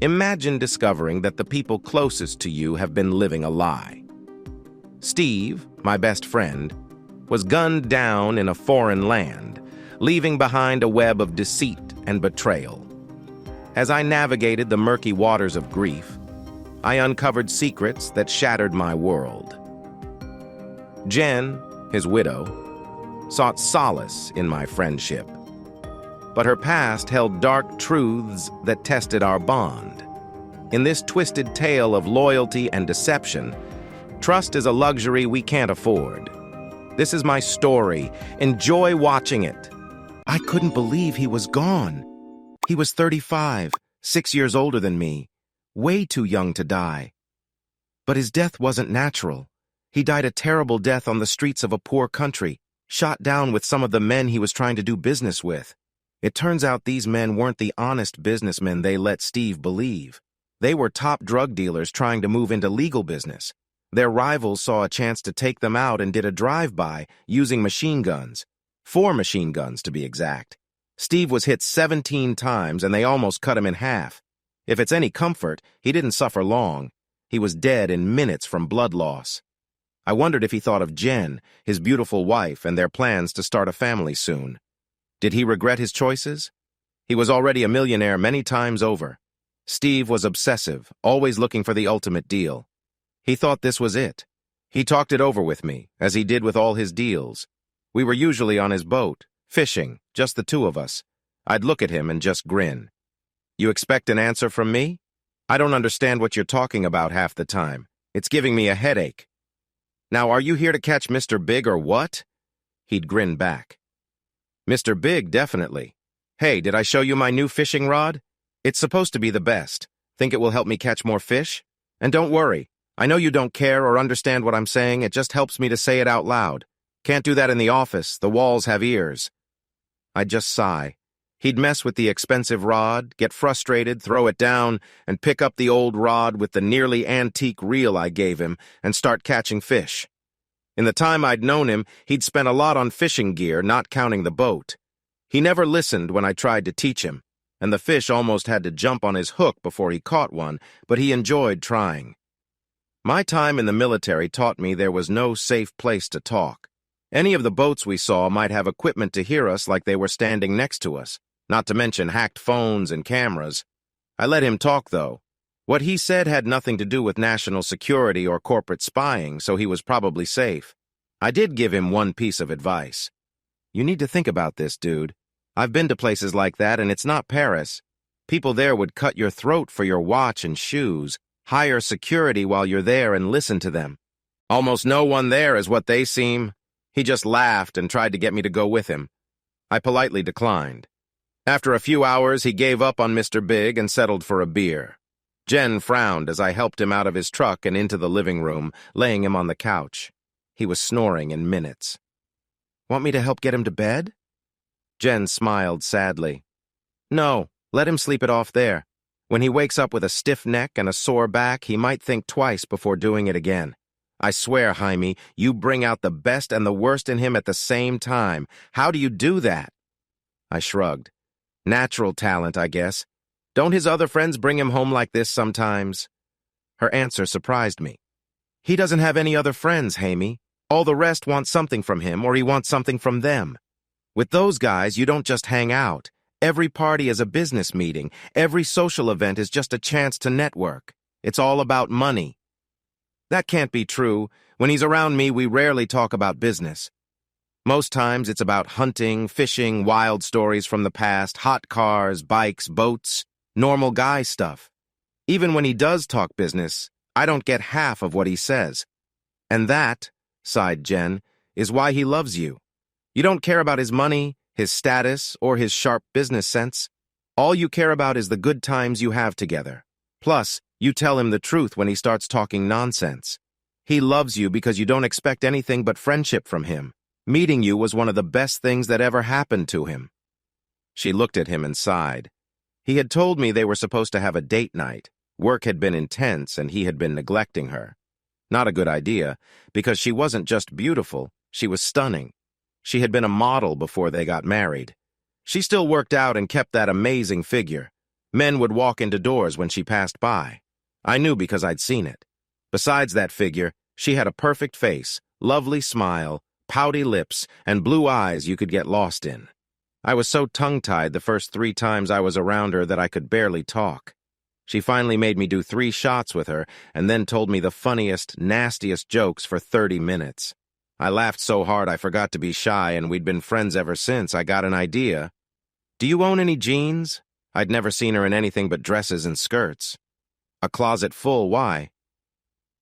Imagine discovering that the people closest to you have been living a lie. Steve, my best friend, was gunned down in a foreign land, leaving behind a web of deceit and betrayal. As I navigated the murky waters of grief, I uncovered secrets that shattered my world. Jen, his widow, sought solace in my friendship, but her past held dark truths that tested our bond. In this twisted tale of loyalty and deception, trust is a luxury we can't afford. This is my story. Enjoy watching it. I couldn't believe he was gone. He was 35, 6 years older than me, way too young to die. But his death wasn't natural. He died a terrible death on the streets of a poor country, shot down with some of the men he was trying to do business with. It turns out these men weren't the honest businessmen they let Steve believe. They were top drug dealers trying to move into legal business. Their rivals saw a chance to take them out and did a drive-by using machine guns. 4 machine guns, to be exact. Steve was hit 17 times and they almost cut him in half. If it's any comfort, he didn't suffer long. He was dead in minutes from blood loss. I wondered if he thought of Jen, his beautiful wife, and their plans to start a family soon. Did he regret his choices? He was already a millionaire many times over. Steve was obsessive, always looking for the ultimate deal. He thought this was it. He talked it over with me, as he did with all his deals. We were usually on his boat, fishing, just the two of us. I'd look at him and just grin. You expect an answer from me? I don't understand what you're talking about half the time. It's giving me a headache. Now, are you here to catch Mr. Big or what? He'd grin back. Mr. Big, definitely. Hey, did I show you my new fishing rod? It's supposed to be the best. Think it will help me catch more fish? And don't worry. I know you don't care or understand what I'm saying. It just helps me to say it out loud. Can't do that in the office. The walls have ears. I'd just sigh. He'd mess with the expensive rod, get frustrated, throw it down, and pick up the old rod with the nearly antique reel I gave him and start catching fish. In the time I'd known him, he'd spent a lot on fishing gear, not counting the boat. He never listened when I tried to teach him, and the fish almost had to jump on his hook before he caught one, but he enjoyed trying. My time in the military taught me there was no safe place to talk. Any of the boats we saw might have equipment to hear us like they were standing next to us, not to mention hacked phones and cameras. I let him talk, though. What he said had nothing to do with national security or corporate spying, so he was probably safe. I did give him one piece of advice. You need to think about this, dude. I've been to places like that, and it's not Paris. People there would cut your throat for your watch and shoes, hire security while you're there, and listen to them. Almost no one there is what they seem. He just laughed and tried to get me to go with him. I politely declined. After a few hours, he gave up on Mr. Big and settled for a beer. Jen frowned as I helped him out of his truck and into the living room, laying him on the couch. He was snoring in minutes. Want me to help get him to bed? Jen smiled sadly. No, let him sleep it off there. When he wakes up with a stiff neck and a sore back, he might think twice before doing it again. I swear, Jaime, you bring out the best and the worst in him at the same time. How do you do that? I shrugged. Natural talent, I guess. Don't his other friends bring him home like this sometimes? Her answer surprised me. He doesn't have any other friends, Jaime. All the rest want something from him, or he wants something from them. With those guys, you don't just hang out. Every party is a business meeting. Every social event is just a chance to network. It's all about money. That can't be true. When he's around me, we rarely talk about business. Most times it's about hunting, fishing, wild stories from the past, hot cars, bikes, boats, normal guy stuff. Even when he does talk business, I don't get half of what he says. And that, sighed Jen, is why he loves you. You don't care about his money, his status, or his sharp business sense. All you care about is the good times you have together. Plus, you tell him the truth when he starts talking nonsense. He loves you because you don't expect anything but friendship from him. Meeting you was one of the best things that ever happened to him. She looked at him and sighed. He had told me they were supposed to have a date night. Work had been intense and he had been neglecting her. Not a good idea, because she wasn't just beautiful, she was stunning. She had been a model before they got married. She still worked out and kept that amazing figure. Men would walk into doors when she passed by. I knew because I'd seen it. Besides that figure, she had a perfect face, lovely smile, pouty lips, and blue eyes you could get lost in. I was so tongue-tied the first 3 times I was around her that I could barely talk. She finally made me do 3 shots with her and then told me the funniest, nastiest jokes for 30 minutes. I laughed so hard I forgot to be shy, and we'd been friends ever since. I got an idea. "Do you own any jeans?" I'd never seen her in anything but dresses and skirts. "A closet full, why?"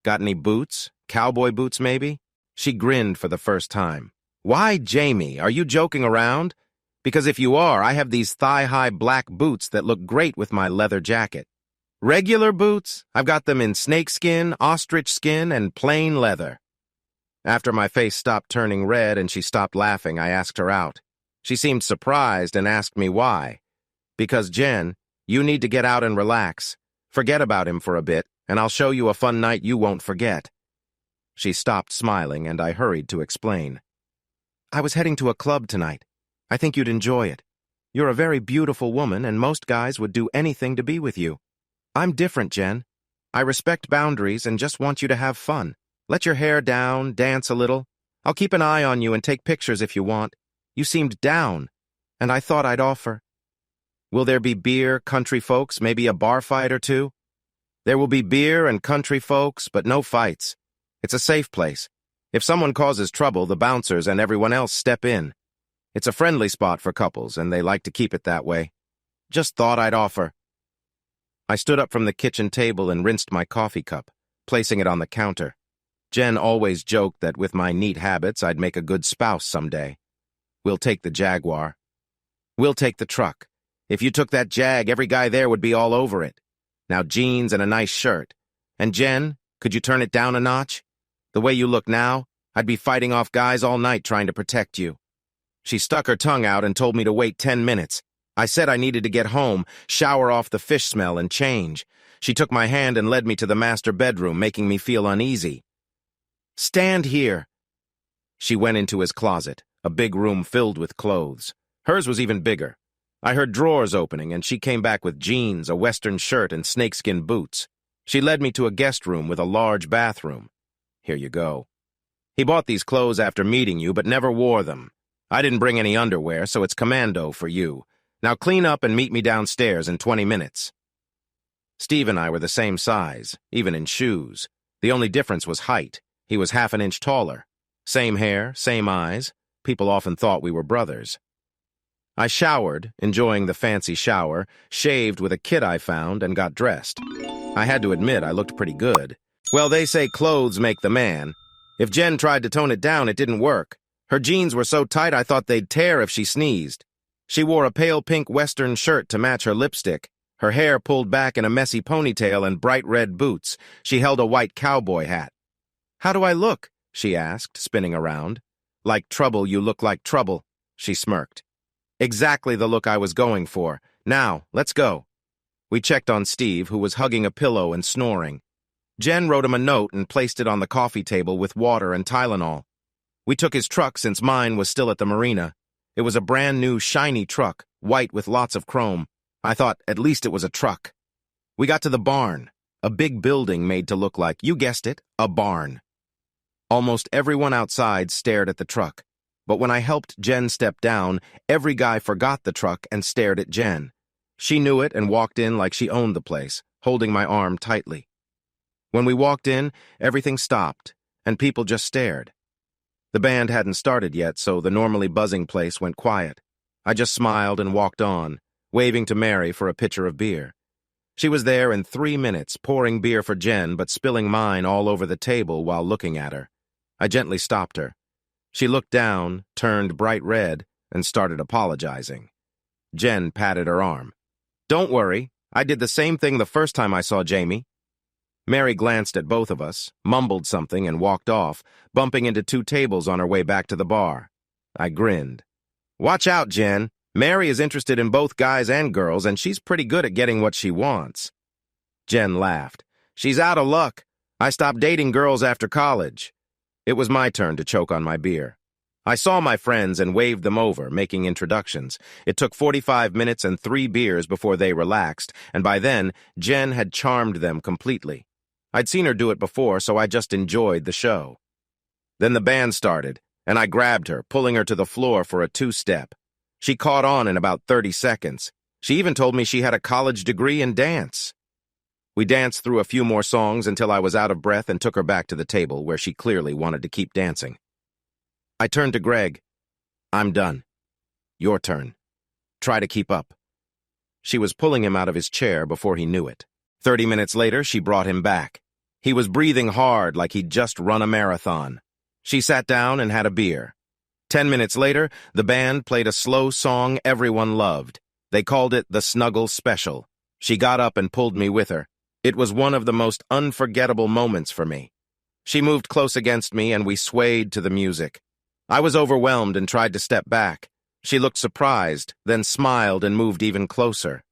"Got any boots? Cowboy boots, maybe?" She grinned for the first time. "Why, Jaime, are you joking around? Because if you are, I have these thigh-high black boots that look great with my leather jacket. Regular boots? I've got them in snakeskin, ostrich skin, and plain leather." After my face stopped turning red and she stopped laughing, I asked her out. She seemed surprised and asked me why. "Because, Jen, you need to get out and relax. Forget about him for a bit, and I'll show you a fun night you won't forget." She stopped smiling, and I hurried to explain. "I was heading to a club tonight. I think you'd enjoy it. You're a very beautiful woman, and most guys would do anything to be with you. I'm different, Jen. I respect boundaries and just want you to have fun. Let your hair down, dance a little. I'll keep an eye on you and take pictures if you want. You seemed down, and I thought I'd offer." "Will there be beer, country folks, maybe a bar fight or two?" "There will be beer and country folks, but no fights. It's a safe place. If someone causes trouble, the bouncers and everyone else step in. It's a friendly spot for couples, and they like to keep it that way. Just thought I'd offer." I stood up from the kitchen table and rinsed my coffee cup, placing it on the counter. Jen always joked that with my neat habits, I'd make a good spouse someday. "We'll take the Jaguar." "We'll take the truck. If you took that Jag, every guy there would be all over it. Now jeans and a nice shirt. And Jen, could you turn it down a notch? The way you look now, I'd be fighting off guys all night trying to protect you." She stuck her tongue out and told me to wait 10 minutes. I said I needed to get home, shower off the fish smell, and change. She took my hand and led me to the master bedroom, making me feel uneasy. "Stand here." She went into his closet, a big room filled with clothes. Hers was even bigger. I heard drawers opening, and she came back with jeans, a western shirt, and snakeskin boots. She led me to a guest room with a large bathroom. "Here you go. He bought these clothes after meeting you, but never wore them. I didn't bring any underwear, so it's commando for you. Now clean up and meet me downstairs in 20 minutes. Steve and I were the same size, even in shoes. The only difference was height. He was half an inch taller. Same hair, same eyes. People often thought we were brothers. I showered, enjoying the fancy shower, shaved with a kit I found, and got dressed. I had to admit I looked pretty good. Well, they say clothes make the man. If Jen tried to tone it down, it didn't work. Her jeans were so tight I thought they'd tear if she sneezed. She wore a pale pink western shirt to match her lipstick, her hair pulled back in a messy ponytail and bright red boots. She held a white cowboy hat. "How do I look?" she asked, spinning around. "Like trouble, you look like trouble," she smirked. Exactly the look I was going for. "Now, let's go." We checked on Steve, who was hugging a pillow and snoring. Jen wrote him a note and placed it on the coffee table with water and Tylenol. We took his truck since mine was still at the marina. It was a brand new, shiny truck, white with lots of chrome. I thought at least it was a truck. We got to the barn, a big building made to look like, you guessed it, a barn. Almost everyone outside stared at the truck. But when I helped Jen step down, every guy forgot the truck and stared at Jen. She knew it and walked in like she owned the place, holding my arm tightly. When we walked in, everything stopped, and people just stared. The band hadn't started yet, so the normally buzzing place went quiet. I just smiled and walked on, waving to Mary for a pitcher of beer. She was there in 3 minutes, pouring beer for Jen, but spilling mine all over the table while looking at her. I gently stopped her. She looked down, turned bright red, and started apologizing. Jen patted her arm. "Don't worry, I did the same thing the first time I saw Jaime." Mary glanced at both of us, mumbled something, and walked off, bumping into 2 tables on her way back to the bar. I grinned. "Watch out, Jen. Mary is interested in both guys and girls, and she's pretty good at getting what she wants." Jen laughed. "She's out of luck. I stopped dating girls after college." It was my turn to choke on my beer. I saw my friends and waved them over, making introductions. It took 45 minutes and 3 beers before they relaxed, and by then, Jen had charmed them completely. I'd seen her do it before, so I just enjoyed the show. Then the band started, and I grabbed her, pulling her to the floor for a 2-step. She caught on in about 30 seconds. She even told me she had a college degree in dance. We danced through a few more songs until I was out of breath and took her back to the table, where she clearly wanted to keep dancing. I turned to Greg. "I'm done. Your turn. Try to keep up." She was pulling him out of his chair before he knew it. 30 minutes later, she brought him back. He was breathing hard like he'd just run a marathon. She sat down and had a beer. 10 minutes later, the band played a slow song everyone loved. They called it the Snuggle Special. She got up and pulled me with her. It was one of the most unforgettable moments for me. She moved close against me and we swayed to the music. I was overwhelmed and tried to step back. She looked surprised, then smiled and moved even closer.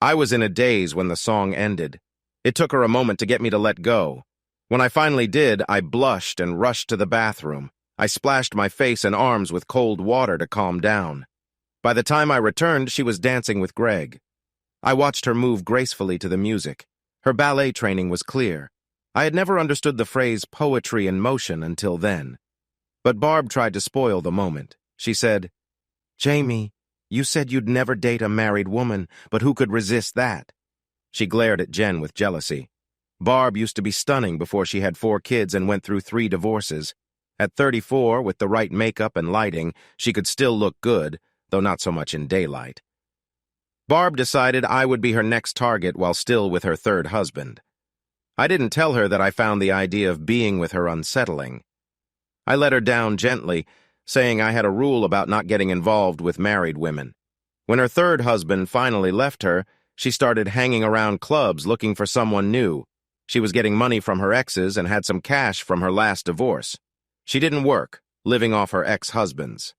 I was in a daze when the song ended. It took her a moment to get me to let go. When I finally did, I blushed and rushed to the bathroom. I splashed my face and arms with cold water to calm down. By the time I returned, she was dancing with Greg. I watched her move gracefully to the music. Her ballet training was clear. I had never understood the phrase poetry in motion until then. But Barb tried to spoil the moment. She said, "Jaime, you said you'd never date a married woman, but who could resist that?" She glared at Jen with jealousy. Barb used to be stunning before she had 4 kids and went through 3 divorces. At 34, with the right makeup and lighting, she could still look good, though not so much in daylight. Barb decided I would be her next target while still with her 3rd husband. I didn't tell her that I found the idea of being with her unsettling. I let her down gently, saying I had a rule about not getting involved with married women. When her 3rd husband finally left her, she started hanging around clubs looking for someone new. She was getting money from her exes and had some cash from her last divorce. She didn't work, living off her ex-husbands.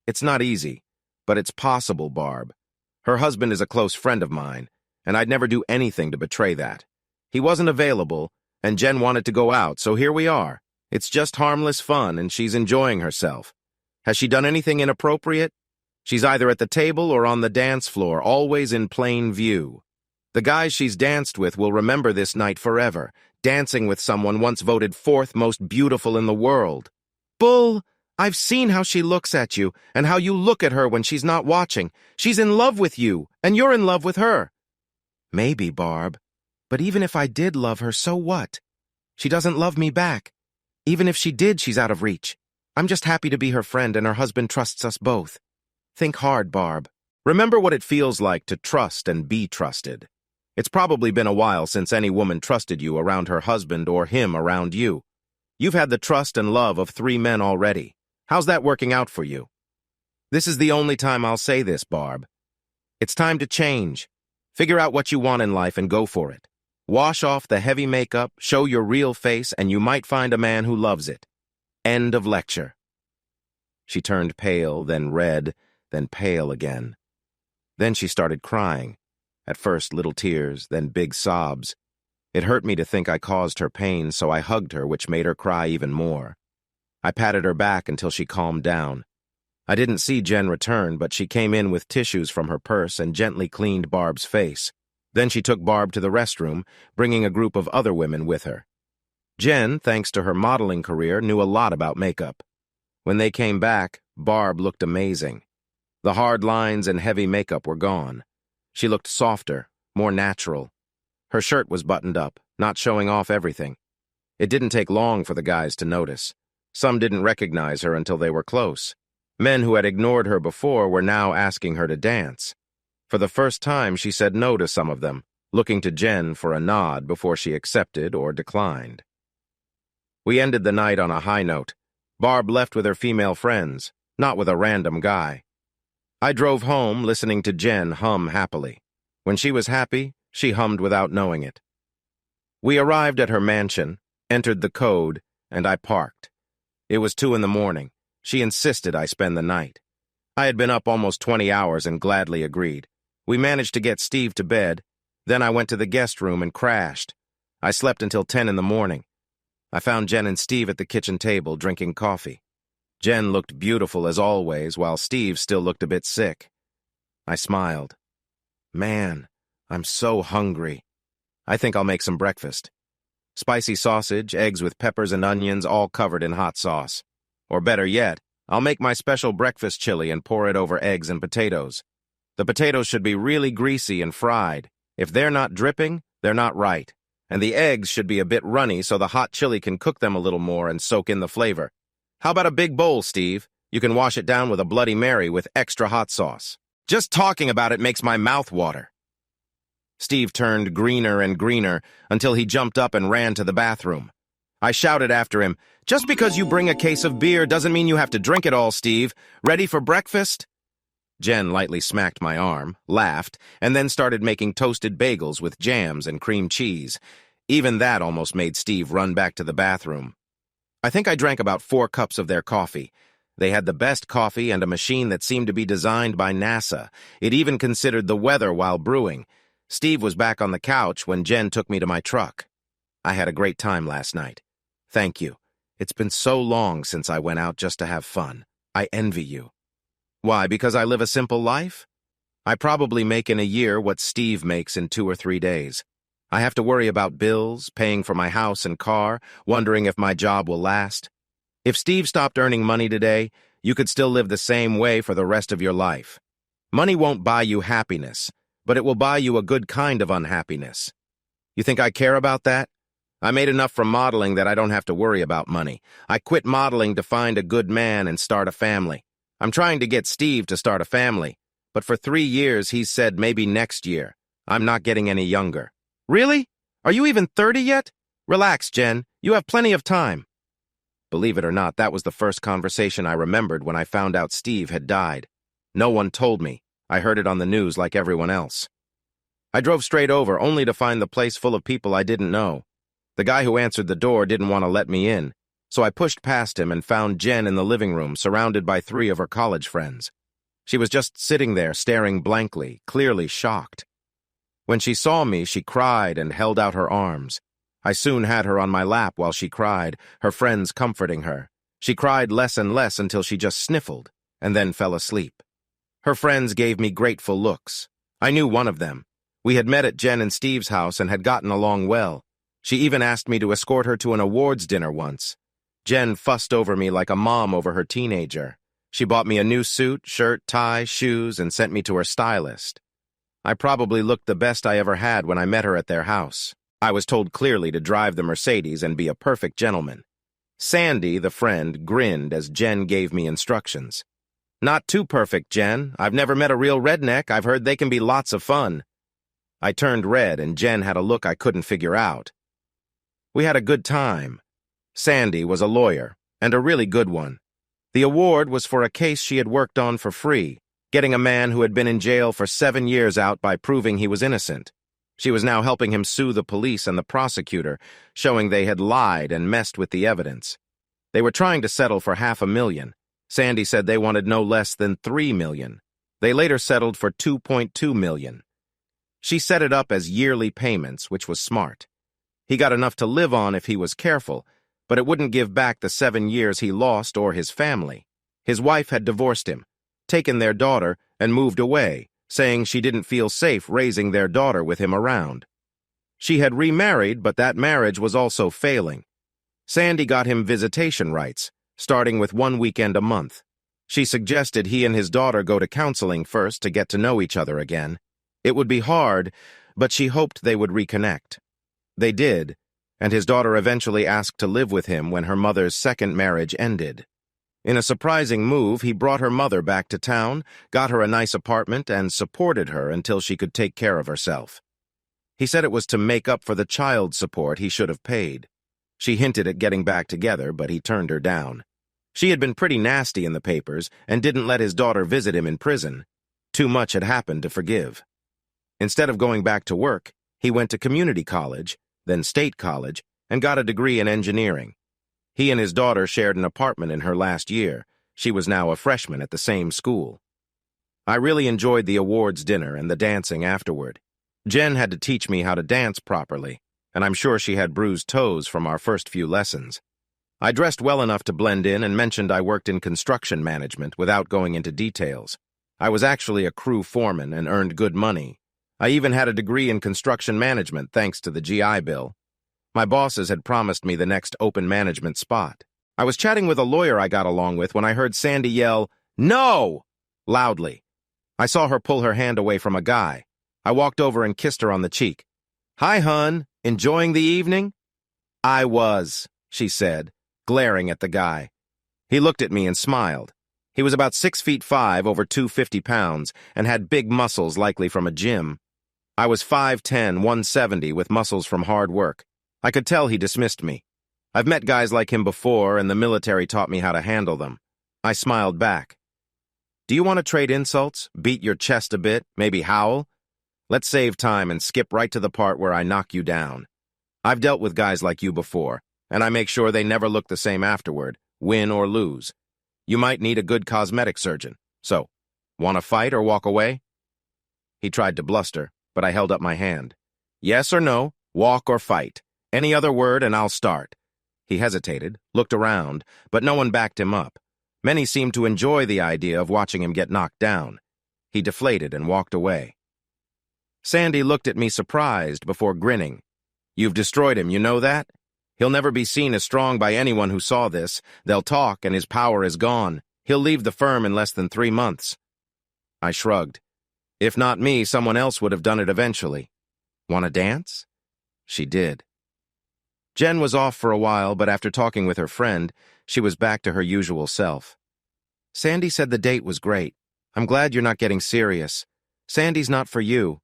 It's not easy, but it's possible, Barb. Her husband is a close friend of mine, and I'd never do anything to betray that. He wasn't available, and Jen wanted to go out, so here we are. It's just harmless fun, and she's enjoying herself. Has she done anything inappropriate? She's either at the table or on the dance floor, always in plain view. The guys she's danced with will remember this night forever, dancing with someone once voted 4th most beautiful in the world. Bull, I've seen how she looks at you, and how you look at her when she's not watching. She's in love with you, and you're in love with her. Maybe, Barb. But even if I did love her, so what? She doesn't love me back. Even if she did, she's out of reach. I'm just happy to be her friend, and her husband trusts us both. Think hard, Barb. Remember what it feels like to trust and be trusted. It's probably been a while since any woman trusted you around her husband or him around you. You've had the trust and love of 3 men already. How's that working out for you? This is the only time I'll say this, Barb. It's time to change. Figure out what you want in life and go for it. Wash off the heavy makeup, show your real face, and you might find a man who loves it. End of lecture. She turned pale, then red, then pale again. Then she started crying. At first little tears, then big sobs. It hurt me to think I caused her pain, so I hugged her, which made her cry even more. I patted her back until she calmed down. I didn't see Jen return, but she came in with tissues from her purse and gently cleaned Barb's face. Then she took Barb to the restroom, bringing a group of other women with her. Jen, thanks to her modeling career, knew a lot about makeup. When they came back, Barb looked amazing. The hard lines and heavy makeup were gone. She looked softer, more natural. Her shirt was buttoned up, not showing off everything. It didn't take long for the guys to notice. Some didn't recognize her until they were close. Men who had ignored her before were now asking her to dance. For the first time, she said no to some of them, looking to Jen for a nod before she accepted or declined. We ended the night on a high note. Barb left with her female friends, not with a random guy. I drove home listening to Jen hum happily. When she was happy, she hummed without knowing it. We arrived at her mansion, entered the code, and I parked. It was 2 a.m. She insisted I spend the night. I had been up almost 20 hours and gladly agreed. We managed to get Steve to bed. Then I went to the guest room and crashed. I slept until 10 a.m. I found Jen and Steve at the kitchen table drinking coffee. Jen looked beautiful as always, while Steve still looked a bit sick. I smiled. Man, I'm so hungry. I think I'll make some breakfast. Spicy sausage, eggs with peppers and onions, all covered in hot sauce. Or better yet, I'll make my special breakfast chili and pour it over eggs and potatoes. The potatoes should be really greasy and fried. If they're not dripping, they're not right. And the eggs should be a bit runny so the hot chili can cook them a little more and soak in the flavor. How about a big bowl, Steve? You can wash it down with a Bloody Mary with extra hot sauce. Just talking about it makes my mouth water. Steve turned greener and greener until he jumped up and ran to the bathroom. I shouted after him, "Just because you bring a case of beer doesn't mean you have to drink it all, Steve. Ready for breakfast?" Jen lightly smacked my arm, laughed, and then started making toasted bagels with jams and cream cheese. Even that almost made Steve run back to the bathroom. I think I drank about 4 cups of their coffee. They had the best coffee and a machine that seemed to be designed by NASA. It even considered the weather while brewing. Steve was back on the couch when Jen took me to my truck. I had a great time last night. Thank you. It's been so long since I went out just to have fun. I envy you. Why, because I live a simple life? I probably make in a year what Steve makes in 2 or 3 days. I have to worry about bills, paying for my house and car, wondering if my job will last. If Steve stopped earning money today, you could still live the same way for the rest of your life. Money won't buy you happiness, but it will buy you a good kind of unhappiness. You think I care about that? I made enough from modeling that I don't have to worry about money. I quit modeling to find a good man and start a family. I'm trying to get Steve to start a family, but for 3 years he's said maybe next year. I'm not getting any younger. Really? Are you even 30 yet? Relax, Jen. You have plenty of time. Believe it or not, that was the first conversation I remembered when I found out Steve had died. No one told me. I heard it on the news like everyone else. I drove straight over, only to find the place full of people I didn't know. The guy who answered the door didn't want to let me in, so I pushed past him and found Jen in the living room, surrounded by 3 of her college friends. She was just sitting there, staring blankly, clearly shocked. When she saw me, she cried and held out her arms. I soon had her on my lap while she cried, her friends comforting her. She cried less and less until she just sniffled, and then fell asleep. Her friends gave me grateful looks. I knew one of them. We had met at Jen and Steve's house and had gotten along well. She even asked me to escort her to an awards dinner once. Jen fussed over me like a mom over her teenager. She bought me a new suit, shirt, tie, shoes, and sent me to her stylist. I probably looked the best I ever had when I met her at their house. I was told clearly to drive the Mercedes and be a perfect gentleman. Sandy, the friend, grinned as Jen gave me instructions. Not too perfect, Jen. I've never met a real redneck. I've heard they can be lots of fun. I turned red and Jen had a look I couldn't figure out. We had a good time. Sandy was a lawyer, and a really good one. The award was for a case she had worked on for free, getting a man who had been in jail for 7 years out by proving he was innocent. She was now helping him sue the police and the prosecutor, showing they had lied and messed with the evidence. They were trying to settle for $500,000. Sandy said they wanted no less than $3 million. They later settled for $2.2 million. She set it up as yearly payments, which was smart. He got enough to live on if he was careful, but it wouldn't give back the 7 years he lost or his family. His wife had divorced him, taken their daughter, and moved away, saying she didn't feel safe raising their daughter with him around. She had remarried, but that marriage was also failing. Sandy got him visitation rights, starting with 1 weekend a month. She suggested he and his daughter go to counseling first to get to know each other again. It would be hard, but she hoped they would reconnect. They did, and his daughter eventually asked to live with him when her mother's second marriage ended. In a surprising move, he brought her mother back to town, got her a nice apartment, and supported her until she could take care of herself. He said it was to make up for the child support he should have paid. She hinted at getting back together, but he turned her down. She had been pretty nasty in the papers and didn't let his daughter visit him in prison. Too much had happened to forgive. Instead of going back to work, he went to community college, then state college, and got a degree in engineering. He and his daughter shared an apartment in her last year. She was now a freshman at the same school. I really enjoyed the awards dinner and the dancing afterward. Jen had to teach me how to dance properly, and I'm sure she had bruised toes from our first few lessons. I dressed well enough to blend in and mentioned I worked in construction management without going into details. I was actually a crew foreman and earned good money. I even had a degree in construction management thanks to the GI Bill. My bosses had promised me the next open management spot. I was chatting with a lawyer I got along with when I heard Sandy yell, "No!" loudly. I saw her pull her hand away from a guy. I walked over and kissed her on the cheek. "Hi, hun. Enjoying the evening?" "I was," she said, glaring at the guy. He looked at me and smiled. He was about 6'5", over 250 pounds, and had big muscles likely from a gym. I was 5'10", 170, with muscles from hard work. I could tell he dismissed me. I've met guys like him before, and the military taught me how to handle them. I smiled back. "Do you want to trade insults, beat your chest a bit, maybe howl? Let's save time and skip right to the part where I knock you down. I've dealt with guys like you before, and I make sure they never look the same afterward, win or lose. You might need a good cosmetic surgeon. So, want to fight or walk away?" He tried to bluster, but I held up my hand. "Yes or no, walk or fight. Any other word and I'll start." He hesitated, looked around, but no one backed him up. Many seemed to enjoy the idea of watching him get knocked down. He deflated and walked away. Sandy looked at me surprised before grinning. "You've destroyed him, you know that? He'll never be seen as strong by anyone who saw this. They'll talk and his power is gone. He'll leave the firm in less than 3 months." I shrugged. If not me, someone else would have done it eventually. "Want to dance?" She did. Jen was off for a while, but after talking with her friend, she was back to her usual self. "Sandy said the date was great. I'm glad you're not getting serious. Sandy's not for you."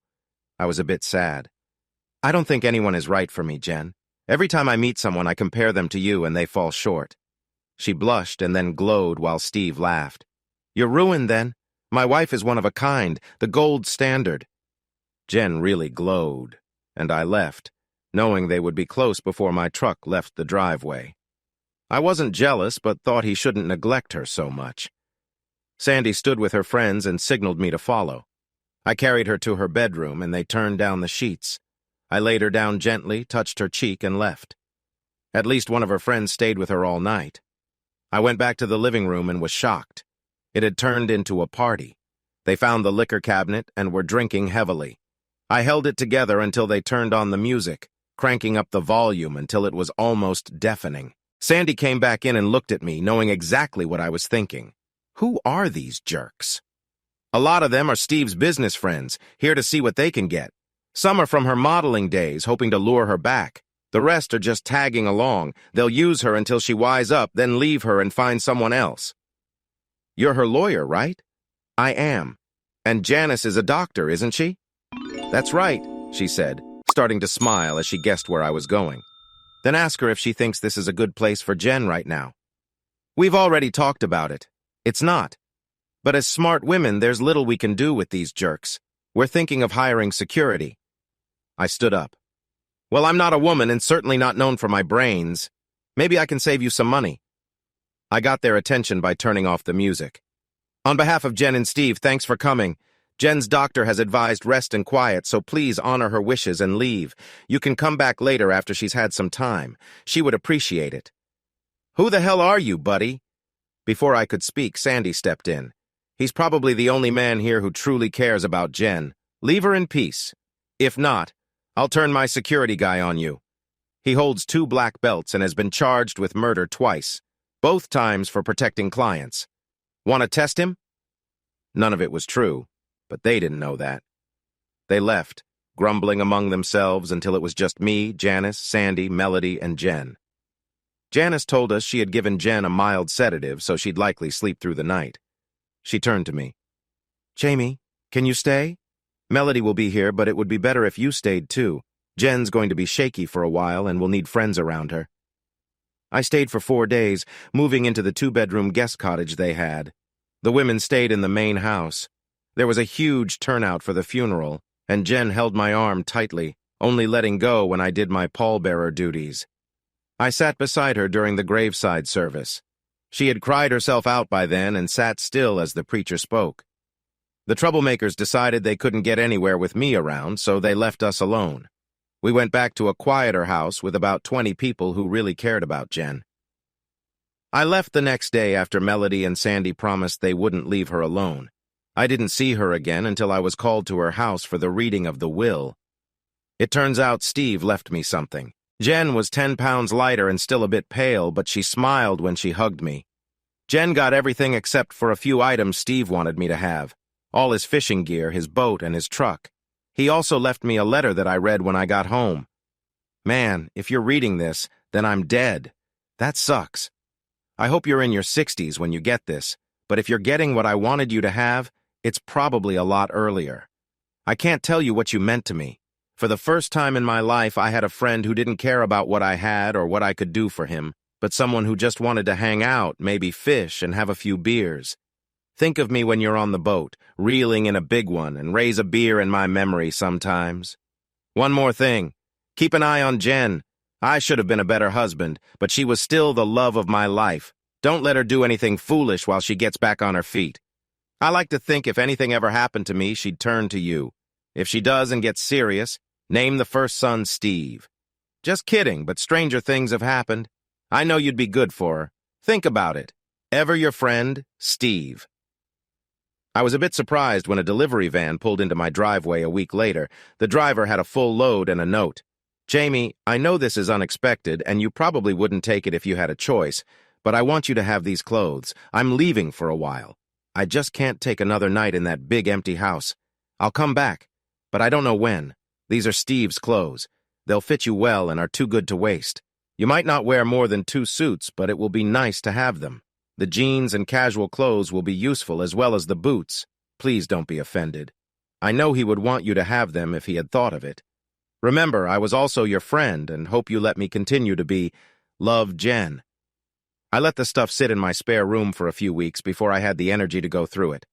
I was a bit sad. "I don't think anyone is right for me, Jen. Every time I meet someone, I compare them to you and they fall short." She blushed and then glowed while Steve laughed. "You're ruined then. My wife is one of a kind, the gold standard." Jen really glowed, and I left, knowing they would be close before my truck left the driveway. I wasn't jealous, but thought he shouldn't neglect her so much. Sandy stood with her friends and signaled me to follow. I carried her to her bedroom, and they turned down the sheets. I laid her down gently, touched her cheek, and left. At least one of her friends stayed with her all night. I went back to the living room and was shocked. It had turned into a party. They found the liquor cabinet and were drinking heavily. I held it together until they turned on the music, cranking up the volume until it was almost deafening. Sandy came back in and looked at me, knowing exactly what I was thinking. Who are these jerks? A lot of them are Steve's business friends, here to see what they can get. Some are from her modeling days, hoping to lure her back. The rest are just tagging along. They'll use her until she wise up, then leave her and find someone else. "You're her lawyer, right?" "I am. And Janice is a doctor, isn't she?" "That's right," she said, starting to smile as she guessed where I was going. "Then ask her if she thinks this is a good place for Jen right now." "We've already talked about it. It's not. But as smart women, there's little we can do with these jerks. We're thinking of hiring security." I stood up. "Well, I'm not a woman and certainly not known for my brains. Maybe I can save you some money." I got their attention by turning off the music. "On behalf of Jen and Steve, thanks for coming. Jen's doctor has advised rest and quiet, so please honor her wishes and leave. You can come back later after she's had some time. She would appreciate it." "Who the hell are you, buddy?" Before I could speak, Sandy stepped in. "He's probably the only man here who truly cares about Jen. Leave her in peace. If not, I'll turn my security guy on you. He holds 2 black belts and has been charged with murder twice, both times for protecting clients. Want to test him?" None of it was true, but they didn't know that. They left, grumbling among themselves until it was just me, Janice, Sandy, Melody, and Jen. Janice told us she had given Jen a mild sedative so she'd likely sleep through the night. She turned to me. "Jaime, can you stay? Melody will be here, but it would be better if you stayed too. Jen's going to be shaky for a while and will need friends around her." I stayed for 4 days, moving into the 2-bedroom guest cottage they had. The women stayed in the main house. There was a huge turnout for the funeral, and Jen held my arm tightly, only letting go when I did my pallbearer duties. I sat beside her during the graveside service. She had cried herself out by then and sat still as the preacher spoke. The troublemakers decided they couldn't get anywhere with me around, so they left us alone. We went back to a quieter house with about 20 people who really cared about Jen. I left the next day after Melody and Sandy promised they wouldn't leave her alone. I didn't see her again until I was called to her house for the reading of the will. It turns out Steve left me something. Jen was 10 pounds lighter and still a bit pale, but she smiled when she hugged me. Jen got everything except for a few items Steve wanted me to have. All his fishing gear, his boat, and his truck. He also left me a letter that I read when I got home. Man, if you're reading this, then I'm dead. That sucks. I hope you're in your 60s when you get this, but if you're getting what I wanted you to have, it's probably a lot earlier. I can't tell you what you meant to me. For the first time in my life, I had a friend who didn't care about what I had or what I could do for him, but someone who just wanted to hang out, maybe fish, and have a few beers. Think of me when you're on the boat, reeling in a big one, and raise a beer in my memory sometimes. One more thing. Keep an eye on Jen. I should have been a better husband, but she was still the love of my life. Don't let her do anything foolish while she gets back on her feet. I like to think if anything ever happened to me, she'd turn to you. If she does and gets serious, name the first son Steve. Just kidding, but stranger things have happened. I know you'd be good for her. Think about it. Ever your friend, Steve. I was a bit surprised when a delivery van pulled into my driveway a week later. The driver had a full load and a note. Jaime, I know this is unexpected, and you probably wouldn't take it if you had a choice, but I want you to have these clothes. I'm leaving for a while. I just can't take another night in that big empty house. I'll come back, but I don't know when. These are Steve's clothes. They'll fit you well and are too good to waste. You might not wear more than 2 suits, but it will be nice to have them. The jeans and casual clothes will be useful as well as the boots. Please don't be offended. I know he would want you to have them if he had thought of it. Remember, I was also your friend and hope you let me continue to be. Love, Jen. I let the stuff sit in my spare room for a few weeks before I had the energy to go through it.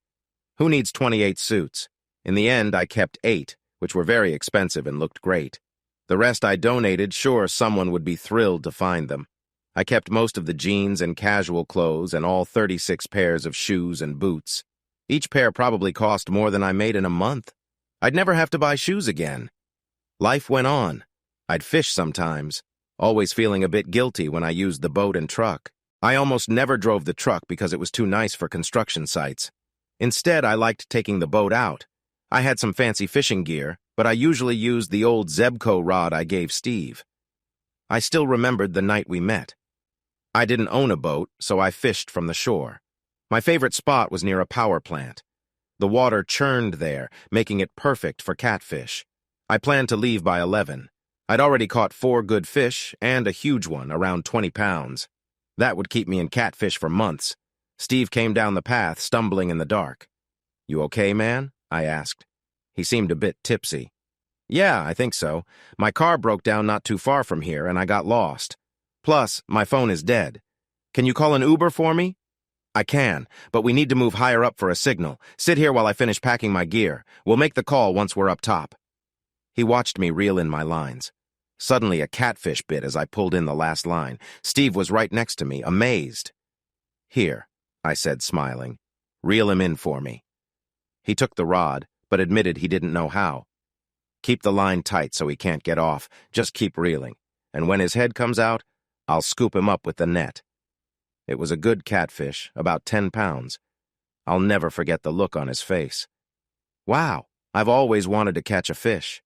Who needs 28 suits? In the end, I kept 8, which were very expensive and looked great. The rest I donated, sure, someone would be thrilled to find them. I kept most of the jeans and casual clothes and all 36 pairs of shoes and boots. Each pair probably cost more than I made in a month. I'd never have to buy shoes again. Life went on. I'd fish sometimes, always feeling a bit guilty when I used the boat and truck. I almost never drove the truck because it was too nice for construction sites. Instead, I liked taking the boat out. I had some fancy fishing gear, but I usually used the old Zebco rod I gave Steve. I still remembered the night we met. I didn't own a boat, so I fished from the shore. My favorite spot was near a power plant. The water churned there, making it perfect for catfish. I planned to leave by 11. I'd already caught 4 good fish and a huge one, around 20 pounds. That would keep me in catfish for months. Steve came down the path, stumbling in the dark. "You okay, man?" I asked. He seemed a bit tipsy. "Yeah, I think so. My car broke down not too far from here, and I got lost. Plus, my phone is dead. Can you call an Uber for me?" "I can, but we need to move higher up for a signal. Sit here while I finish packing my gear. We'll make the call once we're up top." He watched me reel in my lines. Suddenly, a catfish bit as I pulled in the last line. Steve was right next to me, amazed. "Here," I said, smiling. "Reel him in for me." He took the rod, but admitted he didn't know how. "Keep the line tight so he can't get off. Just keep reeling. And when his head comes out, I'll scoop him up with the net." It was a good catfish, about 10 pounds. I'll never forget the look on his face. Wow, I've always wanted to catch a fish.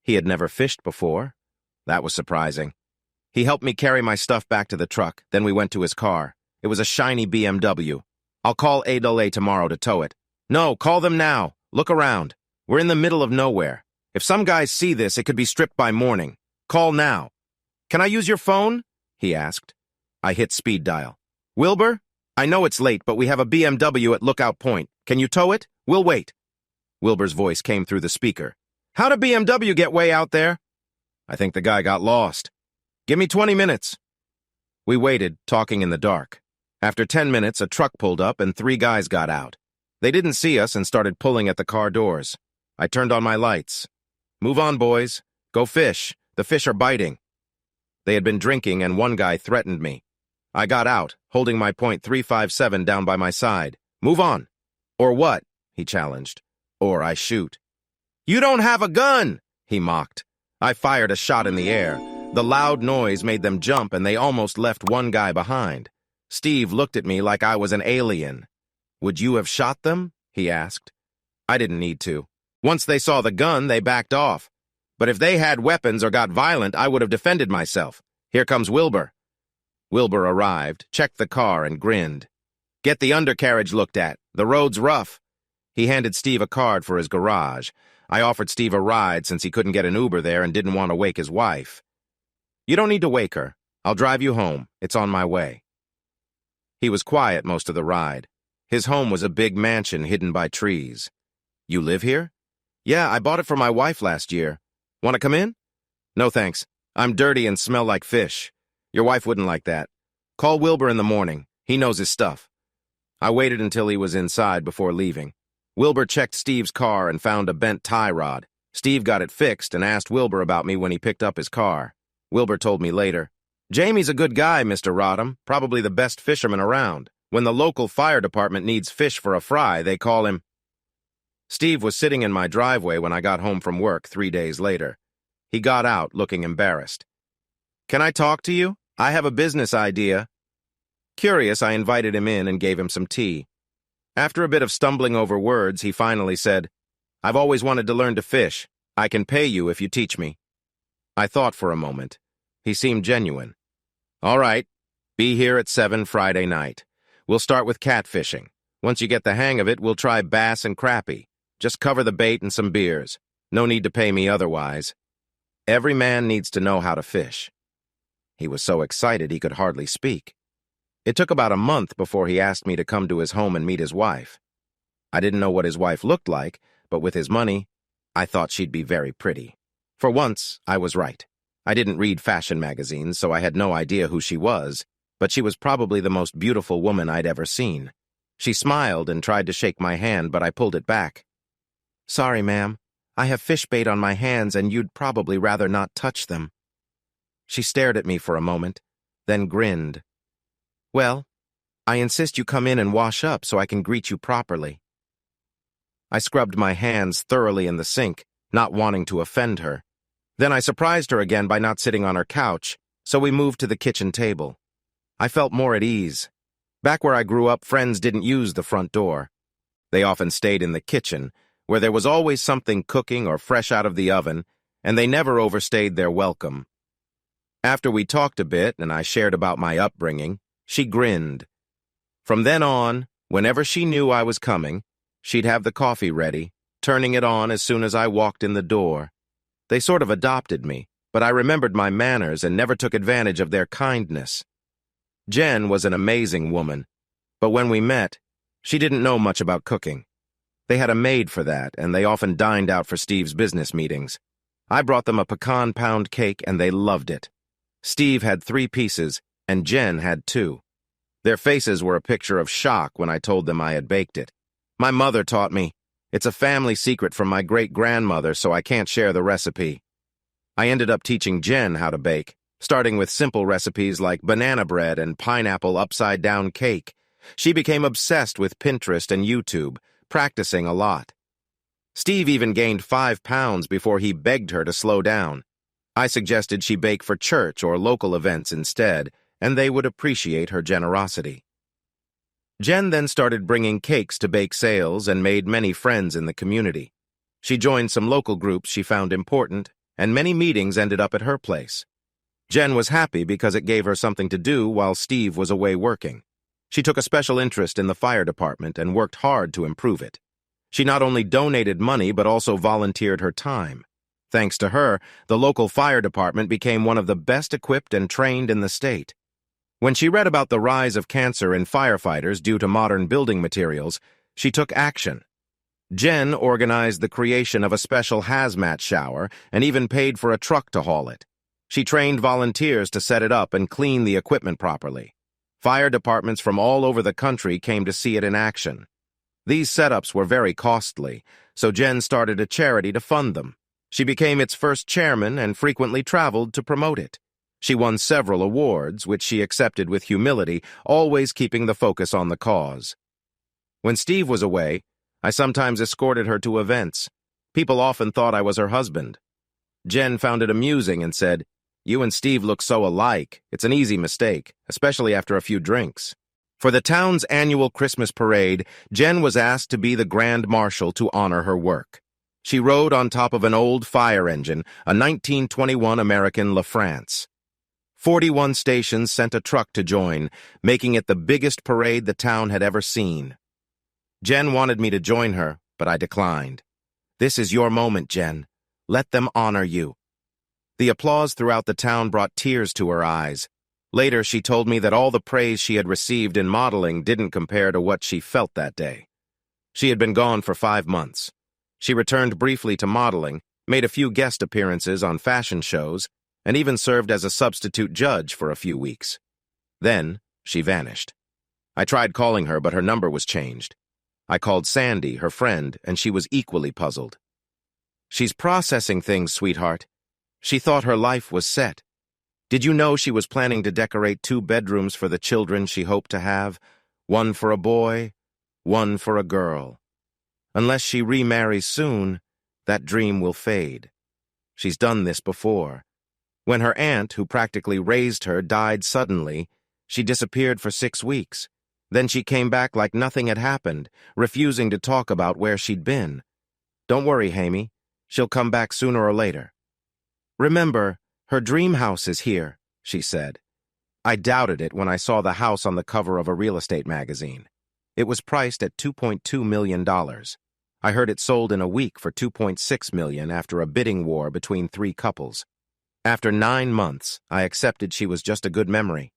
He had never fished before. That was surprising. He helped me carry my stuff back to the truck, then we went to his car. It was a shiny BMW. "I'll call A tomorrow to tow it." "No, call them now. Look around. We're in the middle of nowhere. If some guys see this, it could be stripped by morning. Call now." "Can I use your phone?" he asked. I hit speed dial. "Wilbur? I know it's late, but we have a BMW at Lookout Point. Can you tow it? We'll wait." Wilbur's voice came through the speaker. "How'd a BMW get way out there?" "I think the guy got lost." "Give me 20 minutes." We waited, talking in the dark. After 10 minutes, a truck pulled up and 3 guys got out. They didn't see us and started pulling at the car doors. I turned on my lights. "Move on, boys. Go fish. The fish are biting." They had been drinking and one guy threatened me. I got out, holding my .357 down by my side. "Move on." "Or what?" he challenged. "Or I shoot." "You don't have a gun!" he mocked. I fired a shot in the air. The loud noise made them jump and they almost left one guy behind. Steve looked at me like I was an alien. "Would you have shot them?" he asked. I didn't need to. Once they saw the gun, they backed off. But if they had weapons or got violent, I would have defended myself. Here comes Wilbur. Wilbur arrived, checked the car, and grinned. "Get the undercarriage looked at. The road's rough." He handed Steve a card for his garage. I offered Steve a ride since he couldn't get an Uber there and didn't want to wake his wife. "You don't need to wake her. I'll drive you home. It's on my way." He was quiet most of the ride. His home was a big mansion hidden by trees. "You live here?" "Yeah, I bought it for my wife last year. Want to come in?" "No thanks. I'm dirty and smell like fish. Your wife wouldn't like that. Call Wilbur in the morning. He knows his stuff." I waited until he was inside before leaving. Wilbur checked Steve's car and found a bent tie rod. Steve got it fixed and asked Wilbur about me when he picked up his car. Wilbur told me later, "Jamie's a good guy, Mr. Rodham, probably the best fisherman around. When the local fire department needs fish for a fry, they call him." Steve was sitting in my driveway when I got home from work 3 days later. He got out, looking embarrassed. "Can I talk to you? I have a business idea." Curious, I invited him in and gave him some tea. After a bit of stumbling over words, he finally said, "I've always wanted to learn to fish. I can pay you if you teach me." I thought for a moment. He seemed genuine. "All right. Be here at 7 Friday night. We'll start with catfishing. Once you get the hang of it, we'll try bass and crappie. Just cover the bait and some beers. No need to pay me otherwise. Every man needs to know how to fish." He was so excited he could hardly speak. It took about a month before he asked me to come to his home and meet his wife. I didn't know what his wife looked like, but with his money, I thought she'd be very pretty. For once, I was right. I didn't read fashion magazines, so I had no idea who she was, but she was probably the most beautiful woman I'd ever seen. She smiled and tried to shake my hand, but I pulled it back. "Sorry, ma'am. I have fish bait on my hands, and you'd probably rather not touch them." She stared at me for a moment, then grinned. "Well, I insist you come in and wash up so I can greet you properly." I scrubbed my hands thoroughly in the sink, not wanting to offend her. Then I surprised her again by not sitting on her couch, so we moved to the kitchen table. I felt more at ease. Back where I grew up, friends didn't use the front door. They often stayed in the kitchen, where there was always something cooking or fresh out of the oven, and they never overstayed their welcome. After we talked a bit and I shared about my upbringing, she grinned. From then on, whenever she knew I was coming, she'd have the coffee ready, turning it on as soon as I walked in the door. They sort of adopted me, but I remembered my manners and never took advantage of their kindness. Jen was an amazing woman, but when we met, she didn't know much about cooking. They had a maid for that, and they often dined out for Steve's business meetings. I brought them a pecan pound cake, and they loved it. Steve had 3 pieces, and Jen had 2. Their faces were a picture of shock when I told them I had baked it. My mother taught me, "It's a family secret from my great-grandmother, so I can't share the recipe." I ended up teaching Jen how to bake, starting with simple recipes like banana bread and pineapple upside-down cake. She became obsessed with Pinterest and YouTube, practicing a lot. Steve even gained 5 pounds before he begged her to slow down. I suggested she bake for church or local events instead, and they would appreciate her generosity. Jen then started bringing cakes to bake sales and made many friends in the community. She joined some local groups she found important, and many meetings ended up at her place. Jen was happy because it gave her something to do while Steve was away working. She took a special interest in the fire department and worked hard to improve it. She not only donated money but also volunteered her time. Thanks to her, the local fire department became one of the best equipped and trained in the state. When she read about the rise of cancer in firefighters due to modern building materials, she took action. Jen organized the creation of a special hazmat shower and even paid for a truck to haul it. She trained volunteers to set it up and clean the equipment properly. Fire departments from all over the country came to see it in action. These setups were very costly, so Jen started a charity to fund them. She became its first chairman and frequently traveled to promote it. She won several awards, which she accepted with humility, always keeping the focus on the cause. When Steve was away, I sometimes escorted her to events. People often thought I was her husband. Jen found it amusing and said, "You and Steve look so alike. It's an easy mistake, especially after a few drinks." For the town's annual Christmas parade, Jen was asked to be the grand marshal to honor her work. She rode on top of an old fire engine, a 1921 American LaFrance. 41 stations sent a truck to join, making it the biggest parade the town had ever seen. Jen wanted me to join her, but I declined. "This is your moment, Jen. Let them honor you." The applause throughout the town brought tears to her eyes. Later, she told me that all the praise she had received in modeling didn't compare to what she felt that day. She had been gone for 5 months. She returned briefly to modeling, made a few guest appearances on fashion shows, and even served as a substitute judge for a few weeks. Then, she vanished. I tried calling her, but her number was changed. I called Sandy, her friend, and she was equally puzzled. "She's processing things, sweetheart. She thought her life was set. Did you know she was planning to decorate 2 bedrooms for the children she hoped to have? One for a boy, one for a girl. Unless she remarries soon, that dream will fade. She's done this before. When her aunt, who practically raised her, died suddenly, she disappeared for 6 weeks. Then she came back like nothing had happened, refusing to talk about where she'd been. Don't worry, Jaime. She'll come back sooner or later. Remember, her dream house is here," she said. I doubted it when I saw the house on the cover of a real estate magazine. It was priced at $2.2 million. I heard it sold in a week for $2.6 million after a bidding war between 3 couples. After 9 months, I accepted she was just a good memory.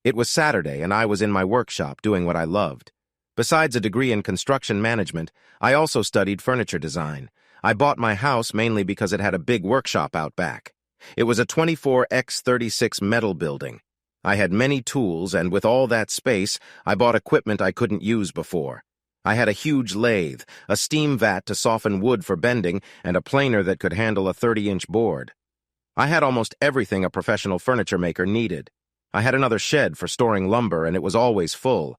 It was Saturday, and I was in my workshop doing what I loved. Besides a degree in construction management, I also studied furniture design. I bought my house mainly because it had a big workshop out back. It was a 24x36 metal building. I had many tools, and with all that space, I bought equipment I couldn't use before. I had a huge lathe, a steam vat to soften wood for bending, and a planer that could handle a 30-inch board. I had almost everything a professional furniture maker needed. I had another shed for storing lumber, and it was always full.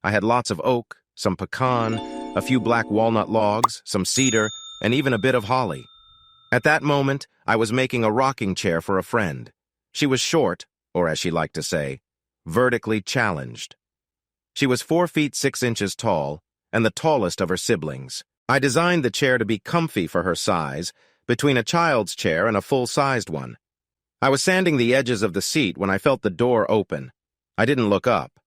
I had lots of oak, some pecan, a few black walnut logs, some cedar, and even a bit of holly. At that moment, I was making a rocking chair for a friend. She was short, or as she liked to say, vertically challenged. She was 4 feet 6 inches tall, and the tallest of her siblings. I designed the chair to be comfy for her size, between a child's chair and a full-sized one. I was sanding the edges of the seat when I felt the door open. I didn't look up.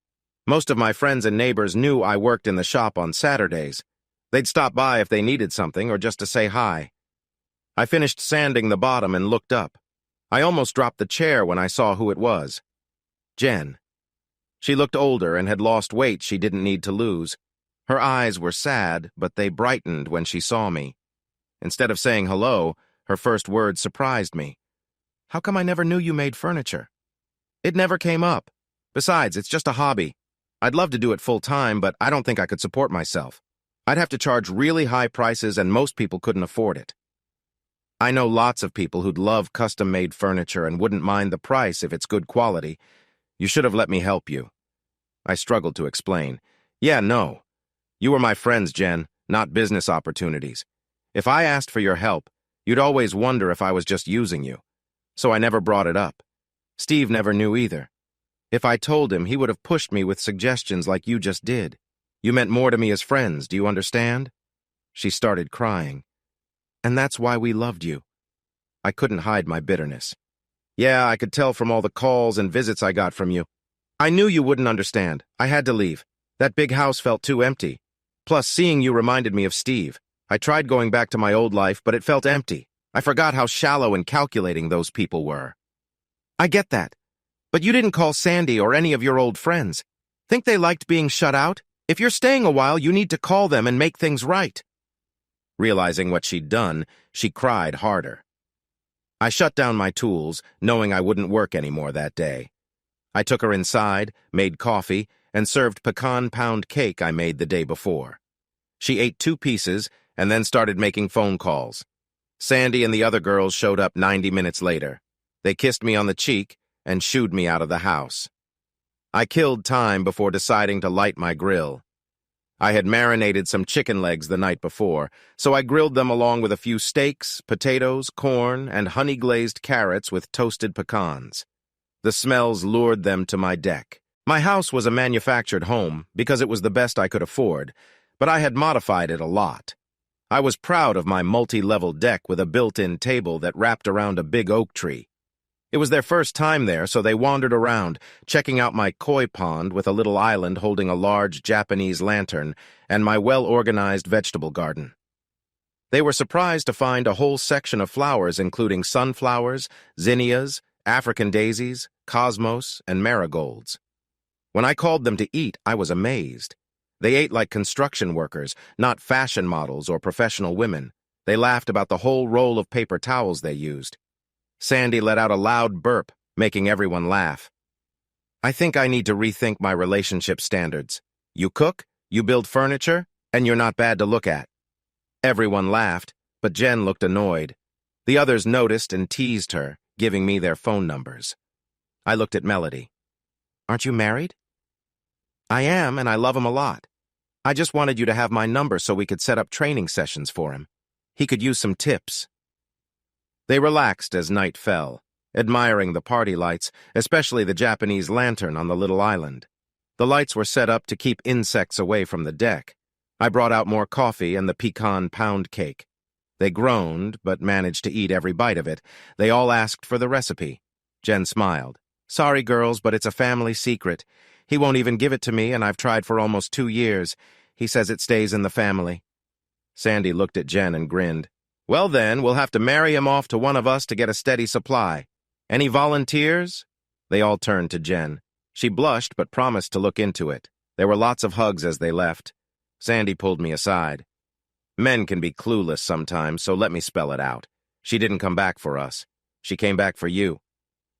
Most of my friends and neighbors knew I worked in the shop on Saturdays. They'd stop by if they needed something or just to say hi. I finished sanding the bottom and looked up. I almost dropped the chair when I saw who it was. Jen. She looked older and had lost weight she didn't need to lose. Her eyes were sad, but they brightened when she saw me. Instead of saying hello, her first words surprised me. "How come I never knew you made furniture?" "It never came up. Besides, it's just a hobby. I'd love to do it full-time, but I don't think I could support myself. I'd have to charge really high prices, and most people couldn't afford it. I know lots of people who'd love custom-made furniture and wouldn't mind the price if it's good quality. You should have let me help you." I struggled to explain. "Yeah, no. You were my friends, Jen, not business opportunities. If I asked for your help, you'd always wonder if I was just using you. So I never brought it up. Steve never knew either. If I told him, he would have pushed me with suggestions like you just did. You meant more to me as friends, do you understand?" She started crying. "And that's why we loved you." I couldn't hide my bitterness. "Yeah, I could tell from all the calls and visits I got from you. I knew you wouldn't understand. I had to leave. That big house felt too empty. Plus, seeing you reminded me of Steve. I tried going back to my old life, but it felt empty. I forgot how shallow and calculating those people were." "I get that. But you didn't call Sandy or any of your old friends. Think they liked being shut out? If you're staying a while, you need to call them and make things right." Realizing what she'd done, she cried harder. I shut down my tools, knowing I wouldn't work anymore that day. I took her inside, made coffee, and served pecan pound cake I made the day before. She ate 2 pieces and then started making phone calls. Sandy and the other girls showed up 90 minutes later. They kissed me on the cheek and shooed me out of the house. I killed time before deciding to light my grill. I had marinated some chicken legs the night before, so I grilled them along with a few steaks, potatoes, corn, and honey-glazed carrots with toasted pecans. The smells lured them to my deck. My house was a manufactured home because it was the best I could afford, but I had modified it a lot. I was proud of my multi-level deck with a built-in table that wrapped around a big oak tree. It was their first time there, so they wandered around, checking out my koi pond with a little island holding a large Japanese lantern and my well-organized vegetable garden. They were surprised to find a whole section of flowers including sunflowers, zinnias, African daisies, cosmos, and marigolds. When I called them to eat, I was amazed. They ate like construction workers, not fashion models or professional women. They laughed about the whole roll of paper towels they used. Sandy let out a loud burp, making everyone laugh. I think I need to rethink my relationship standards. You cook, you build furniture, and you're not bad to look at. Everyone laughed, but Jen looked annoyed. The others noticed and teased her, giving me their phone numbers. I looked at Melody. Aren't you married? I am, and I love him a lot. I just wanted you to have my number so we could set up training sessions for him. He could use some tips. They relaxed as night fell, admiring the party lights, especially the Japanese lantern on the little island. The lights were set up to keep insects away from the deck. I brought out more coffee and the pecan pound cake. They groaned, but managed to eat every bite of it. They all asked for the recipe. Jen smiled. Sorry, girls, but it's a family secret. He won't even give it to me, and I've tried for almost 2 years. He says it stays in the family. Sandy looked at Jen and grinned. Well then, we'll have to marry him off to one of us to get a steady supply. Any volunteers? They all turned to Jen. She blushed but promised to look into it. There were lots of hugs as they left. Sandy pulled me aside. Men can be clueless sometimes, so let me spell it out. She didn't come back for us. She came back for you.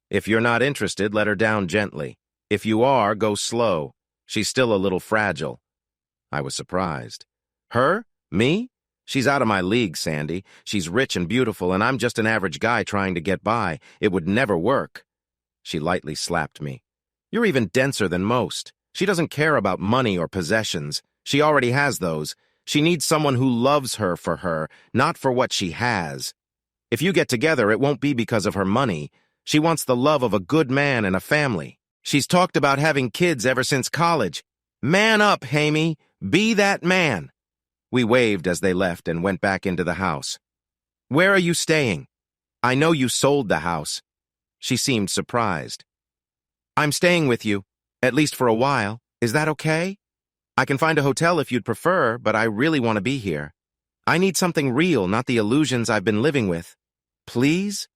If you're not interested, let her down gently. If you are, go slow. She's still a little fragile. I was surprised. Her? Me? She's out of my league, Sandy. She's rich and beautiful, and I'm just an average guy trying to get by. It would never work. She lightly slapped me. You're even denser than most. She doesn't care about money or possessions. She already has those. She needs someone who loves her for her, not for what she has. If you get together, it won't be because of her money. She wants the love of a good man and a family. She's talked about having kids ever since college. Man up, Jaime. Be that man. We waved as they left and went back into the house. Where are you staying? I know you sold the house. She seemed surprised. I'm staying with you, at least for a while. Is that okay? I can find a hotel if you'd prefer, but I really want to be here. I need something real, not the illusions I've been living with. Please?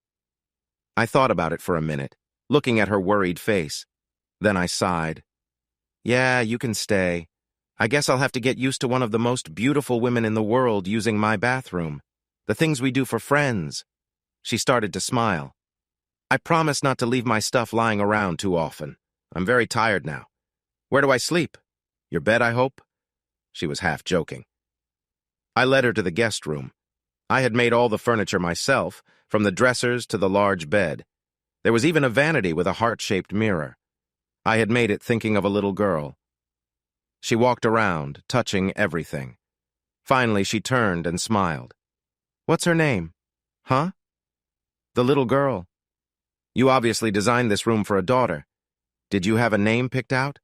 I thought about it for a minute, looking at her worried face. Then I sighed. Yeah, you can stay. I guess I'll have to get used to one of the most beautiful women in the world using my bathroom. The things we do for friends. She started to smile. I promise not to leave my stuff lying around too often. I'm very tired now. Where do I sleep? Your bed, I hope? She was half joking. I led her to the guest room. I had made all the furniture myself, from the dressers to the large bed. There was even a vanity with a heart-shaped mirror. I had made it thinking of a little girl. She walked around, touching everything. Finally, she turned and smiled. What's her name? Huh? The little girl. You obviously designed this room for a daughter. Did you have a name picked out?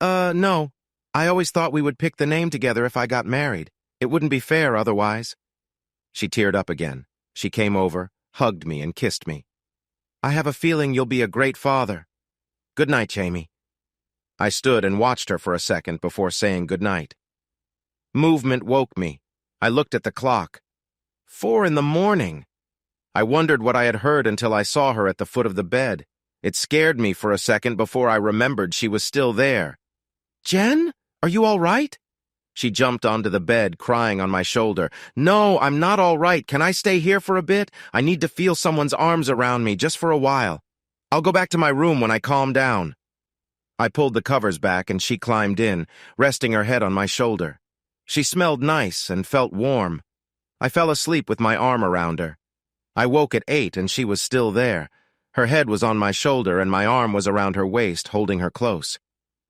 No. I always thought we would pick the name together if I got married. It wouldn't be fair otherwise. She teared up again. She came over, hugged me, and kissed me. I have a feeling you'll be a great father. Good night, Jaime. I stood and watched her for a second before saying good night. Movement woke me. I looked at the clock. 4 a.m. I wondered what I had heard until I saw her at the foot of the bed. It scared me for a second before I remembered she was still there. Jen, are you all right? She jumped onto the bed, crying on my shoulder. No, I'm not all right. Can I stay here for a bit? I need to feel someone's arms around me just for a while. I'll go back to my room when I calm down. I pulled the covers back and she climbed in, resting her head on my shoulder. She smelled nice and felt warm. I fell asleep with my arm around her. I woke at 8 and she was still there. Her head was on my shoulder and my arm was around her waist, holding her close.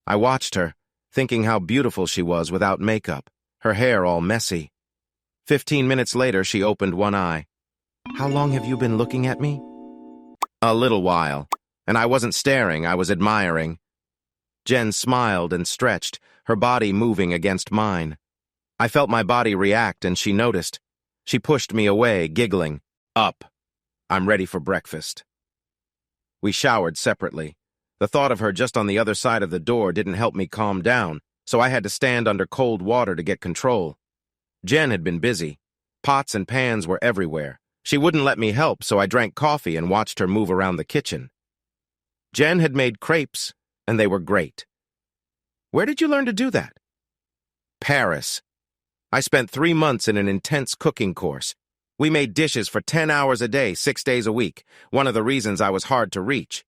I watched her, thinking how beautiful she was without makeup, her hair all messy. 15 minutes later, she opened one eye. How long have you been looking at me? A little while, and I wasn't staring, I was admiring. Jen smiled and stretched, her body moving against mine. I felt my body react, and she noticed. She pushed me away, giggling. Up. I'm ready for breakfast. We showered separately. The thought of her just on the other side of the door didn't help me calm down, so I had to stand under cold water to get control. Jen had been busy. Pots and pans were everywhere. She wouldn't let me help, so I drank coffee and watched her move around the kitchen. Jen had made crepes, and they were great. Where did you learn to do that? Paris. I spent 3 months in an intense cooking course. We made dishes for 10 hours a day, 6 days a week, one of the reasons I was hard to reach.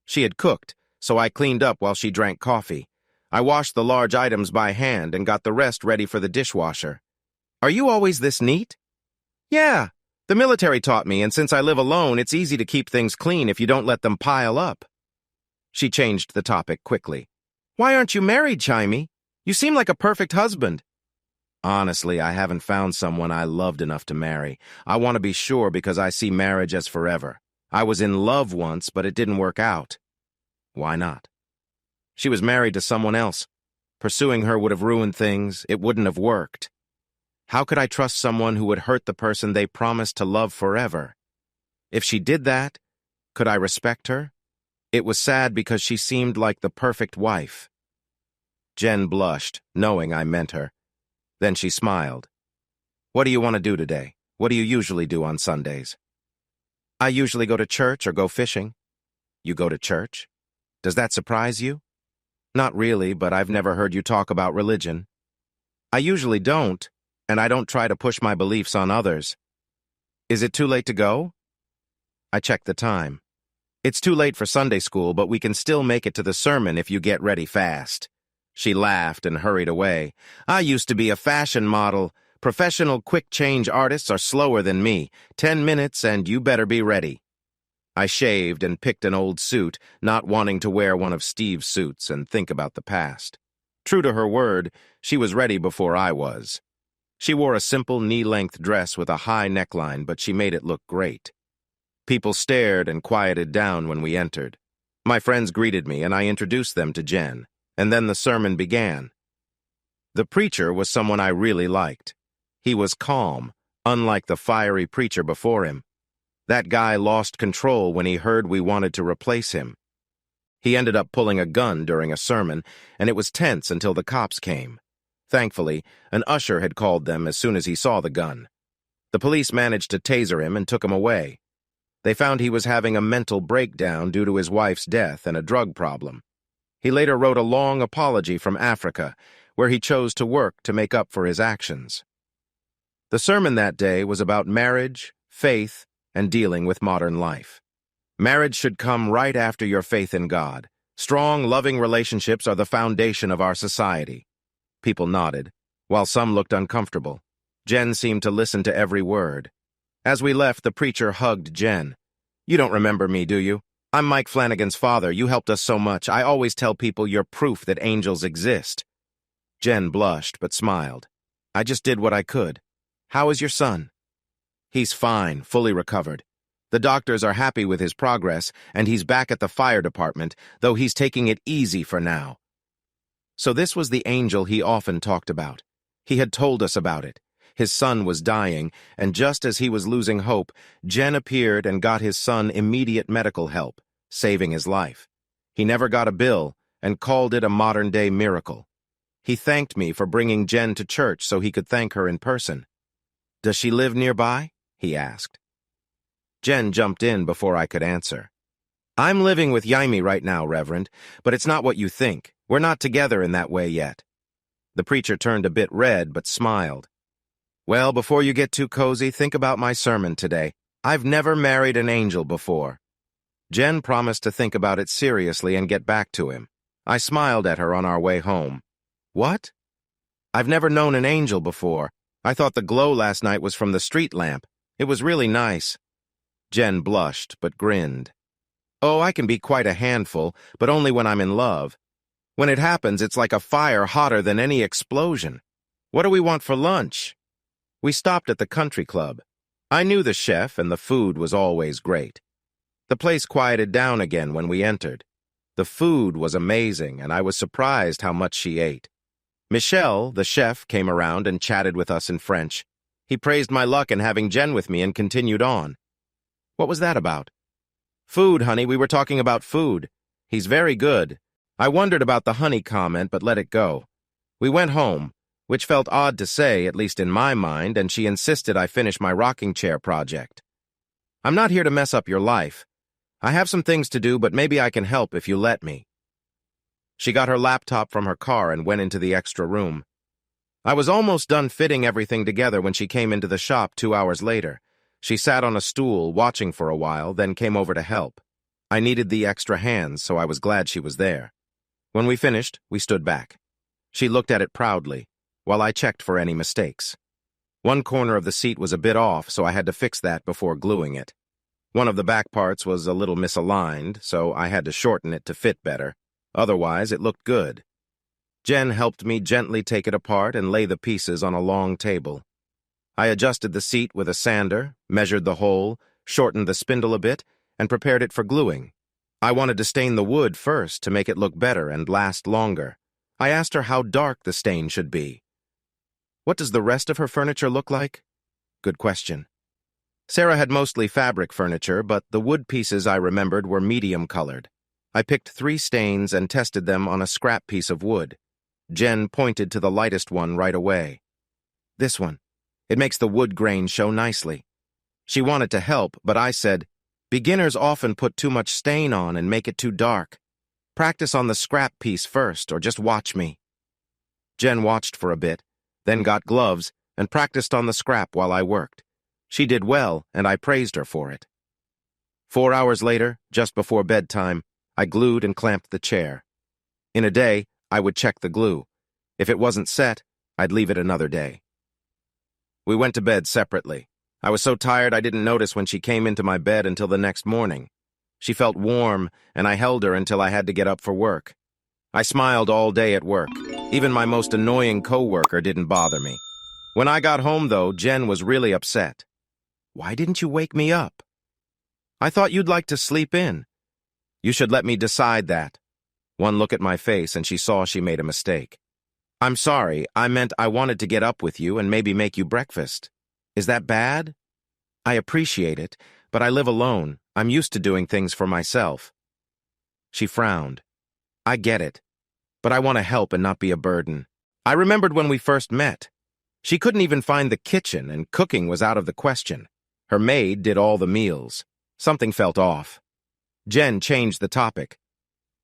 She had cooked, so I cleaned up while she drank coffee. I washed the large items by hand and got the rest ready for the dishwasher. Are you always this neat? Yeah, the military taught me, and since I live alone, it's easy to keep things clean if you don't let them pile up. She changed the topic quickly. Why aren't you married, Jaime? You seem like a perfect husband. Honestly, I haven't found someone I loved enough to marry. I want to be sure because I see marriage as forever. I was in love once, but it didn't work out. Why not? She was married to someone else. Pursuing her would have ruined things. It wouldn't have worked. How could I trust someone who would hurt the person they promised to love forever? If she did that, could I respect her? It was sad because she seemed like the perfect wife. Jen blushed, knowing I meant her. Then she smiled. What do you want to do today? What do you usually do on Sundays? I usually go to church or go fishing. You go to church? Does that surprise you? Not really, but I've never heard you talk about religion. I usually don't, and I don't try to push my beliefs on others. Is it too late to go? I checked the time. It's too late for Sunday school, but we can still make it to the sermon if you get ready fast. She laughed and hurried away. I used to be a fashion model. Professional quick-change artists are slower than me. 10 minutes and you better be ready. I shaved and picked an old suit, not wanting to wear one of Steve's suits and think about the past. True to her word, she was ready before I was. She wore a simple knee-length dress with a high neckline, but she made it look great. People stared and quieted down when we entered. My friends greeted me and I introduced them to Jen. And then the sermon began. The preacher was someone I really liked. He was calm, unlike the fiery preacher before him. That guy lost control when he heard we wanted to replace him. He ended up pulling a gun during a sermon, and it was tense until the cops came. Thankfully, an usher had called them as soon as he saw the gun. The police managed to taser him and took him away. They found he was having a mental breakdown due to his wife's death and a drug problem. He later wrote a long apology from Africa, where he chose to work to make up for his actions. The sermon that day was about marriage, faith, and dealing with modern life. Marriage should come right after your faith in God. Strong, loving relationships are the foundation of our society. People nodded, while some looked uncomfortable. Jen seemed to listen to every word. As we left, the preacher hugged Jen. You don't remember me, do you? I'm Mike Flanagan's father. You helped us so much. I always tell people you're proof that angels exist. Jen blushed but smiled. I just did what I could. How is your son? He's fine, fully recovered. The doctors are happy with his progress, and he's back at the fire department, though he's taking it easy for now. So this was the angel he often talked about. He had told us about it. His son was dying, and just as he was losing hope, Jen appeared and got his son immediate medical help, saving his life. He never got a bill and called it a modern-day miracle. He thanked me for bringing Jen to church so he could thank her in person. Does she live nearby? He asked. Jen jumped in before I could answer. I'm living with Jaime right now, Reverend, but it's not what you think. We're not together in that way yet. The preacher turned a bit red but smiled. Well, before you get too cozy, think about my sermon today. I've never married an angel before. Jen promised to think about it seriously and get back to him. I smiled at her on our way home. What? I've never known an angel before. I thought the glow last night was from the street lamp. It was really nice. Jen blushed but grinned. Oh, I can be quite a handful, but only when I'm in love. When it happens, it's like a fire hotter than any explosion. What do we want for lunch? We stopped at the country club. I knew the chef, and the food was always great. The place quieted down again when we entered. The food was amazing, and I was surprised how much she ate. Michel, the chef, came around and chatted with us in French. He praised my luck in having Jen with me and continued on. What was that about? Food, honey, we were talking about food. He's very good. I wondered about the honey comment, but let it go. We went home, which felt odd to say, at least in my mind, and she insisted I finish my rocking chair project. I'm not here to mess up your life. I have some things to do, but maybe I can help if you let me. She got her laptop from her car and went into the extra room. I was almost done fitting everything together when she came into the shop 2 hours later. She sat on a stool, watching for a while, then came over to help. I needed the extra hands, so I was glad she was there. When we finished, we stood back. She looked at it proudly, while I checked for any mistakes. One corner of the seat was a bit off, so I had to fix that before gluing it. One of the back parts was a little misaligned, so I had to shorten it to fit better. Otherwise, it looked good. Jen helped me gently take it apart and lay the pieces on a long table. I adjusted the seat with a sander, measured the hole, shortened the spindle a bit, and prepared it for gluing. I wanted to stain the wood first to make it look better and last longer. I asked her how dark the stain should be. What does the rest of her furniture look like? Good question. Sarah had mostly fabric furniture, but the wood pieces I remembered were medium-colored. I picked 3 stains and tested them on a scrap piece of wood. Jen pointed to the lightest one right away. This one. It makes the wood grain show nicely. She wanted to help, but I said, beginners often put too much stain on and make it too dark. Practice on the scrap piece first, or just watch me. Jen watched for a bit, then got gloves and practiced on the scrap while I worked. She did well, and I praised her for it. 4 hours later, just before bedtime, I glued and clamped the chair. In a day, I would check the glue. If it wasn't set, I'd leave it another day. We went to bed separately. I was so tired I didn't notice when she came into my bed until the next morning. She felt warm, and I held her until I had to get up for work. I smiled all day at work. Even my most annoying coworker didn't bother me. When I got home, though, Jen was really upset. Why didn't you wake me up? I thought you'd like to sleep in. You should let me decide that. One look at my face and she saw she made a mistake. I'm sorry, I meant I wanted to get up with you and maybe make you breakfast. Is that bad? I appreciate it, but I live alone. I'm used to doing things for myself. She frowned. I get it, but I want to help and not be a burden. I remembered when we first met. She couldn't even find the kitchen and cooking was out of the question. Her maid did all the meals. Something felt off. Jen changed the topic.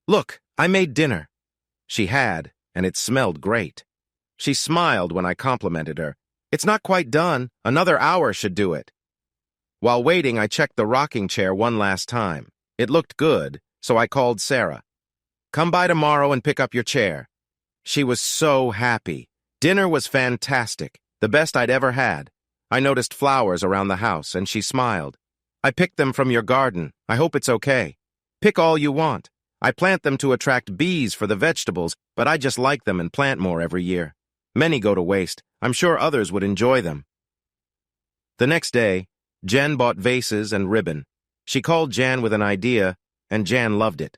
Look, I made dinner. She had, and it smelled great. She smiled when I complimented her. It's not quite done. Another hour should do it. While waiting, I checked the rocking chair one last time. It looked good, so I called Sarah. Come by tomorrow and pick up your chair. She was so happy. Dinner was fantastic, the best I'd ever had. I noticed flowers around the house, and she smiled. I picked them from your garden. I hope it's okay. Pick all you want. I plant them to attract bees for the vegetables, but I just like them and plant more every year. Many go to waste. I'm sure others would enjoy them. The next day, Jen bought vases and ribbon. She called Jan with an idea, and Jan loved it.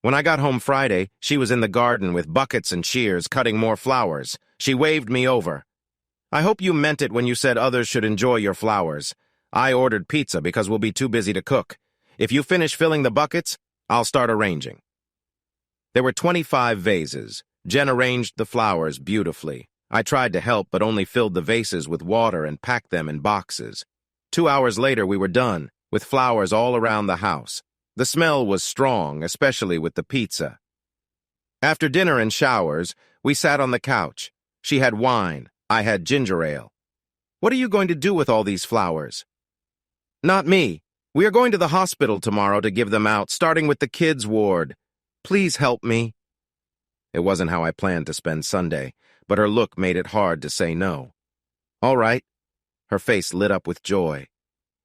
When I got home Friday, she was in the garden with buckets and shears cutting more flowers. She waved me over. I hope you meant it when you said others should enjoy your flowers. I ordered pizza because we'll be too busy to cook. If you finish filling the buckets, I'll start arranging. There were 25 vases. Jen arranged the flowers beautifully. I tried to help, but only filled the vases with water and packed them in boxes. 2 hours later, we were done, with flowers all around the house. The smell was strong, especially with the pizza. After dinner and showers, we sat on the couch. She had wine. I had ginger ale. What are you going to do with all these flowers? Not me. We are going to the hospital tomorrow to give them out, starting with the kids' ward. Please help me. It wasn't how I planned to spend Sunday, but her look made it hard to say no. All right. Her face lit up with joy.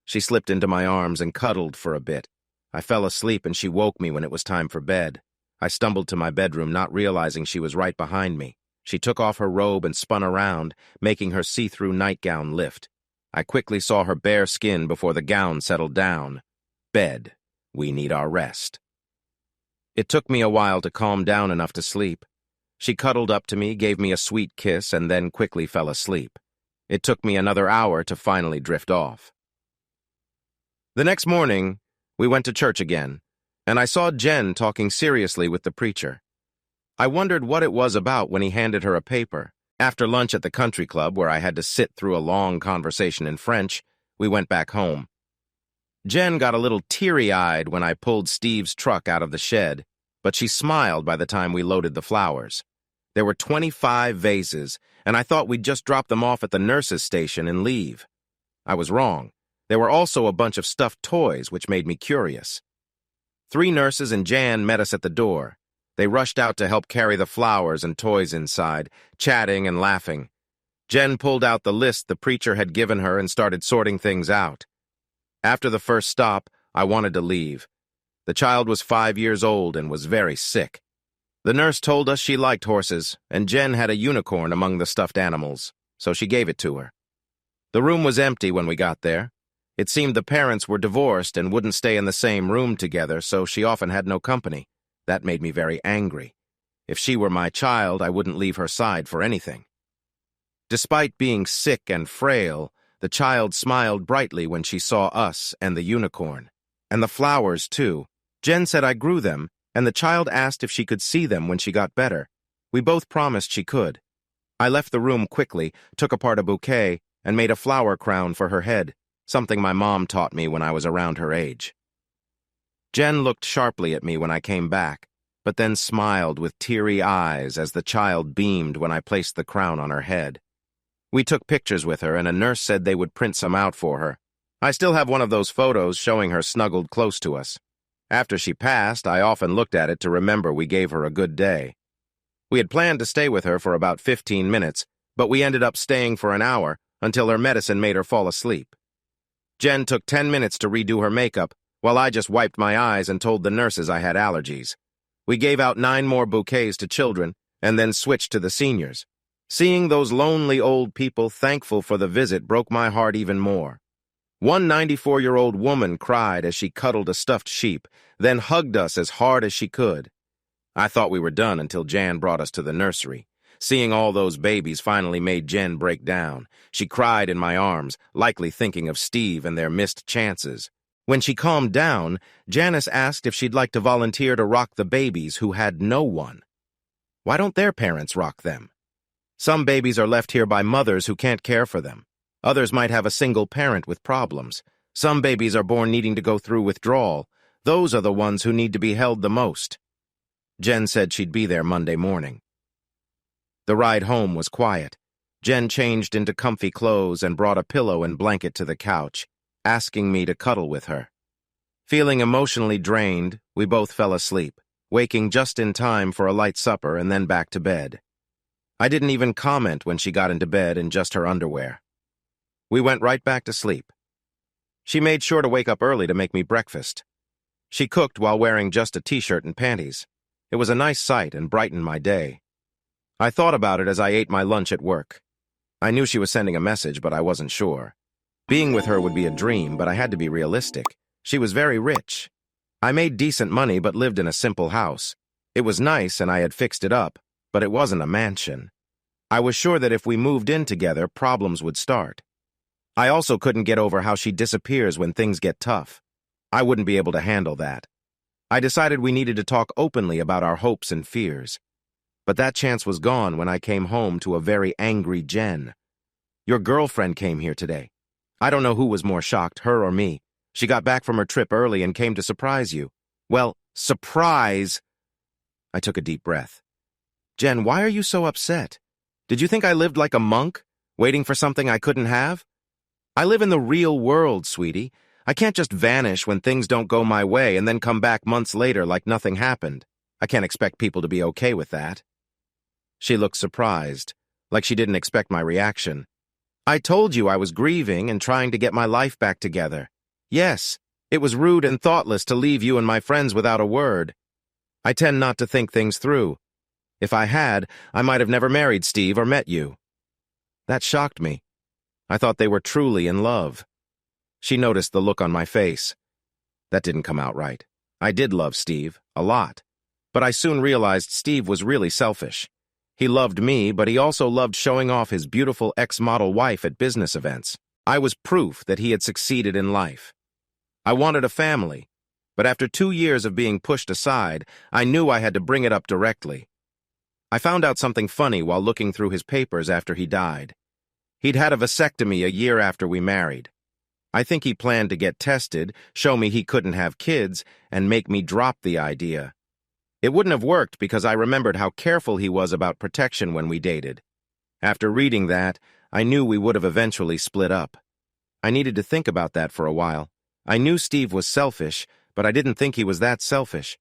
She slipped into my arms and cuddled for a bit. I fell asleep and she woke me when it was time for bed. I stumbled to my bedroom, not realizing she was right behind me. She took off her robe and spun around, making her see-through nightgown lift. I quickly saw her bare skin before the gown settled down. Bed. We need our rest. It took me a while to calm down enough to sleep. She cuddled up to me, gave me a sweet kiss, and then quickly fell asleep. It took me another hour to finally drift off. The next morning, we went to church again, and I saw Jen talking seriously with the preacher. I wondered what it was about when he handed her a paper. After lunch at the country club, where I had to sit through a long conversation in French, we went back home. Jen got a little teary-eyed when I pulled Steve's truck out of the shed, but she smiled by the time we loaded the flowers. There were 25 vases, and I thought we'd just drop them off at the nurse's station and leave. I was wrong. There were also a bunch of stuffed toys, which made me curious. 3 nurses and Jan met us at the door. They rushed out to help carry the flowers and toys inside, chatting and laughing. Jen pulled out the list the preacher had given her and started sorting things out. After the first stop, I wanted to leave. The child was 5 years old and was very sick. The nurse told us she liked horses, and Jen had a unicorn among the stuffed animals, so she gave it to her. The room was empty when we got there. It seemed the parents were divorced and wouldn't stay in the same room together, so she often had no company. That made me very angry. If she were my child, I wouldn't leave her side for anything. Despite being sick and frail, the child smiled brightly when she saw us and the unicorn. And the flowers, too. Jen said I grew them, and the child asked if she could see them when she got better. We both promised she could. I left the room quickly, took apart a bouquet, and made a flower crown for her head, something my mom taught me when I was around her age. Jen looked sharply at me when I came back, but then smiled with teary eyes as the child beamed when I placed the crown on her head. We took pictures with her, and a nurse said they would print some out for her. I still have one of those photos showing her snuggled close to us. After she passed, I often looked at it to remember we gave her a good day. We had planned to stay with her for about 15 minutes, but we ended up staying for an hour until her medicine made her fall asleep. Jen took 10 minutes to redo her makeup, while I just wiped my eyes and told the nurses I had allergies. We gave out 9 more bouquets to children, and then switched to the seniors. Seeing those lonely old people thankful for the visit broke my heart even more. One 94-year-old woman cried as she cuddled a stuffed sheep, then hugged us as hard as she could. I thought we were done until Jan brought us to the nursery. Seeing all those babies finally made Jen break down. She cried in my arms, likely thinking of Steve and their missed chances. When she calmed down, Janice asked if she'd like to volunteer to rock the babies who had no one. Why don't their parents rock them? Some babies are left here by mothers who can't care for them. Others might have a single parent with problems. Some babies are born needing to go through withdrawal. Those are the ones who need to be held the most. Jen said she'd be there Monday morning. The ride home was quiet. Jen changed into comfy clothes and brought a pillow and blanket to the couch, asking me to cuddle with her. Feeling emotionally drained, we both fell asleep, waking just in time for a light supper and then back to bed. I didn't even comment when she got into bed in just her underwear. We went right back to sleep. She made sure to wake up early to make me breakfast. She cooked while wearing just a t-shirt and panties. It was a nice sight and brightened my day. I thought about it as I ate my lunch at work. I knew she was sending a message, but I wasn't sure. Being with her would be a dream, but I had to be realistic. She was very rich. I made decent money but lived in a simple house. It was nice and I had fixed it up, but it wasn't a mansion. I was sure that if we moved in together, problems would start. I also couldn't get over how she disappears when things get tough. I wouldn't be able to handle that. I decided we needed to talk openly about our hopes and fears. But that chance was gone when I came home to a very angry Jen. Your girlfriend came here today. I don't know who was more shocked, her or me. She got back from her trip early and came to surprise you. Well, surprise! I took a deep breath. Jen, why are you so upset? Did you think I lived like a monk, waiting for something I couldn't have? I live in the real world, sweetie. I can't just vanish when things don't go my way and then come back months later like nothing happened. I can't expect people to be okay with that. She looked surprised, like she didn't expect my reaction. I told you I was grieving and trying to get my life back together. Yes, it was rude and thoughtless to leave you and my friends without a word. I tend not to think things through. If I had, I might have never married Steve or met you. That shocked me. I thought they were truly in love. She noticed the look on my face. That didn't come out right. I did love Steve, a lot. But I soon realized Steve was really selfish. He loved me, but he also loved showing off his beautiful ex-model wife at business events. I was proof that he had succeeded in life. I wanted a family, but after 2 years of being pushed aside, I knew I had to bring it up directly. I found out something funny while looking through his papers after he died. He'd had a vasectomy a year after we married. I think he planned to get tested, show me he couldn't have kids, and make me drop the idea. It wouldn't have worked because I remembered how careful he was about protection when we dated. After reading that, I knew we would have eventually split up. I needed to think about that for a while. I knew Steve was selfish, but I didn't think he was that selfish.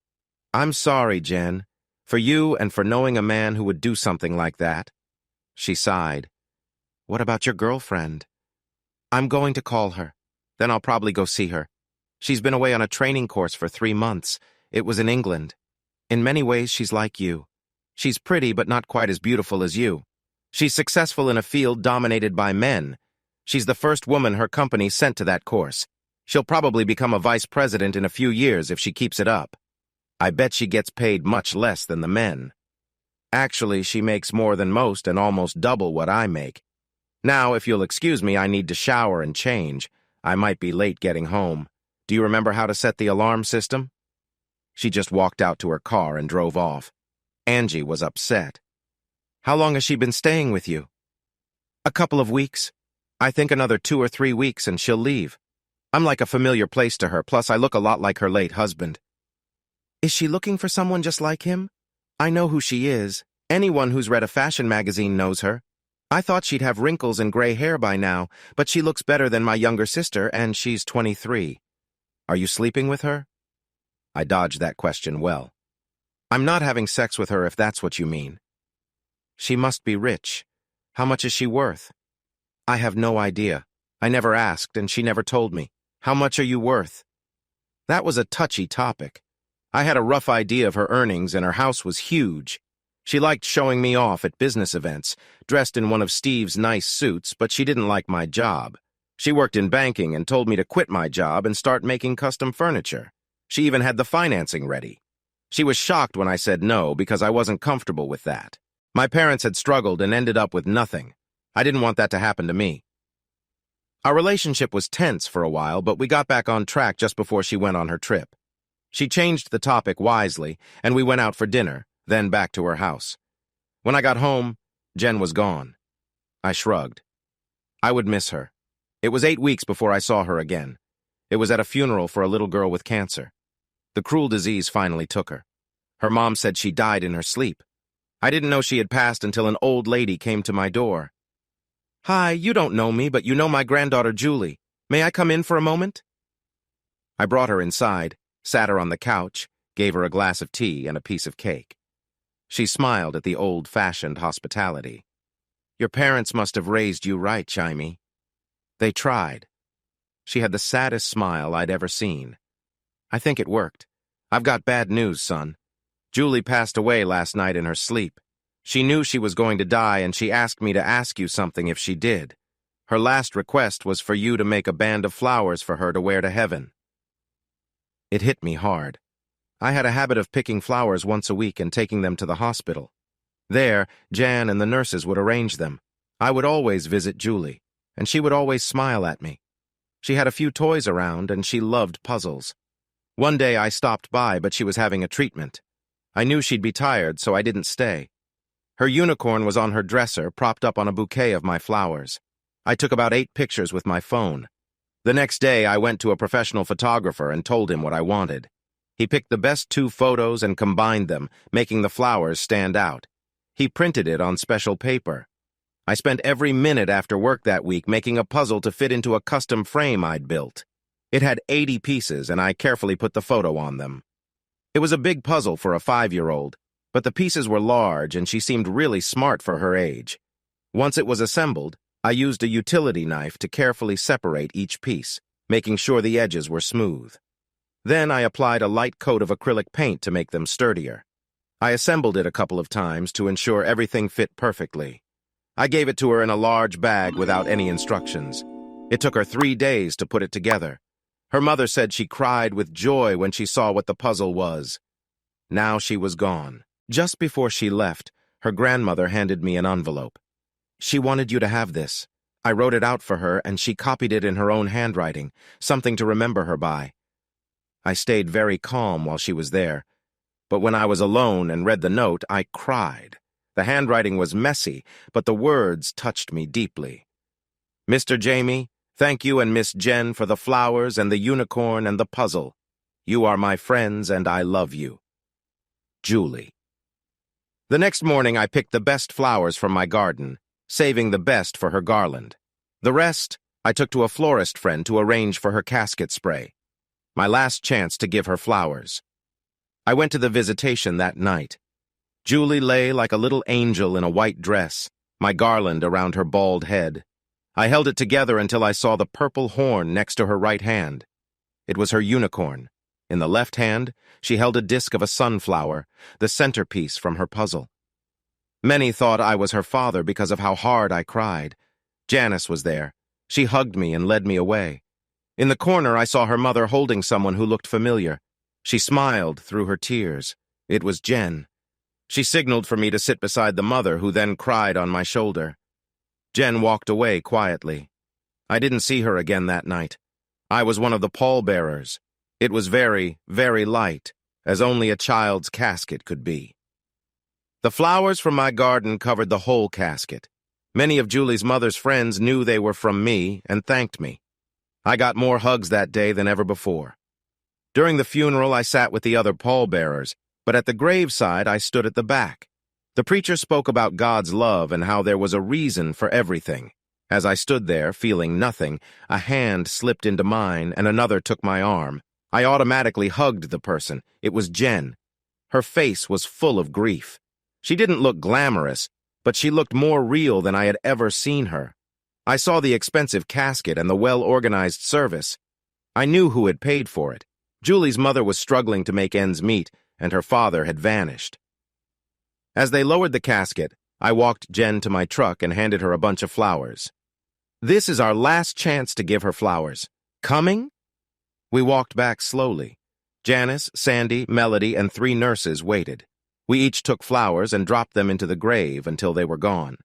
I'm sorry, Jen, for you and for knowing a man who would do something like that. She sighed. What about your girlfriend? I'm going to call her. Then I'll probably go see her. She's been away on a training course for 3 months. It was in England. In many ways, she's like you. She's pretty, but not quite as beautiful as you. She's successful in a field dominated by men. She's the first woman her company sent to that course. She'll probably become a vice president in a few years if she keeps it up. I bet she gets paid much less than the men. Actually, she makes more than most and almost double what I make. Now, if you'll excuse me, I need to shower and change. I might be late getting home. Do you remember how to set the alarm system? She just walked out to her car and drove off. Angie was upset. How long has she been staying with you? A couple of weeks. I think another 2 or 3 weeks and she'll leave. I'm like a familiar place to her, plus I look a lot like her late husband. Is she looking for someone just like him? I know who she is. Anyone who's read a fashion magazine knows her. I thought she'd have wrinkles and gray hair by now, but she looks better than my younger sister, and she's 23. Are you sleeping with her? I dodged that question well. I'm not having sex with her if that's what you mean. She must be rich. How much is she worth? I have no idea. I never asked, and she never told me. How much are you worth? That was a touchy topic. I had a rough idea of her earnings, and her house was huge. She liked showing me off at business events, dressed in one of Steve's nice suits, but she didn't like my job. She worked in banking and told me to quit my job and start making custom furniture. She even had the financing ready. She was shocked when I said no because I wasn't comfortable with that. My parents had struggled and ended up with nothing. I didn't want that to happen to me. Our relationship was tense for a while, but we got back on track just before she went on her trip. She changed the topic wisely, and we went out for dinner, then back to her house. When I got home, Jen was gone. I shrugged. I would miss her. It was 8 weeks before I saw her again. It was at a funeral for a little girl with cancer. The cruel disease finally took her. Her mom said she died in her sleep. I didn't know she had passed until an old lady came to my door. Hi, you don't know me, but you know my granddaughter Julie. May I come in for a moment? I brought her inside, sat her on the couch, gave her a glass of tea and a piece of cake. She smiled at the old-fashioned hospitality. Your parents must have raised you right, Jaime. They tried. She had the saddest smile I'd ever seen. I think it worked. I've got bad news, son. Julie passed away last night in her sleep. She knew she was going to die, and she asked me to ask you something if she did. Her last request was for you to make a band of flowers for her to wear to heaven. It hit me hard. I had a habit of picking flowers once a week and taking them to the hospital. There, Jan and the nurses would arrange them. I would always visit Julie, and she would always smile at me. She had a few toys around, and she loved puzzles. One day I stopped by, but she was having a treatment. I knew she'd be tired, so I didn't stay. Her unicorn was on her dresser, propped up on a bouquet of my flowers. I took about 8 pictures with my phone. The next day, I went to a professional photographer and told him what I wanted. He picked the best 2 photos and combined them, making the flowers stand out. He printed it on special paper. I spent every minute after work that week making a puzzle to fit into a custom frame I'd built. It had 80 pieces, and I carefully put the photo on them. It was a big puzzle for a 5-year-old, but the pieces were large, and she seemed really smart for her age. Once it was assembled, I used a utility knife to carefully separate each piece, making sure the edges were smooth. Then I applied a light coat of acrylic paint to make them sturdier. I assembled it a couple of times to ensure everything fit perfectly. I gave it to her in a large bag without any instructions. It took her 3 days to put it together. Her mother said she cried with joy when she saw what the puzzle was. Now she was gone. Just before she left, her grandmother handed me an envelope. She wanted you to have this. I wrote it out for her, and she copied it in her own handwriting, something to remember her by. I stayed very calm while she was there, but when I was alone and read the note, I cried. The handwriting was messy, but the words touched me deeply. Mr. Jaime, thank you and Miss Jen for the flowers and the unicorn and the puzzle. You are my friends, and I love you. Julie. The next morning, I picked the best flowers from my garden, saving the best for her garland. The rest, I took to a florist friend to arrange for her casket spray. My last chance to give her flowers. I went to the visitation that night. Julie lay like a little angel in a white dress, my garland around her bald head. I held it together until I saw the purple horn next to her right hand. It was her unicorn. In the left hand, she held a disc of a sunflower, the centerpiece from her puzzle. Many thought I was her father because of how hard I cried. Janice was there. She hugged me and led me away. In the corner, I saw her mother holding someone who looked familiar. She smiled through her tears. It was Jen. She signaled for me to sit beside the mother, who then cried on my shoulder. Jen walked away quietly. I didn't see her again that night. I was one of the pallbearers. It was very, very light, as only a child's casket could be. The flowers from my garden covered the whole casket. Many of Julie's mother's friends knew they were from me and thanked me. I got more hugs that day than ever before. During the funeral, I sat with the other pallbearers, but at the graveside, I stood at the back. The preacher spoke about God's love and how there was a reason for everything. As I stood there, feeling nothing, a hand slipped into mine and another took my arm. I automatically hugged the person. It was Jen. Her face was full of grief. She didn't look glamorous, but she looked more real than I had ever seen her. I saw the expensive casket and the well-organized service. I knew who had paid for it. Julie's mother was struggling to make ends meet, and her father had vanished. As they lowered the casket, I walked Jen to my truck and handed her a bunch of flowers. This is our last chance to give her flowers. Coming? We walked back slowly. Janice, Sandy, Melody, and 3 nurses waited. We each took flowers and dropped them into the grave until they were gone.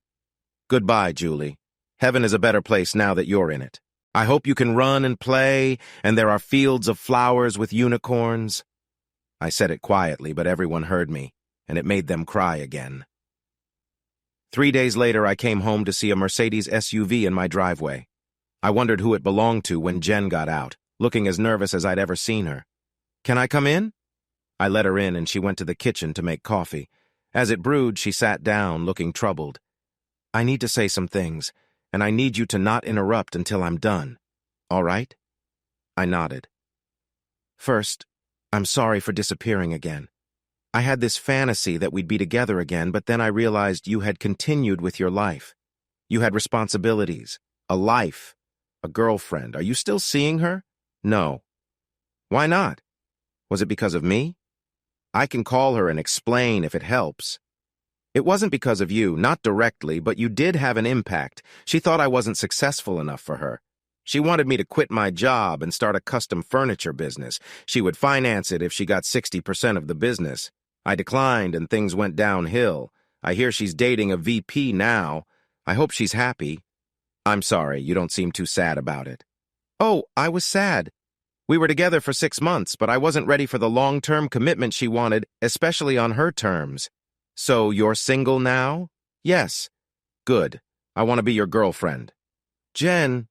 Goodbye, Julie. Heaven is a better place now that you're in it. I hope you can run and play, and there are fields of flowers with unicorns. I said it quietly, but everyone heard me, and it made them cry again. 3 days later, I came home to see a Mercedes SUV in my driveway. I wondered who it belonged to when Jen got out, looking as nervous as I'd ever seen her. Can I come in? I let her in, and she went to the kitchen to make coffee. As it brewed, she sat down, looking troubled. I need to say some things, and I need you to not interrupt until I'm done. All right? I nodded. First, I'm sorry for disappearing again. I had this fantasy that we'd be together again, but then I realized you had continued with your life. You had responsibilities, a life, a girlfriend. Are you still seeing her? No. Why not? Was it because of me? I can call her and explain if it helps. It wasn't because of you, not directly, but you did have an impact. She thought I wasn't successful enough for her. She wanted me to quit my job and start a custom furniture business. She would finance it if she got 60% of the business. I declined and things went downhill. I hear she's dating a VP now. I hope she's happy. I'm sorry, you don't seem too sad about it. Oh, I was sad. We were together for 6 months, but I wasn't ready for the long-term commitment she wanted, especially on her terms. So you're single now? Yes. Good. I want to be your girlfriend. Jen,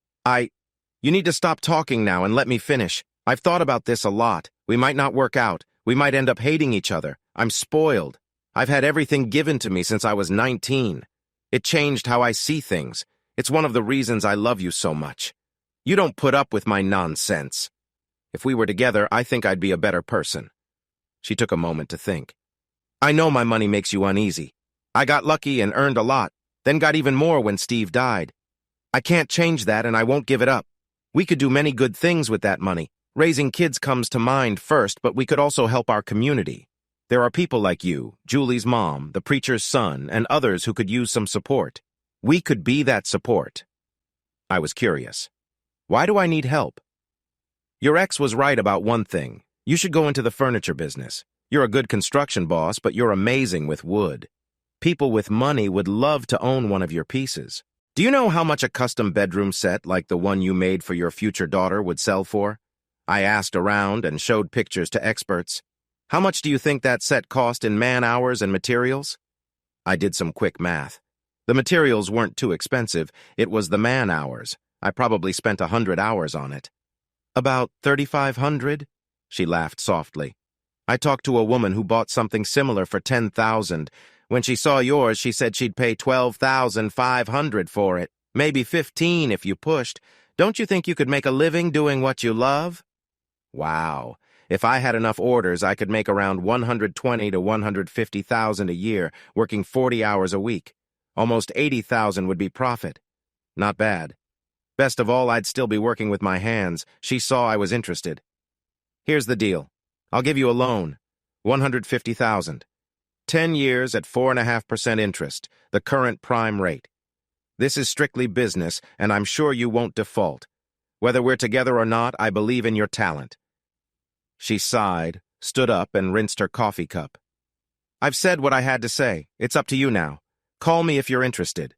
You need to stop talking now and let me finish. I've thought about this a lot. We might not work out. We might end up hating each other. I'm spoiled. I've had everything given to me since I was 19. It changed how I see things. It's one of the reasons I love you so much. You don't put up with my nonsense. If we were together, I think I'd be a better person. She took a moment to think. I know my money makes you uneasy. I got lucky and earned a lot, then got even more when Steve died. I can't change that, and I won't give it up. We could do many good things with that money. Raising kids comes to mind first, but we could also help our community. There are people like you, Julie's mom, the preacher's son, and others who could use some support. We could be that support. I was curious. Why do I need help? Your ex was right about one thing. You should go into the furniture business. You're a good construction boss, but you're amazing with wood. People with money would love to own one of your pieces. Do you know how much a custom bedroom set like the one you made for your future daughter would sell for? I asked around and showed pictures to experts. How much do you think that set cost in man-hours and materials? I did some quick math. The materials weren't too expensive. It was the man-hours. I probably spent 100 hours on it. About 3,500? She laughed softly. I talked to a woman who bought something similar for 10,000. When she saw yours, she said she'd pay 12,500 for it. Maybe 15 if you pushed. Don't you think you could make a living doing what you love? Wow. If I had enough orders, I could make around 120 to 150,000 a year, working 40 hours a week. Almost 80,000 would be profit. Not bad. Best of all, I'd still be working with my hands. She saw I was interested. Here's the deal. I'll give you a loan. 150,000. 10 years at 4.5% interest, the current prime rate. This is strictly business, and I'm sure you won't default. Whether we're together or not, I believe in your talent. She sighed, stood up, and rinsed her coffee cup. I've said what I had to say. It's up to you now. Call me if you're interested.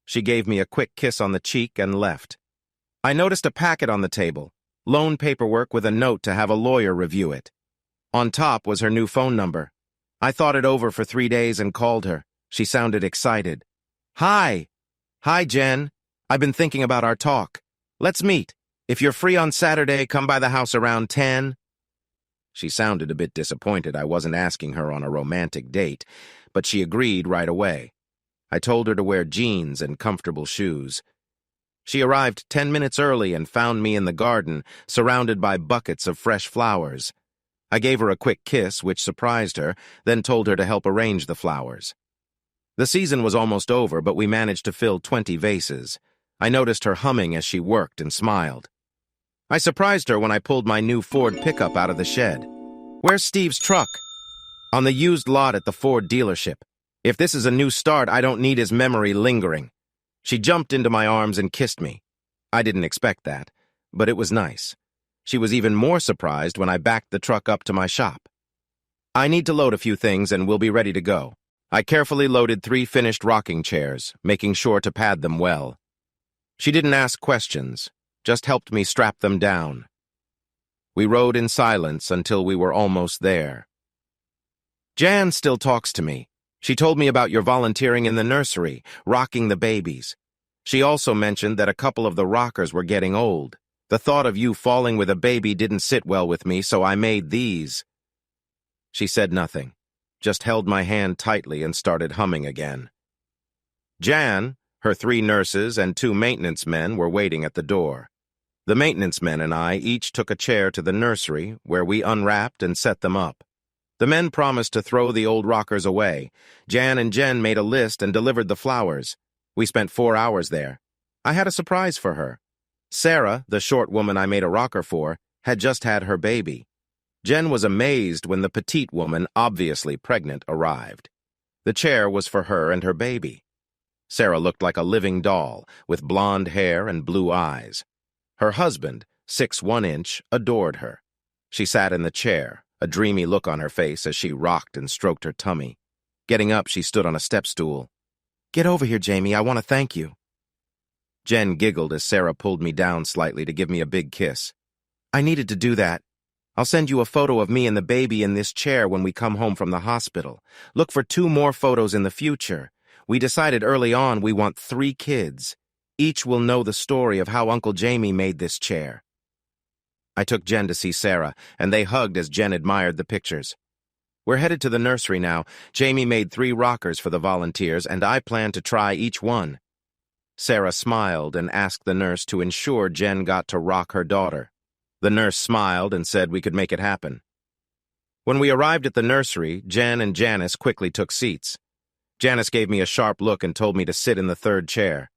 She gave me a quick kiss on the cheek and left. I noticed a packet on the table, loan paperwork with a note to have a lawyer review it. On top was her new phone number. I thought it over for 3 days and called her. She sounded excited. Hi. Hi, Jen. I've been thinking about our talk. Let's meet. If you're free on Saturday, come by the house around 10. She sounded a bit disappointed I wasn't asking her on a romantic date, but she agreed right away. I told her to wear jeans and comfortable shoes. She arrived 10 minutes early and found me in the garden, surrounded by buckets of fresh flowers. I gave her a quick kiss, which surprised her, then told her to help arrange the flowers. The season was almost over, but we managed to fill 20 vases. I noticed her humming as she worked and smiled. I surprised her when I pulled my new Ford pickup out of the shed. Where's Steve's truck? On the used lot at the Ford dealership. If this is a new start, I don't need his memory lingering. She jumped into my arms and kissed me. I didn't expect that, but it was nice. She was even more surprised when I backed the truck up to my shop. I need to load a few things and we'll be ready to go. I carefully loaded 3 finished rocking chairs, making sure to pad them well. She didn't ask questions, just helped me strap them down. We rode in silence until we were almost there. Jan still talks to me. She told me about your volunteering in the nursery, rocking the babies. She also mentioned that a couple of the rockers were getting old. The thought of you falling with a baby didn't sit well with me, so I made these. She said nothing, just held my hand tightly and started humming again. Jan, her 3 nurses, and 2 maintenance men were waiting at the door. The maintenance men and I each took a chair to the nursery, where we unwrapped and set them up. The men promised to throw the old rockers away. Jan and Jen made a list and delivered the flowers. We spent 4 hours there. I had a surprise for her. Sarah, the short woman I made a rocker for, had just had her baby. Jen was amazed when the petite woman, obviously pregnant, arrived. The chair was for her and her baby. Sarah looked like a living doll, with blonde hair and blue eyes. Her husband, 6'1", adored her. She sat in the chair, a dreamy look on her face as she rocked and stroked her tummy. Getting up, she stood on a step stool. "Get over here, Jaime. I want to thank you." Jen giggled as Sarah pulled me down slightly to give me a big kiss. "I needed to do that. I'll send you a photo of me and the baby in this chair when we come home from the hospital. Look for 2 more photos in the future. We decided early on we want 3 kids. Each will know the story of how Uncle Jaime made this chair." I took Jen to see Sarah, and they hugged as Jen admired the pictures. "We're headed to the nursery now. Jaime made 3 rockers for the volunteers, and I plan to try each one." Sarah smiled and asked the nurse to ensure Jen got to rock her daughter. The nurse smiled and said we could make it happen. When we arrived at the nursery, Jen and Janice quickly took seats. Janice gave me a sharp look and told me to sit in the 3rd chair.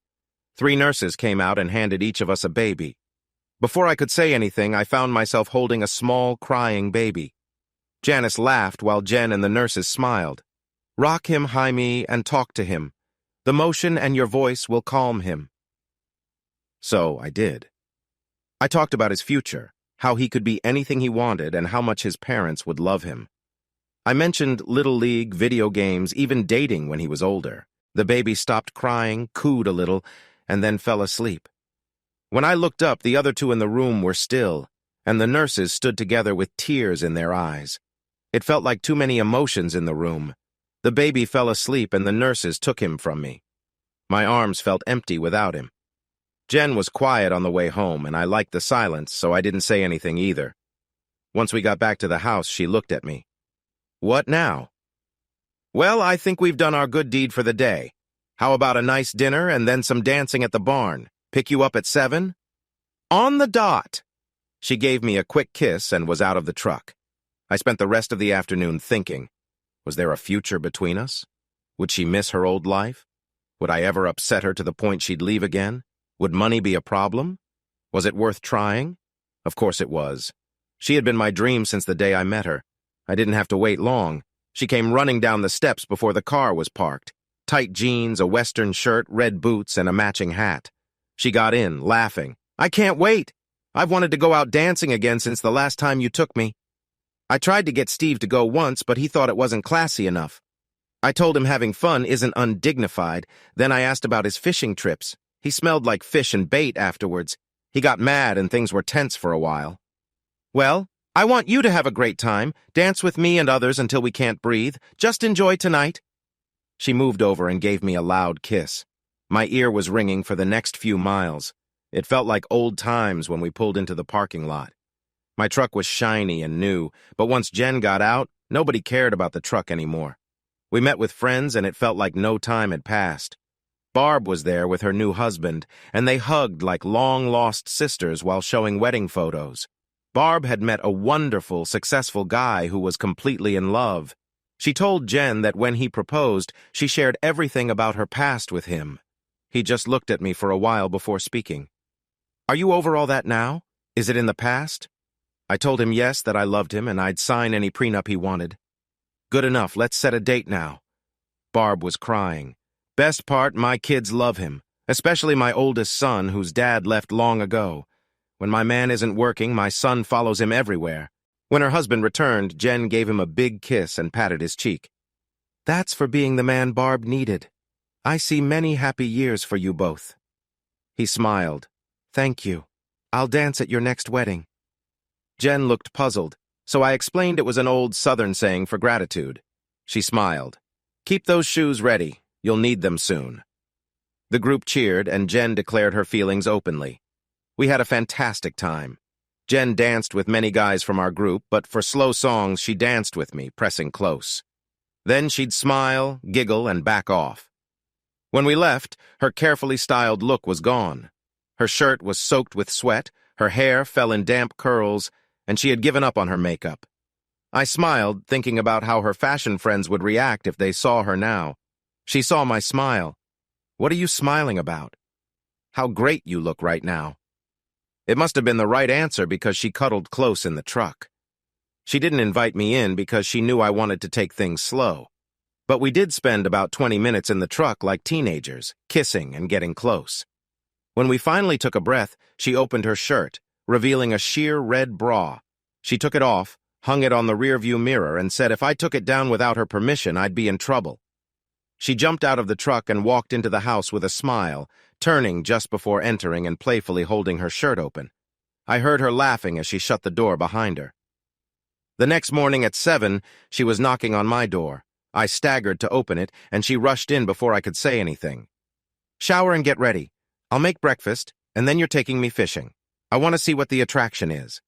3 nurses came out and handed each of us a baby. Before I could say anything, I found myself holding a small, crying baby. Janice laughed while Jen and the nurses smiled. "Rock him, Jaime, and talk to him. The motion and your voice will calm him." So I did. I talked about his future, how he could be anything he wanted, and how much his parents would love him. I mentioned Little League, video games, even dating when he was older. The baby stopped crying, cooed a little, and then fell asleep. When I looked up, the other two in the room were still, and the nurses stood together with tears in their eyes. It felt like too many emotions in the room. The baby fell asleep and the nurses took him from me. My arms felt empty without him. Jen was quiet on the way home, and I liked the silence, so I didn't say anything either. Once we got back to the house, she looked at me. "What now?" "Well, I think we've done our good deed for the day. How about a nice dinner and then some dancing at the barn? Pick you up at 7? "On the dot." She gave me a quick kiss and was out of the truck. I spent the rest of the afternoon thinking. Was there a future between us? Would she miss her old life? Would I ever upset her to the point she'd leave again? Would money be a problem? Was it worth trying? Of course it was. She had been my dream since the day I met her. I didn't have to wait long. She came running down the steps before the car was parked. Tight jeans, a western shirt, red boots, and a matching hat. She got in, laughing. "I can't wait. I've wanted to go out dancing again since the last time you took me. I tried to get Steve to go once, but he thought it wasn't classy enough. I told him having fun isn't undignified. Then I asked about his fishing trips. He smelled like fish and bait afterwards. He got mad and things were tense for a while. Well, I want you to have a great time. Dance with me and others until we can't breathe. Just enjoy tonight." She moved over and gave me a loud kiss. My ear was ringing for the next few miles. It felt like old times when we pulled into the parking lot. My truck was shiny and new, but once Jen got out, nobody cared about the truck anymore. We met with friends and it felt like no time had passed. Barb was there with her new husband, and they hugged like long-lost sisters while showing wedding photos. Barb had met a wonderful, successful guy who was completely in love. She told Jen that when he proposed, she shared everything about her past with him. He just looked at me for a while before speaking. "Are you over all that now? Is it in the past?" I told him yes, that I loved him and I'd sign any prenup he wanted. "Good enough, let's set a date now." Barb was crying. "Best part, my kids love him, especially my oldest son, whose dad left long ago. When my man isn't working, my son follows him everywhere." When her husband returned, Jen gave him a big kiss and patted his cheek. "That's for being the man Barb needed. I see many happy years for you both." He smiled. "Thank you. I'll dance at your next wedding." Jen looked puzzled, so I explained it was an old Southern saying for gratitude. She smiled. "Keep those shoes ready. You'll need them soon." The group cheered, and Jen declared her feelings openly. We had a fantastic time. Jen danced with many guys from our group, but for slow songs she danced with me, pressing close. Then she'd smile, giggle, and back off. When we left, her carefully styled look was gone. Her shirt was soaked with sweat, her hair fell in damp curls, and she had given up on her makeup. I smiled, thinking about how her fashion friends would react if they saw her now. She saw my smile. "What are you smiling about?" "How great you look right now." It must have been the right answer because she cuddled close in the truck. She didn't invite me in because she knew I wanted to take things slow. But we did spend about 20 minutes in the truck like teenagers, kissing and getting close. When we finally took a breath, she opened her shirt, revealing a sheer red bra. She took it off, hung it on the rearview mirror, and said if I took it down without her permission, I'd be in trouble. She jumped out of the truck and walked into the house with a smile, turning just before entering and playfully holding her shirt open. I heard her laughing as she shut the door behind her. The next morning at 7, she was knocking on my door. I staggered to open it, and she rushed in before I could say anything. "Shower and get ready. I'll make breakfast, and then you're taking me fishing. I want to see what the attraction is."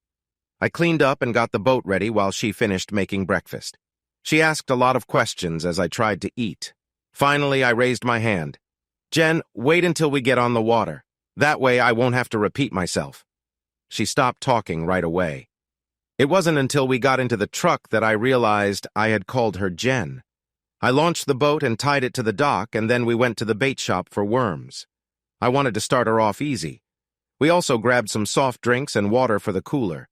I cleaned up and got the boat ready while she finished making breakfast. She asked a lot of questions as I tried to eat. Finally, I raised my hand. "Jen, wait until we get on the water. That way I won't have to repeat myself." She stopped talking right away. It wasn't until we got into the truck that I realized I had called her Jen. I launched the boat and tied it to the dock, and then we went to the bait shop for worms. I wanted to start her off easy. We also grabbed some soft drinks and water for the cooler.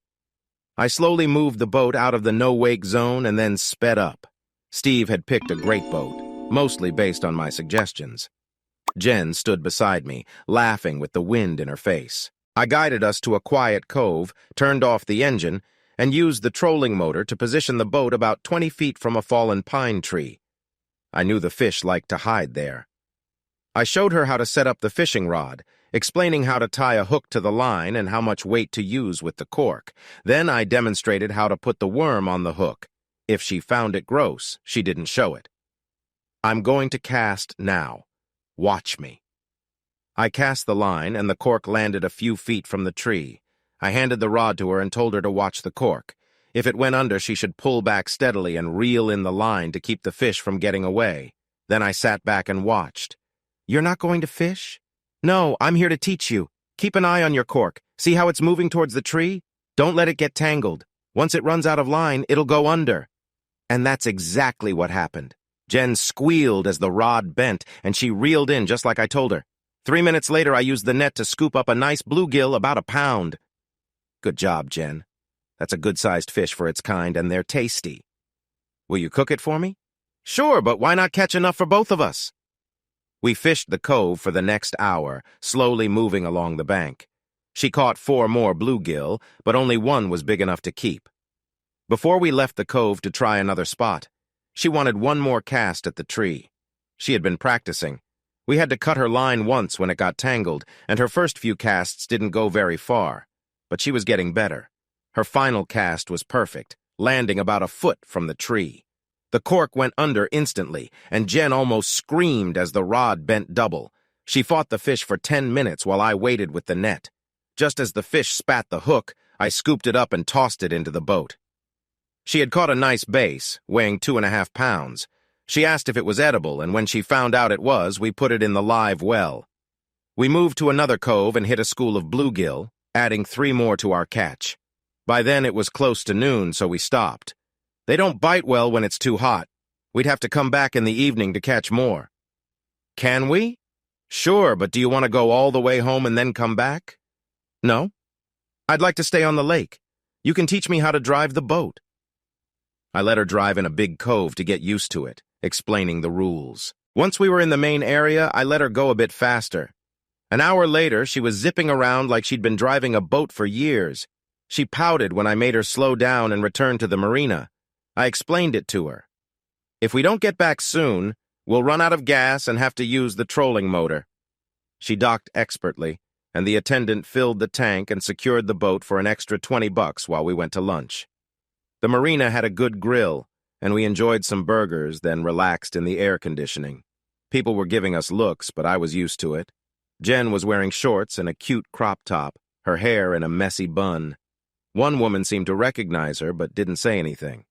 I slowly moved the boat out of the no-wake zone and then sped up. Steve had picked a great boat, mostly based on my suggestions. Jen stood beside me, laughing with the wind in her face. I guided us to a quiet cove, turned off the engine, and used the trolling motor to position the boat about 20 feet from a fallen pine tree. I knew the fish liked to hide there. I showed her how to set up the fishing rod, explaining how to tie a hook to the line and how much weight to use with the cork. Then I demonstrated how to put the worm on the hook. If she found it gross, she didn't show it. I'm going to cast now. Watch me. I cast the line, and the cork landed a few feet from the tree. I handed the rod to her and told her to watch the cork. If it went under, she should pull back steadily and reel in the line to keep the fish from getting away. Then I sat back and watched. You're not going to fish? No, I'm here to teach you. Keep an eye on your cork. See how it's moving towards the tree? Don't let it get tangled. Once it runs out of line, it'll go under. And that's exactly what happened. Jen squealed as the rod bent, and she reeled in just like I told her. 3 minutes later, I used the net to scoop up a nice bluegill about a pound. Good job, Jen. That's a good-sized fish for its kind, and they're tasty. Will you cook it for me? Sure, but why not catch enough for both of us? We fished the cove for the next hour, slowly moving along the bank. She caught 4 more bluegill, but only one was big enough to keep. Before we left the cove to try another spot, she wanted one more cast at the tree. She had been practicing. We had to cut her line once when it got tangled, and her first few casts didn't go very far. But she was getting better. Her final cast was perfect, landing about a foot from the tree. The cork went under instantly, and Jen almost screamed as the rod bent double. She fought the fish for 10 minutes while I waited with the net. Just as the fish spat the hook, I scooped it up and tossed it into the boat. She had caught a nice bass, weighing 2.5 pounds. She asked if it was edible, and when she found out it was, we put it in the live well. We moved to another cove and hit a school of bluegill, adding 3 more to our catch. By then it was close to noon, so we stopped. They don't bite well when it's too hot. We'd have to come back in the evening to catch more. Can we? Sure, but do you want to go all the way home and then come back? No. I'd like to stay on the lake. You can teach me how to drive the boat. I let her drive in a big cove to get used to it, explaining the rules. Once we were in the main area, I let her go a bit faster. An hour later, she was zipping around like she'd been driving a boat for years. She pouted when I made her slow down and return to the marina. I explained it to her. If we don't get back soon, we'll run out of gas and have to use the trolling motor. She docked expertly, and the attendant filled the tank and secured the boat for an extra $20 while we went to lunch. The marina had a good grill, and we enjoyed some burgers, then relaxed in the air conditioning. People were giving us looks, but I was used to it. Jen was wearing shorts and a cute crop top, her hair in a messy bun. One woman seemed to recognize her, but didn't say anything.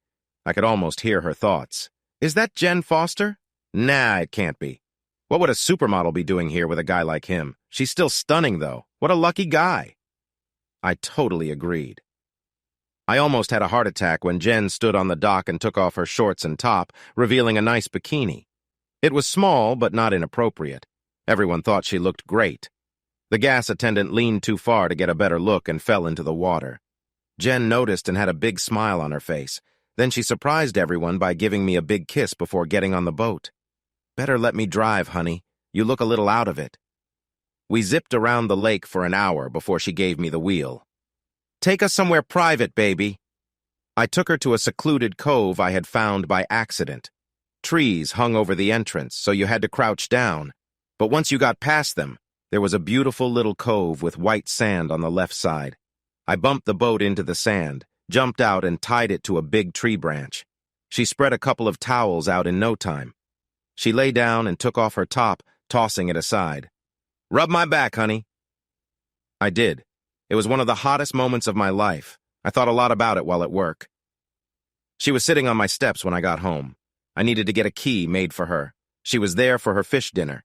I could almost hear her thoughts. Is that Jen Foster? Nah, it can't be. What would a supermodel be doing here with a guy like him? She's still stunning, though. What a lucky guy. I totally agreed. I almost had a heart attack when Jen stood on the dock and took off her shorts and top, revealing a nice bikini. It was small, but not inappropriate. Everyone thought she looked great. The gas attendant leaned too far to get a better look and fell into the water. Jen noticed and had a big smile on her face. Then she surprised everyone by giving me a big kiss before getting on the boat. Better let me drive, honey. You look a little out of it. We zipped around the lake for an hour before she gave me the wheel. Take us somewhere private, baby. I took her to a secluded cove I had found by accident. Trees hung over the entrance, so you had to crouch down. But once you got past them, there was a beautiful little cove with white sand on the left side. I bumped the boat into the sand, jumped out and tied it to a big tree branch. She spread a couple of towels out in no time. She lay down and took off her top, tossing it aside. Rub my back, honey. I did. It was one of the hottest moments of my life. I thought a lot about it while at work. She was sitting on my steps when I got home. I needed to get a key made for her. She was there for her fish dinner.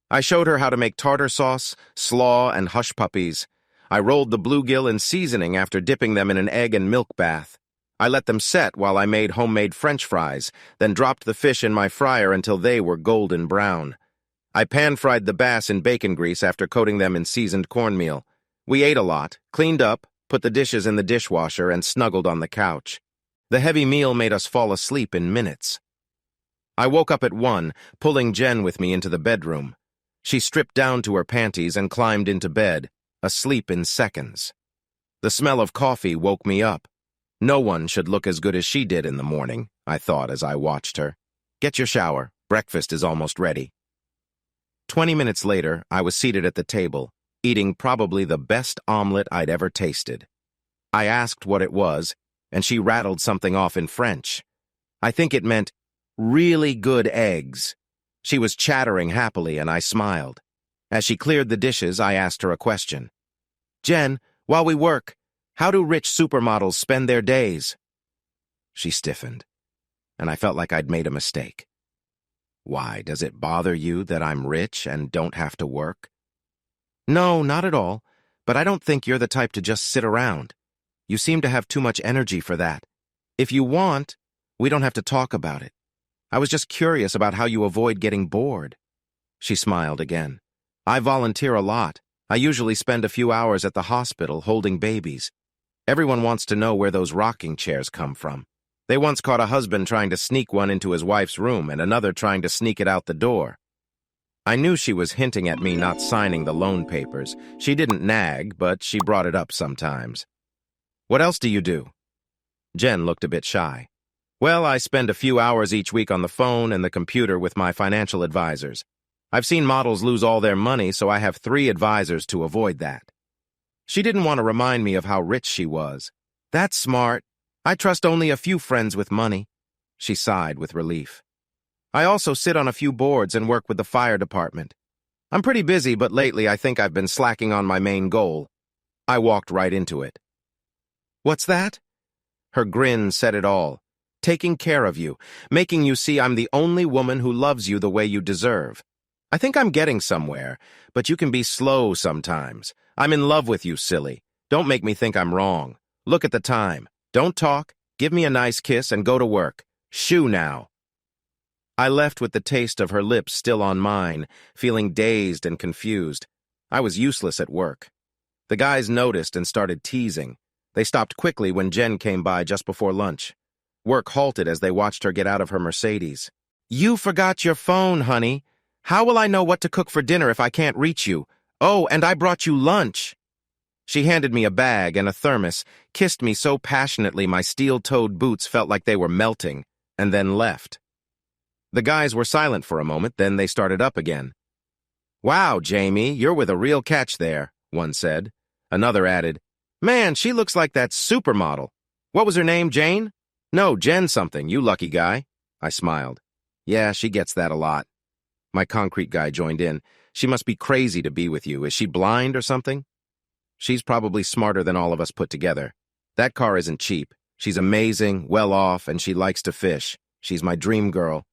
I showed her how to make tartar sauce, slaw, and hush puppies. I rolled the bluegill in seasoning after dipping them in an egg and milk bath. I let them set while I made homemade French fries, then dropped the fish in my fryer until they were golden brown. I pan-fried the bass in bacon grease after coating them in seasoned cornmeal. We ate a lot, cleaned up, put the dishes in the dishwasher, and snuggled on the couch. The heavy meal made us fall asleep in minutes. I woke up at 1, pulling Jen with me into the bedroom. She stripped down to her panties and climbed into bed, asleep in seconds. The smell of coffee woke me up. No one should look as good as she did in the morning, I thought as I watched her. Get your shower. Breakfast is almost ready. 20 minutes later, I was seated at the table, eating probably the best omelet I'd ever tasted. I asked what it was, and she rattled something off in French. I think it meant, really good eggs. She was chattering happily, and I smiled. As she cleared the dishes, I asked her a question. Jen, while we work, how do rich supermodels spend their days? She stiffened, and I felt like I'd made a mistake. Why, does it bother you that I'm rich and don't have to work? No, not at all, but I don't think you're the type to just sit around. You seem to have too much energy for that. If you want, we don't have to talk about it. I was just curious about how you avoid getting bored. She smiled again. I volunteer a lot. I usually spend a few hours at the hospital holding babies. Everyone wants to know where those rocking chairs come from. They once caught a husband trying to sneak one into his wife's room and another trying to sneak it out the door. I knew she was hinting at me not signing the loan papers. She didn't nag, but she brought it up sometimes. What else do you do? Jen looked a bit shy. Well, I spend a few hours each week on the phone and the computer with my financial advisors. I've seen models lose all their money, so I have 3 advisors to avoid that. She didn't want to remind me of how rich she was. That's smart. I trust only a few friends with money. She sighed with relief. I also sit on a few boards and work with the fire department. I'm pretty busy, but lately I think I've been slacking on my main goal. I walked right into it. What's that? Her grin said it all. Taking care of you, making you see I'm the only woman who loves you the way you deserve. I think I'm getting somewhere, but you can be slow sometimes. I'm in love with you, silly. Don't make me think I'm wrong. Look at the time. Don't talk, give me a nice kiss, and go to work. Shoo now. I left with the taste of her lips still on mine, feeling dazed and confused. I was useless at work. The guys noticed and started teasing. They stopped quickly when Jen came by just before lunch. Work halted as they watched her get out of her Mercedes. You forgot your phone, honey. How will I know what to cook for dinner if I can't reach you? Oh, and I brought you lunch. She handed me a bag and a thermos, kissed me so passionately my steel-toed boots felt like they were melting, and then left. The guys were silent for a moment, then they started up again. Wow, Jaime, you're with a real catch there, one said. Another added, Man, she looks like that supermodel. What was her name, Jane? No, Jen something, you lucky guy. I smiled. Yeah, she gets that a lot. My concrete guy joined in. She must be crazy to be with you. Is she blind or something? She's probably smarter than all of us put together. That car isn't cheap. She's amazing, well off, and she likes to fish. She's my dream girl.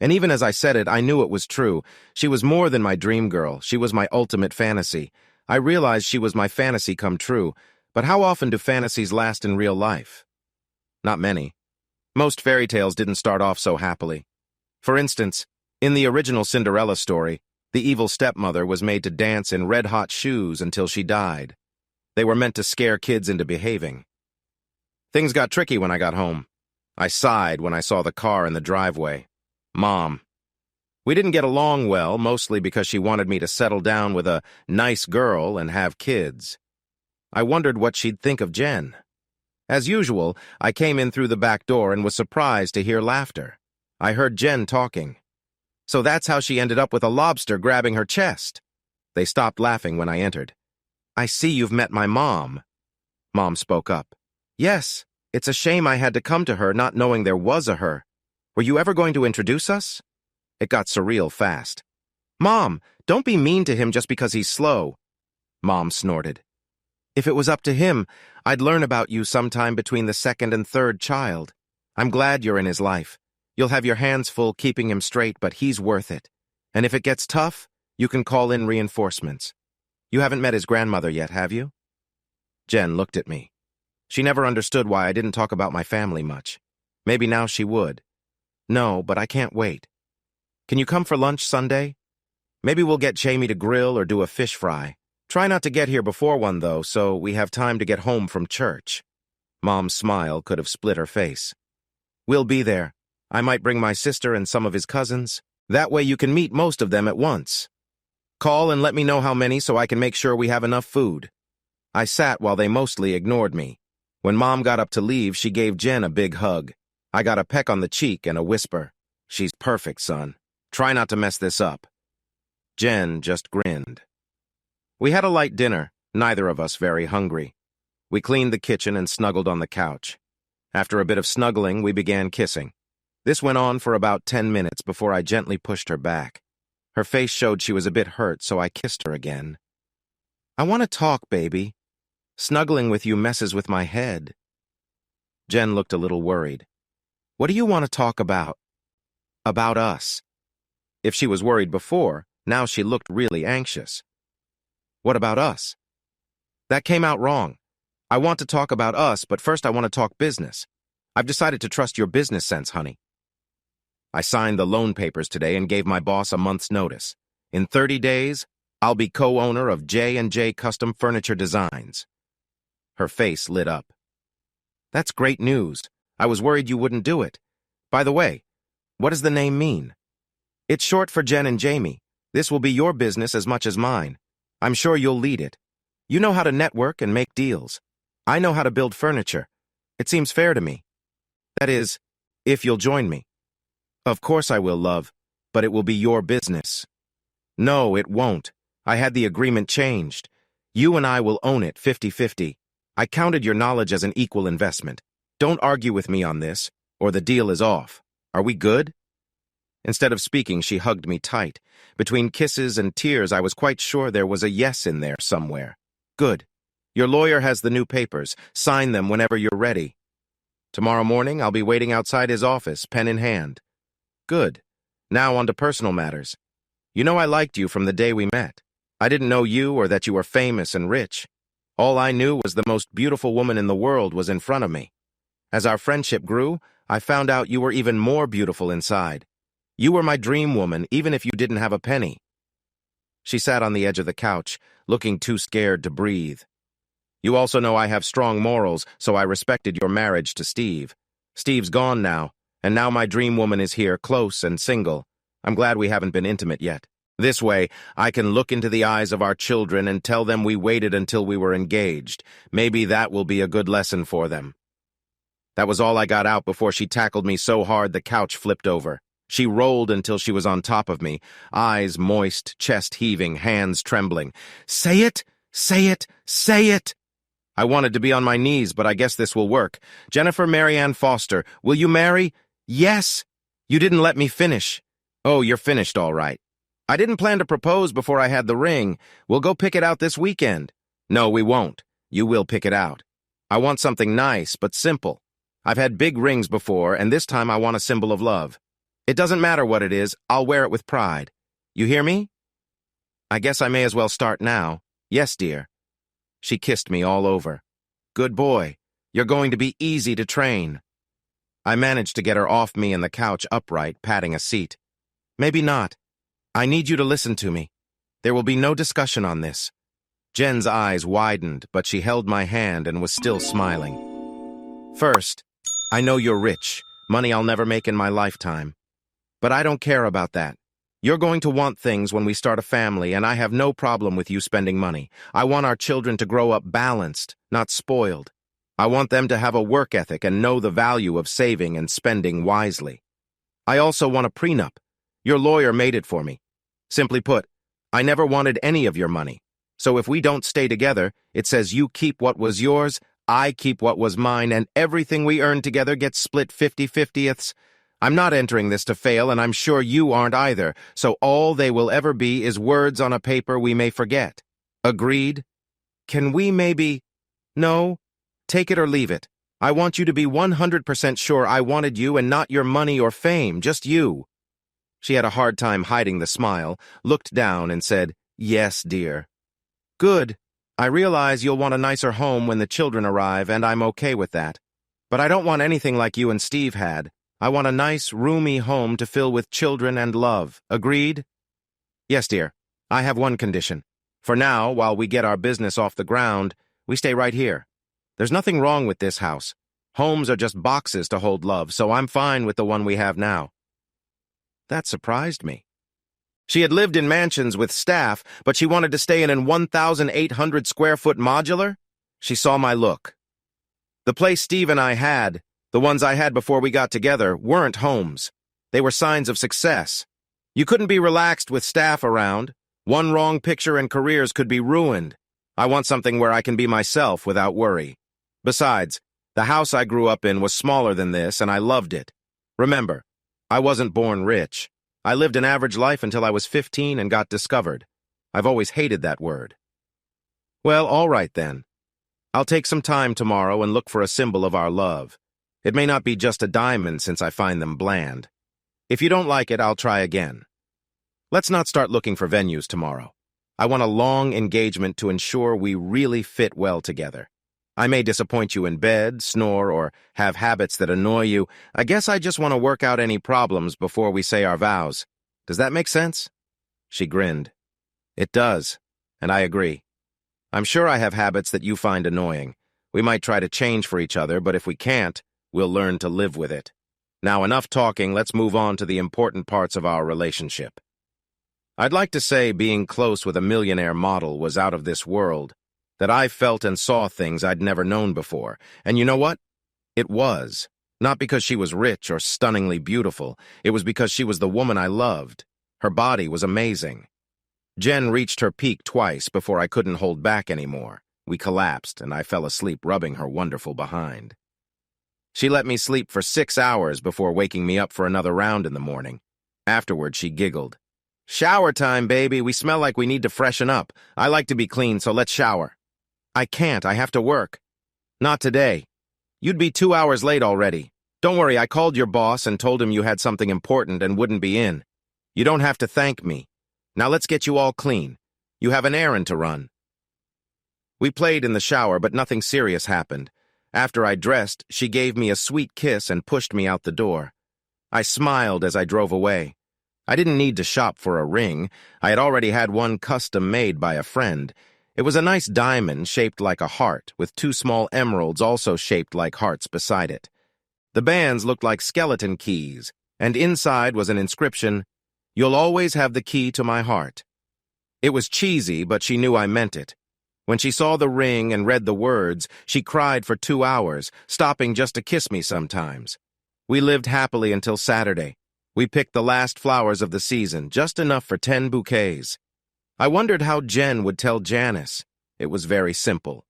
And even as I said it, I knew it was true. She was more than my dream girl. She was my ultimate fantasy. I realized she was my fantasy come true. But how often do fantasies last in real life? Not many. Most fairy tales didn't start off so happily. For instance, in the original Cinderella story, the evil stepmother was made to dance in red-hot shoes until she died. They were meant to scare kids into behaving. Things got tricky when I got home. I sighed when I saw the car in the driveway. Mom. We didn't get along well, mostly because she wanted me to settle down with a nice girl and have kids. I wondered what she'd think of Jen. As usual, I came in through the back door and was surprised to hear laughter. I heard Jen talking. So that's how she ended up with a lobster grabbing her chest. They stopped laughing when I entered. I see you've met my mom. Mom spoke up. Yes, it's a shame I had to come to her not knowing there was a her. Were you ever going to introduce us? It got surreal fast. Mom, don't be mean to him just because he's slow. Mom snorted. If it was up to him, I'd learn about you sometime between the 2nd and 3rd child. I'm glad you're in his life. You'll have your hands full keeping him straight, but he's worth it. And if it gets tough, you can call in reinforcements. You haven't met his grandmother yet, have you? Jen looked at me. She never understood why I didn't talk about my family much. Maybe now she would. No, but I can't wait. Can you come for lunch Sunday? Maybe we'll get Jaime to grill or do a fish fry. Try not to get here before 1, though, so we have time to get home from church. Mom's smile could have split her face. We'll be there. I might bring my sister and some of his cousins. That way you can meet most of them at once. Call and let me know how many so I can make sure we have enough food. I sat while they mostly ignored me. When Mom got up to leave, she gave Jen a big hug. I got a peck on the cheek and a whisper. "She's perfect, son. Try not to mess this up." Jen just grinned. We had a light dinner, neither of us very hungry. We cleaned the kitchen and snuggled on the couch. After a bit of snuggling, we began kissing. This went on for about 10 minutes before I gently pushed her back. Her face showed she was a bit hurt, so I kissed her again. "I want to talk, baby. Snuggling with you messes with my head." Jen looked a little worried. "What do you want to talk about?" "About us." If she was worried before, now she looked really anxious. "What about us?" "That came out wrong. I want to talk about us, but first I want to talk business. I've decided to trust your business sense, honey." I signed the loan papers today and gave my boss a month's notice. In 30 days, I'll be co-owner of J&J Custom Furniture Designs. Her face lit up. "That's great news. I was worried you wouldn't do it. By the way, what does the name mean?" "It's short for Jen and Jaime. This will be your business as much as mine. I'm sure you'll lead it. You know how to network and make deals. I know how to build furniture. It seems fair to me. That is, if you'll join me." "Of course I will, love, but it will be your business." "No, it won't. I had the agreement changed. You and I will own it 50-50. I counted your knowledge as an equal investment. Don't argue with me on this, or the deal is off. Are we good?" Instead of speaking, she hugged me tight. Between kisses and tears, I was quite sure there was a yes in there somewhere. "Good. Your lawyer has the new papers. Sign them whenever you're ready. Tomorrow morning, I'll be waiting outside his office, pen in hand." "Good. Now on to personal matters. You know I liked you from the day we met. I didn't know you or that you were famous and rich. All I knew was the most beautiful woman in the world was in front of me. As our friendship grew, I found out you were even more beautiful inside. You were my dream woman, even if you didn't have a penny." She sat on the edge of the couch, looking too scared to breathe. "You also know I have strong morals, so I respected your marriage to Steve. Steve's gone now, and now my dream woman is here, close and single. I'm glad we haven't been intimate yet. This way, I can look into the eyes of our children and tell them we waited until we were engaged. Maybe that will be a good lesson for them." That was all I got out before she tackled me so hard the couch flipped over. She rolled until she was on top of me, eyes moist, chest heaving, hands trembling. "Say it! Say it! Say it!" I wanted to be on my knees, but I guess this will work. "Jennifer Marianne Foster, will you marry?" "Yes." "You didn't let me finish." "Oh, you're finished all right." "I didn't plan to propose before I had the ring. We'll go pick it out this weekend." "No, we won't. You will pick it out. I want something nice, but simple. I've had big rings before, and this time I want a symbol of love. It doesn't matter what it is, I'll wear it with pride. You hear me?" "I guess I may as well start now." "Yes, dear." She kissed me all over. "Good boy. You're going to be easy to train." I managed to get her off me and the couch upright, patting a seat. "Maybe not. I need you to listen to me. There will be no discussion on this." Jen's eyes widened, but she held my hand and was still smiling. "First, I know you're rich, money I'll never make in my lifetime. But I don't care about that. You're going to want things when we start a family, and I have no problem with you spending money. I want our children to grow up balanced, not spoiled. I want them to have a work ethic and know the value of saving and spending wisely. I also want a prenup. Your lawyer made it for me. Simply put, I never wanted any of your money. So if we don't stay together, it says you keep what was yours, I keep what was mine, and everything we earn together gets split 50-50ths. I'm not entering this to fail, and I'm sure you aren't either, so all they will ever be is words on a paper we may forget. Agreed? Can we maybe... No? Take it or leave it. I want you to be 100% sure I wanted you and not your money or fame, just you." She had a hard time hiding the smile, looked down and said, "Yes, dear." "Good. I realize you'll want a nicer home when the children arrive, and I'm okay with that. But I don't want anything like you and Steve had. I want a nice, roomy home to fill with children and love. Agreed?" "Yes, dear. I have one condition. For now, while we get our business off the ground, we stay right here. There's nothing wrong with this house. Homes are just boxes to hold love, so I'm fine with the one we have now." That surprised me. She had lived in mansions with staff, but she wanted to stay in an 1,800-square-foot modular? She saw my look. The place Steve and I had, the ones I had before we got together, weren't homes. They were signs of success. You couldn't be relaxed with staff around. One wrong picture and careers could be ruined. I want something where I can be myself without worry. Besides, the house I grew up in was smaller than this, and I loved it. Remember, I wasn't born rich. I lived an average life until I was 15 and got discovered. I've always hated that word. Well, all right then. I'll take some time tomorrow and look for a symbol of our love. It may not be just a diamond since I find them bland. If you don't like it, I'll try again. Let's not start looking for venues tomorrow. I want a long engagement to ensure we really fit well together. I may disappoint you in bed, snore, or have habits that annoy you. I guess I just want to work out any problems before we say our vows. Does that make sense? She grinned. It does, and I agree. I'm sure I have habits that you find annoying. We might try to change for each other, but if we can't, we'll learn to live with it. Now, enough talking, let's move on to the important parts of our relationship. I'd like to say being close with a millionaire model was out of this world, that I felt and saw things I'd never known before. And you know what? It was. Not because she was rich or stunningly beautiful. It was because she was the woman I loved. Her body was amazing. Jen reached her peak twice before I couldn't hold back anymore. We collapsed, and I fell asleep rubbing her wonderful behind. She let me sleep for 6 hours before waking me up for another round in the morning. Afterward, she giggled. Shower time, baby. We smell like we need to freshen up. I like to be clean, so let's shower. I can't. I have to work. Not today. You'd be 2 hours late already. Don't worry, I called your boss and told him you had something important and wouldn't be in. You don't have to thank me. Now let's get you all clean. You have an errand to run. We played in the shower, but nothing serious happened. After I dressed, she gave me a sweet kiss and pushed me out the door. I smiled as I drove away. I didn't need to shop for a ring. I had already had one custom made by a friend. It was a nice diamond shaped like a heart, with 2 small emeralds also shaped like hearts beside it. The bands looked like skeleton keys, and inside was an inscription, "You'll always have the key to my heart." It was cheesy, but she knew I meant it. When she saw the ring and read the words, she cried for 2 hours, stopping just to kiss me sometimes. We lived happily until Saturday. We picked the last flowers of the season, just enough for 10 bouquets. I wondered how Jen would tell Janice. It was very simple.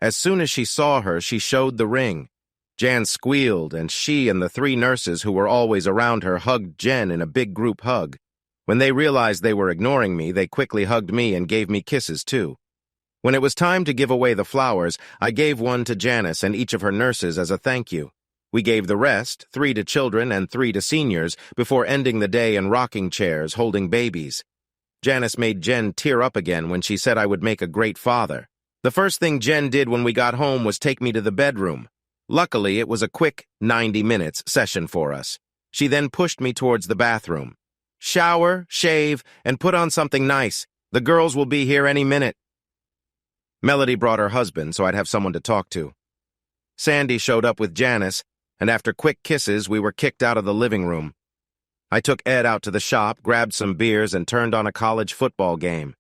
As soon as she saw her, she showed the ring. Jan squealed, and she and the 3 nurses who were always around her hugged Jen in a big group hug. When they realized they were ignoring me, they quickly hugged me and gave me kisses too. When it was time to give away the flowers, I gave one to Janice and each of her nurses as a thank you. We gave the rest, 3 to children and 3 to seniors, before ending the day in rocking chairs holding babies. Janice made Jen tear up again when she said I would make a great father. The first thing Jen did when we got home was take me to the bedroom. Luckily, it was a quick 90 minutes session for us. She then pushed me towards the bathroom. Shower, shave, and put on something nice. The girls will be here any minute. Melody brought her husband, so I'd have someone to talk to. Sandy showed up with Janice, and after quick kisses, we were kicked out of the living room. I took Ed out to the shop, grabbed some beers, and turned on a college football game.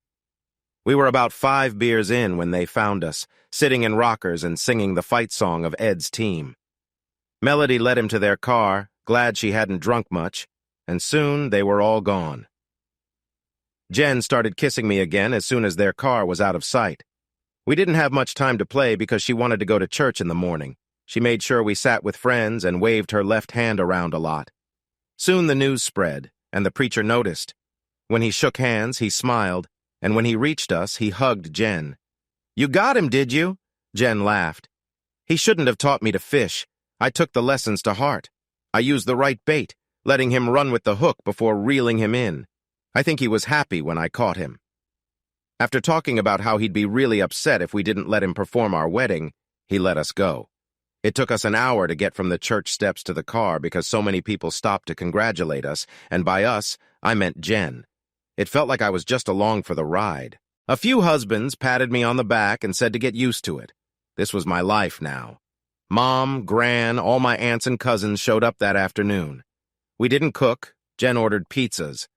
We were about 5 beers in when they found us, sitting in rockers and singing the fight song of Ed's team. Melody led him to their car, glad she hadn't drunk much, and soon they were all gone. Jen started kissing me again as soon as their car was out of sight. We didn't have much time to play because she wanted to go to church in the morning. She made sure we sat with friends and waved her left hand around a lot. Soon the news spread, and the preacher noticed. When he shook hands, he smiled, and when he reached us, he hugged Jen. "You got him, did you?" Jen laughed. "He shouldn't have taught me to fish. I took the lessons to heart. I used the right bait, letting him run with the hook before reeling him in. I think he was happy when I caught him." After talking about how he'd be really upset if we didn't let him perform our wedding, he let us go. It took us an hour to get from the church steps to the car because so many people stopped to congratulate us, and by us, I meant Jen. It felt like I was just along for the ride. A few husbands patted me on the back and said to get used to it. This was my life now. Mom, Gran, all my aunts and cousins showed up that afternoon. We didn't cook. Jen ordered pizzas.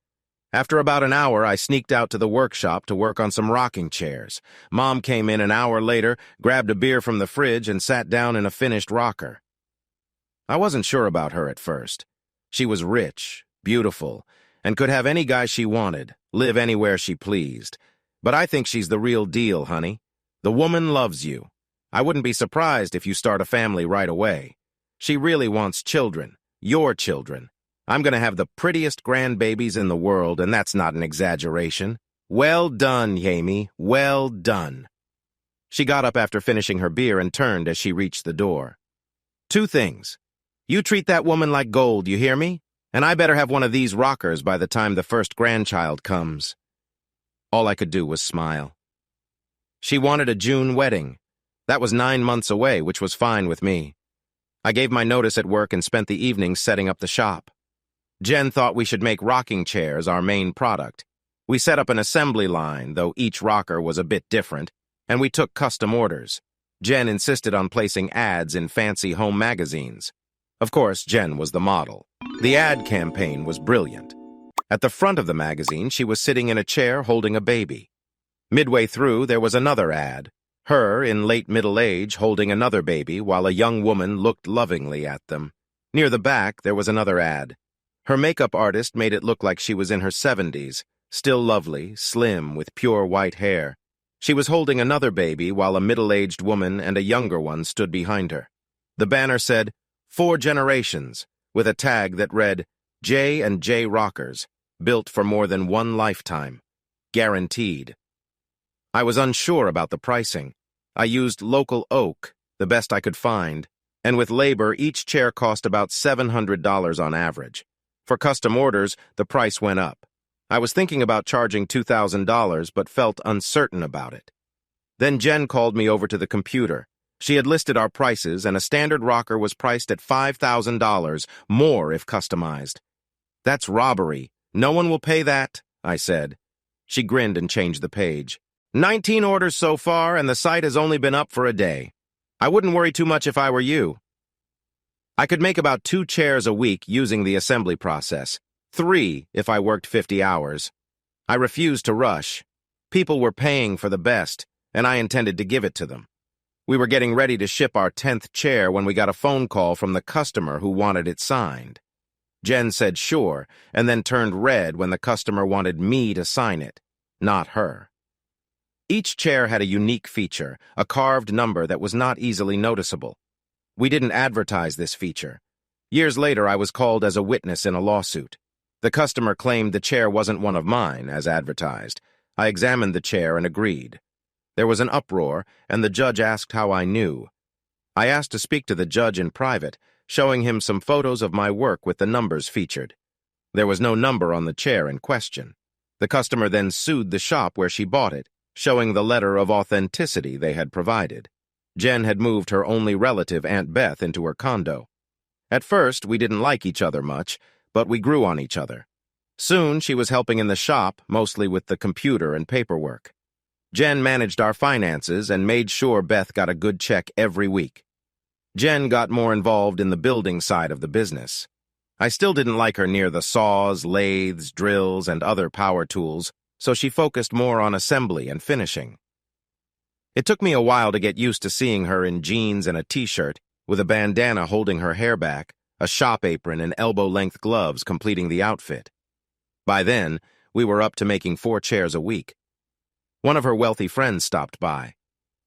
After about an hour, I sneaked out to the workshop to work on some rocking chairs. Mom came in an hour later, grabbed a beer from the fridge, and sat down in a finished rocker. I wasn't sure about her at first. She was rich, beautiful, and could have any guy she wanted, live anywhere she pleased. But I think she's the real deal, honey. The woman loves you. I wouldn't be surprised if you start a family right away. She really wants children, your children. I'm going to have the prettiest grandbabies in the world, and that's not an exaggeration. Well done, Jaime. Well done. She got up after finishing her beer and turned as she reached the door. 2 things. You treat that woman like gold, you hear me? And I better have one of these rockers by the time the first grandchild comes. All I could do was smile. She wanted a June wedding. That was 9 months away, which was fine with me. I gave my notice at work and spent the evenings setting up the shop. Jen thought we should make rocking chairs our main product. We set up an assembly line, though each rocker was a bit different, and we took custom orders. Jen insisted on placing ads in fancy home magazines. Of course, Jen was the model. The ad campaign was brilliant. At the front of the magazine, she was sitting in a chair holding a baby. Midway through, there was another ad, her in late middle age holding another baby while a young woman looked lovingly at them. Near the back, there was another ad. Her makeup artist made it look like she was in her 70s, still lovely, slim, with pure white hair. She was holding another baby while a middle-aged woman and a younger one stood behind her. The banner said, 4 generations, with a tag that read, J&J Rockers, built for more than 1 lifetime. Guaranteed. I was unsure about the pricing. I used local oak, the best I could find, and with labor, each chair cost about $700 on average. For custom orders, the price went up. I was thinking about charging $2,000, but felt uncertain about it. Then Jen called me over to the computer. She had listed our prices, and a standard rocker was priced at $5,000, more if customized. That's robbery. No one will pay that, I said. She grinned and changed the page. 19 orders so far, and the site has only been up for a day. I wouldn't worry too much if I were you. I could make about 2 chairs a week using the assembly process, 3 if I worked 50 hours. I refused to rush. People were paying for the best, and I intended to give it to them. We were getting ready to ship our 10th chair when we got a phone call from the customer who wanted it signed. Jen said sure, and then turned red when the customer wanted me to sign it, not her. Each chair had a unique feature, a carved number that was not easily noticeable. We didn't advertise this feature. Years later, I was called as a witness in a lawsuit. The customer claimed the chair wasn't one of mine, as advertised. I examined the chair and agreed. There was an uproar, and the judge asked how I knew. I asked to speak to the judge in private, showing him some photos of my work with the numbers featured. There was no number on the chair in question. The customer then sued the shop where she bought it, showing the letter of authenticity they had provided. Jen had moved her only relative, Aunt Beth, into her condo. At first, we didn't like each other much, but we grew on each other. Soon, she was helping in the shop, mostly with the computer and paperwork. Jen managed our finances and made sure Beth got a good check every week. Jen got more involved in the building side of the business. I still didn't like her near the saws, lathes, drills, and other power tools, so she focused more on assembly and finishing. It took me a while to get used to seeing her in jeans and a t-shirt, with a bandana holding her hair back, a shop apron and elbow-length gloves completing the outfit. By then, we were up to making 4 chairs a week. One of her wealthy friends stopped by.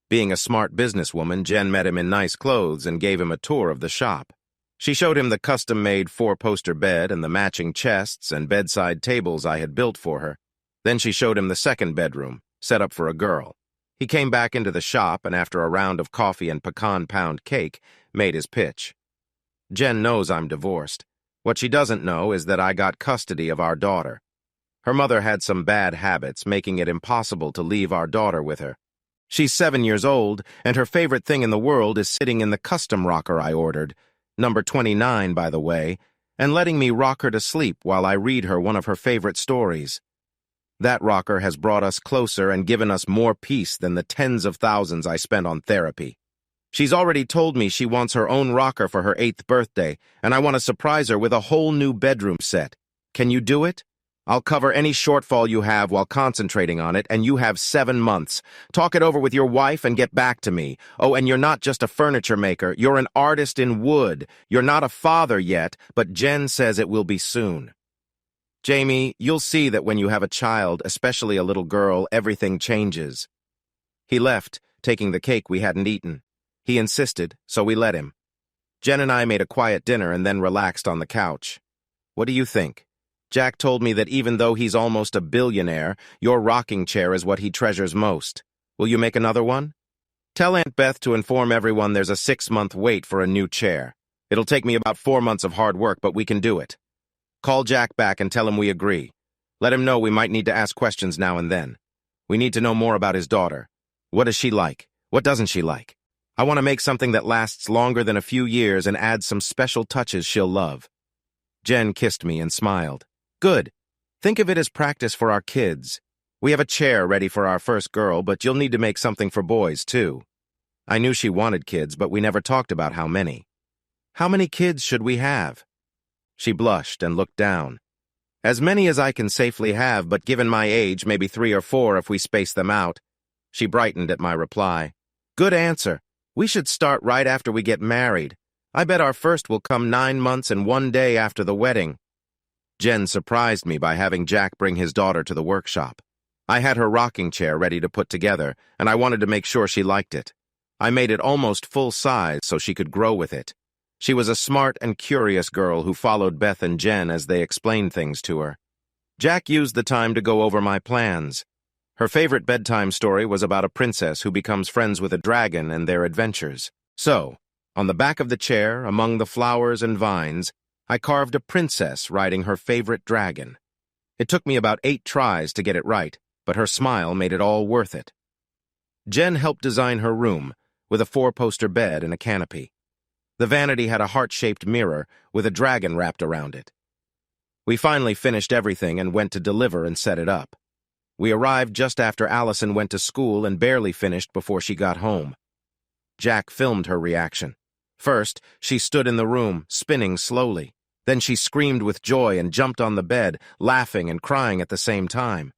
Being a smart businesswoman, Jen met him in nice clothes and gave him a tour of the shop. She showed him the custom-made 4-poster bed and the matching chests and bedside tables I had built for her. Then she showed him the second bedroom, set up for a girl. He came back into the shop and after a round of coffee and pecan pound cake, made his pitch. Jen knows I'm divorced. What she doesn't know is that I got custody of our daughter. Her mother had some bad habits, making it impossible to leave our daughter with her. She's 7 years old, and her favorite thing in the world is sitting in the custom rocker I ordered, number 29, by the way, and letting me rock her to sleep while I read her one of her favorite stories. That rocker has brought us closer and given us more peace than the tens of thousands I spent on therapy. She's already told me she wants her own rocker for her 8th birthday, and I want to surprise her with a whole new bedroom set. Can you do it? I'll cover any shortfall you have while concentrating on it, and you have 7 months. Talk it over with your wife and get back to me. Oh, and you're not just a furniture maker. You're an artist in wood. You're not a father yet, but Jen says it will be soon. Jaime, you'll see that when you have a child, especially a little girl, everything changes. He left, taking the cake we hadn't eaten. He insisted, so we let him. Jen and I made a quiet dinner and then relaxed on the couch. What do you think? Jack told me that even though he's almost a billionaire, your rocking chair is what he treasures most. Will you make another one? Tell Aunt Beth to inform everyone there's a 6-month wait for a new chair. It'll take me about 4 months of hard work, but we can do it. Call Jack back and tell him we agree. Let him know we might need to ask questions now and then. We need to know more about his daughter. What is she like? What doesn't she like? I want to make something that lasts longer than a few years and add some special touches she'll love. Jen kissed me and smiled. Good. Think of it as practice for our kids. We have a chair ready for our first girl, but you'll need to make something for boys, too. I knew she wanted kids, but we never talked about how many. How many kids should we have? She blushed and looked down. As many as I can safely have, but given my age, maybe 3 or 4 if we space them out. She brightened at my reply. Good answer. We should start right after we get married. I bet our first will come 9 months and 1 day after the wedding. Jen surprised me by having Jack bring his daughter to the workshop. I had her rocking chair ready to put together, and I wanted to make sure she liked it. I made it almost full size so she could grow with it. She was a smart and curious girl who followed Beth and Jen as they explained things to her. Jack used the time to go over my plans. Her favorite bedtime story was about a princess who becomes friends with a dragon and their adventures. So, on the back of the chair, among the flowers and vines, I carved a princess riding her favorite dragon. It took me about 8 tries to get it right, but her smile made it all worth it. Jen helped design her room, with a 4-poster bed and a canopy. The vanity had a heart-shaped mirror with a dragon wrapped around it. We finally finished everything and went to deliver and set it up. We arrived just after Allison went to school and barely finished before she got home. Jack filmed her reaction. First, she stood in the room, spinning slowly. Then she screamed with joy and jumped on the bed, laughing and crying at the same time.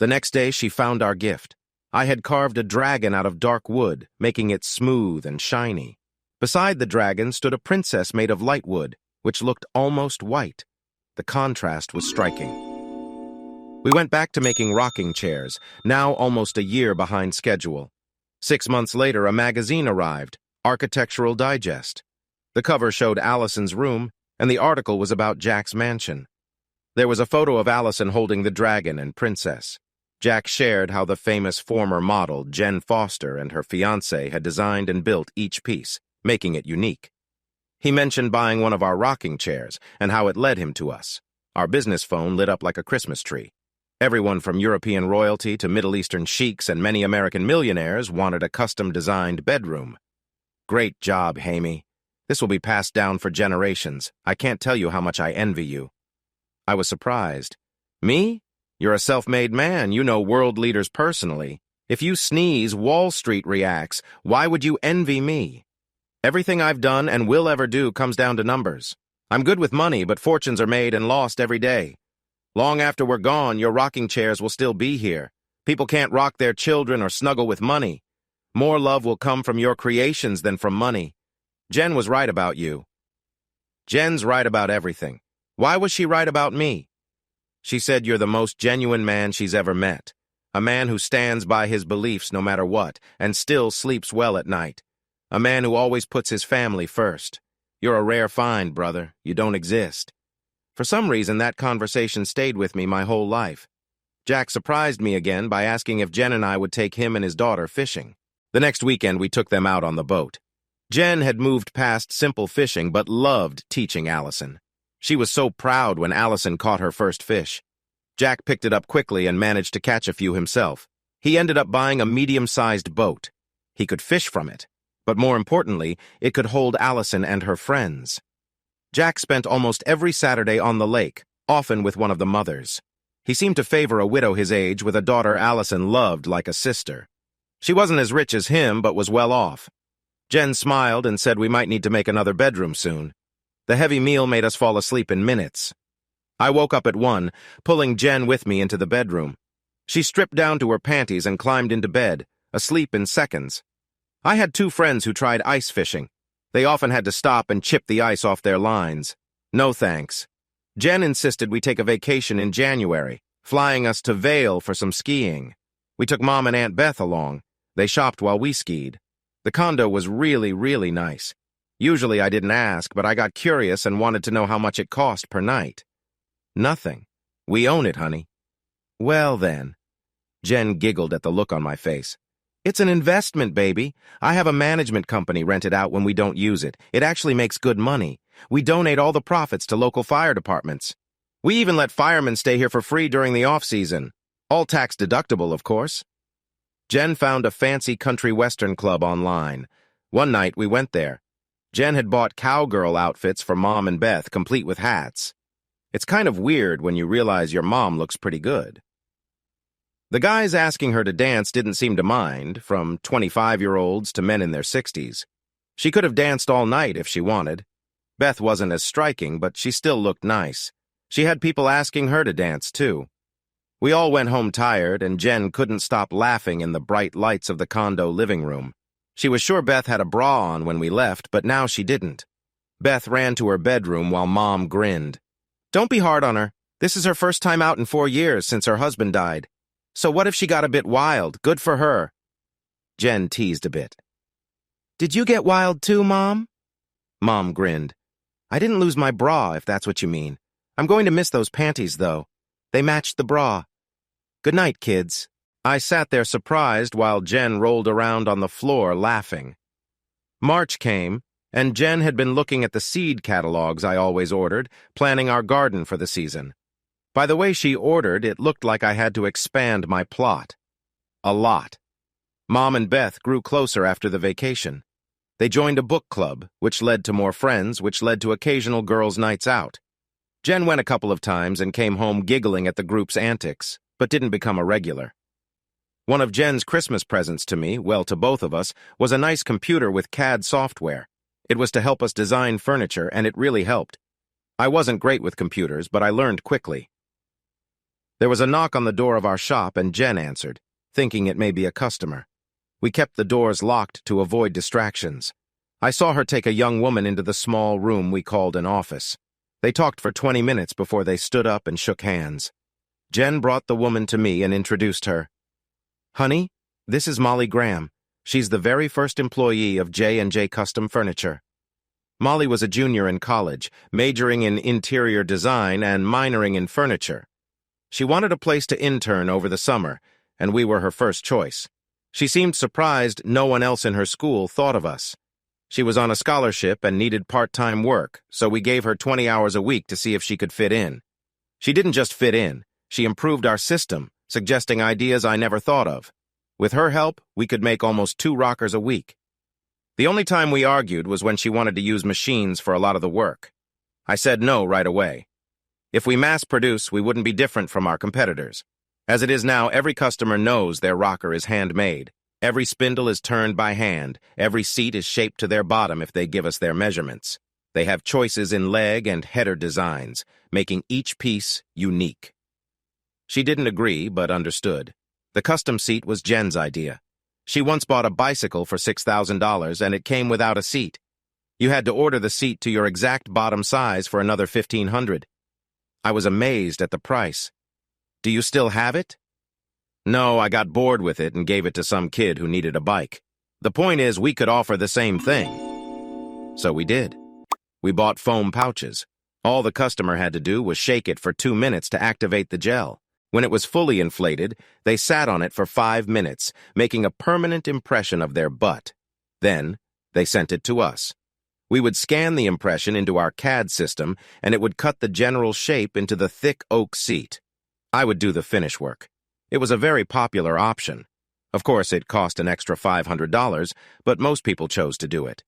The next day, she found our gift. I had carved a dragon out of dark wood, making it smooth and shiny. Beside the dragon stood a princess made of light wood, which looked almost white. The contrast was striking. We went back to making rocking chairs, now almost a year behind schedule. 6 months later, a magazine arrived, Architectural Digest. The cover showed Allison's room, and the article was about Jack's mansion. There was a photo of Allison holding the dragon and princess. Jack shared how the famous former model, Jen Foster, and her fiancé had designed and built each piece, making it unique. He mentioned buying one of our rocking chairs and how it led him to us. Our business phone lit up like a Christmas tree. Everyone from European royalty to Middle Eastern sheiks and many American millionaires wanted a custom-designed bedroom. Great job, Jaime. This will be passed down for generations. I can't tell you how much I envy you. I was surprised. Me? You're a self-made man. You know world leaders personally. If you sneeze, Wall Street reacts. Why would you envy me? Everything I've done and will ever do comes down to numbers. I'm good with money, but fortunes are made and lost every day. Long after we're gone, your rocking chairs will still be here. People can't rock their children or snuggle with money. More love will come from your creations than from money. Jen was right about you. Jen's right about everything. Why was she right about me? She said you're the most genuine man she's ever met. A man who stands by his beliefs no matter what, and still sleeps well at night. A man who always puts his family first. You're a rare find, brother. You don't exist. For some reason, that conversation stayed with me my whole life. Jack surprised me again by asking if Jen and I would take him and his daughter fishing. The next weekend, we took them out on the boat. Jen had moved past simple fishing but loved teaching Allison. She was so proud when Allison caught her first fish. Jack picked it up quickly and managed to catch a few himself. He ended up buying a medium-sized boat. He could fish from it, but more importantly, it could hold Allison and her friends. Jack spent almost every Saturday on the lake, often with one of the mothers. He seemed to favor a widow his age with a daughter Allison loved like a sister. She wasn't as rich as him, but was well off. Jen smiled and said we might need to make another bedroom soon. The heavy meal made us fall asleep in minutes. I woke up at 1, pulling Jen with me into the bedroom. She stripped down to her panties and climbed into bed, asleep in seconds. I had 2 friends who tried ice fishing. They often had to stop and chip the ice off their lines. No thanks. Jen insisted we take a vacation in January, flying us to Vail for some skiing. We took Mom and Aunt Beth along. They shopped while we skied. The condo was really, really nice. Usually I didn't ask, but I got curious and wanted to know how much it cost per night. Nothing. We own it, honey. Well then. Jen giggled at the look on my face. It's an investment, baby. I have a management company rented out when we don't use it. It actually makes good money. We donate all the profits to local fire departments. We even let firemen stay here for free during the off-season. All tax deductible, of course. Jen found a fancy country western club online. One night we went there. Jen had bought cowgirl outfits for Mom and Beth, complete with hats. It's kind of weird when you realize your mom looks pretty good. The guys asking her to dance didn't seem to mind, from 25-year-olds to men in their 60s. She could have danced all night if she wanted. Beth wasn't as striking, but she still looked nice. She had people asking her to dance, too. We all went home tired, and Jen couldn't stop laughing in the bright lights of the condo living room. She was sure Beth had a bra on when we left, but now she didn't. Beth ran to her bedroom while Mom grinned. Don't be hard on her. This is her first time out in 4 years since her husband died. So what if she got a bit wild? Good for her. Jen teased a bit. Did you get wild too, Mom? Mom grinned. I didn't lose my bra, if that's what you mean. I'm going to miss those panties, though. They matched the bra. Good night, kids. I sat there surprised while Jen rolled around on the floor laughing. March came, and Jen had been looking at the seed catalogs I always ordered, planning our garden for the season. By the way she ordered, it looked like I had to expand my plot. A lot. Mom and Beth grew closer after the vacation. They joined a book club, which led to more friends, which led to occasional girls' nights out. Jen went a couple of times and came home giggling at the group's antics, but didn't become a regular. One of Jen's Christmas presents to me, well, to both of us, was a nice computer with CAD software. It was to help us design furniture, and it really helped. I wasn't great with computers, but I learned quickly. There was a knock on the door of our shop, and Jen answered, thinking it may be a customer. We kept the doors locked to avoid distractions. I saw her take a young woman into the small room we called an office. They talked for 20 minutes before they stood up and shook hands. Jen brought the woman to me and introduced her. Honey, this is Molly Graham. She's the very first employee of J&J Custom Furniture. Molly was a junior in college, majoring in interior design and minoring in furniture. She wanted a place to intern over the summer, and we were her first choice. She seemed surprised no one else in her school thought of us. She was on a scholarship and needed part-time work, so we gave her 20 hours a week to see if she could fit in. She didn't just fit in, she improved our system, suggesting ideas I never thought of. With her help, we could make almost 2 rockers a week. The only time we argued was when she wanted to use machines for a lot of the work. I said no right away. If we mass-produce, we wouldn't be different from our competitors. As it is now, every customer knows their rocker is handmade. Every spindle is turned by hand. Every seat is shaped to their bottom if they give us their measurements. They have choices in leg and header designs, making each piece unique. She didn't agree, but understood. The custom seat was Jen's idea. She once bought a bicycle for $6,000, and it came without a seat. You had to order the seat to your exact bottom size for another $1,500. I was amazed at the price. Do you still have it? No, I got bored with it and gave it to some kid who needed a bike. The point is, we could offer the same thing. So we did. We bought foam pouches. All the customer had to do was shake it for 2 minutes to activate the gel. When it was fully inflated, they sat on it for 5 minutes, making a permanent impression of their butt. Then, they sent it to us. We would scan the impression into our CAD system, and it would cut the general shape into the thick oak seat. I would do the finish work. It was a very popular option. Of course, it cost an extra $500, but most people chose to do it.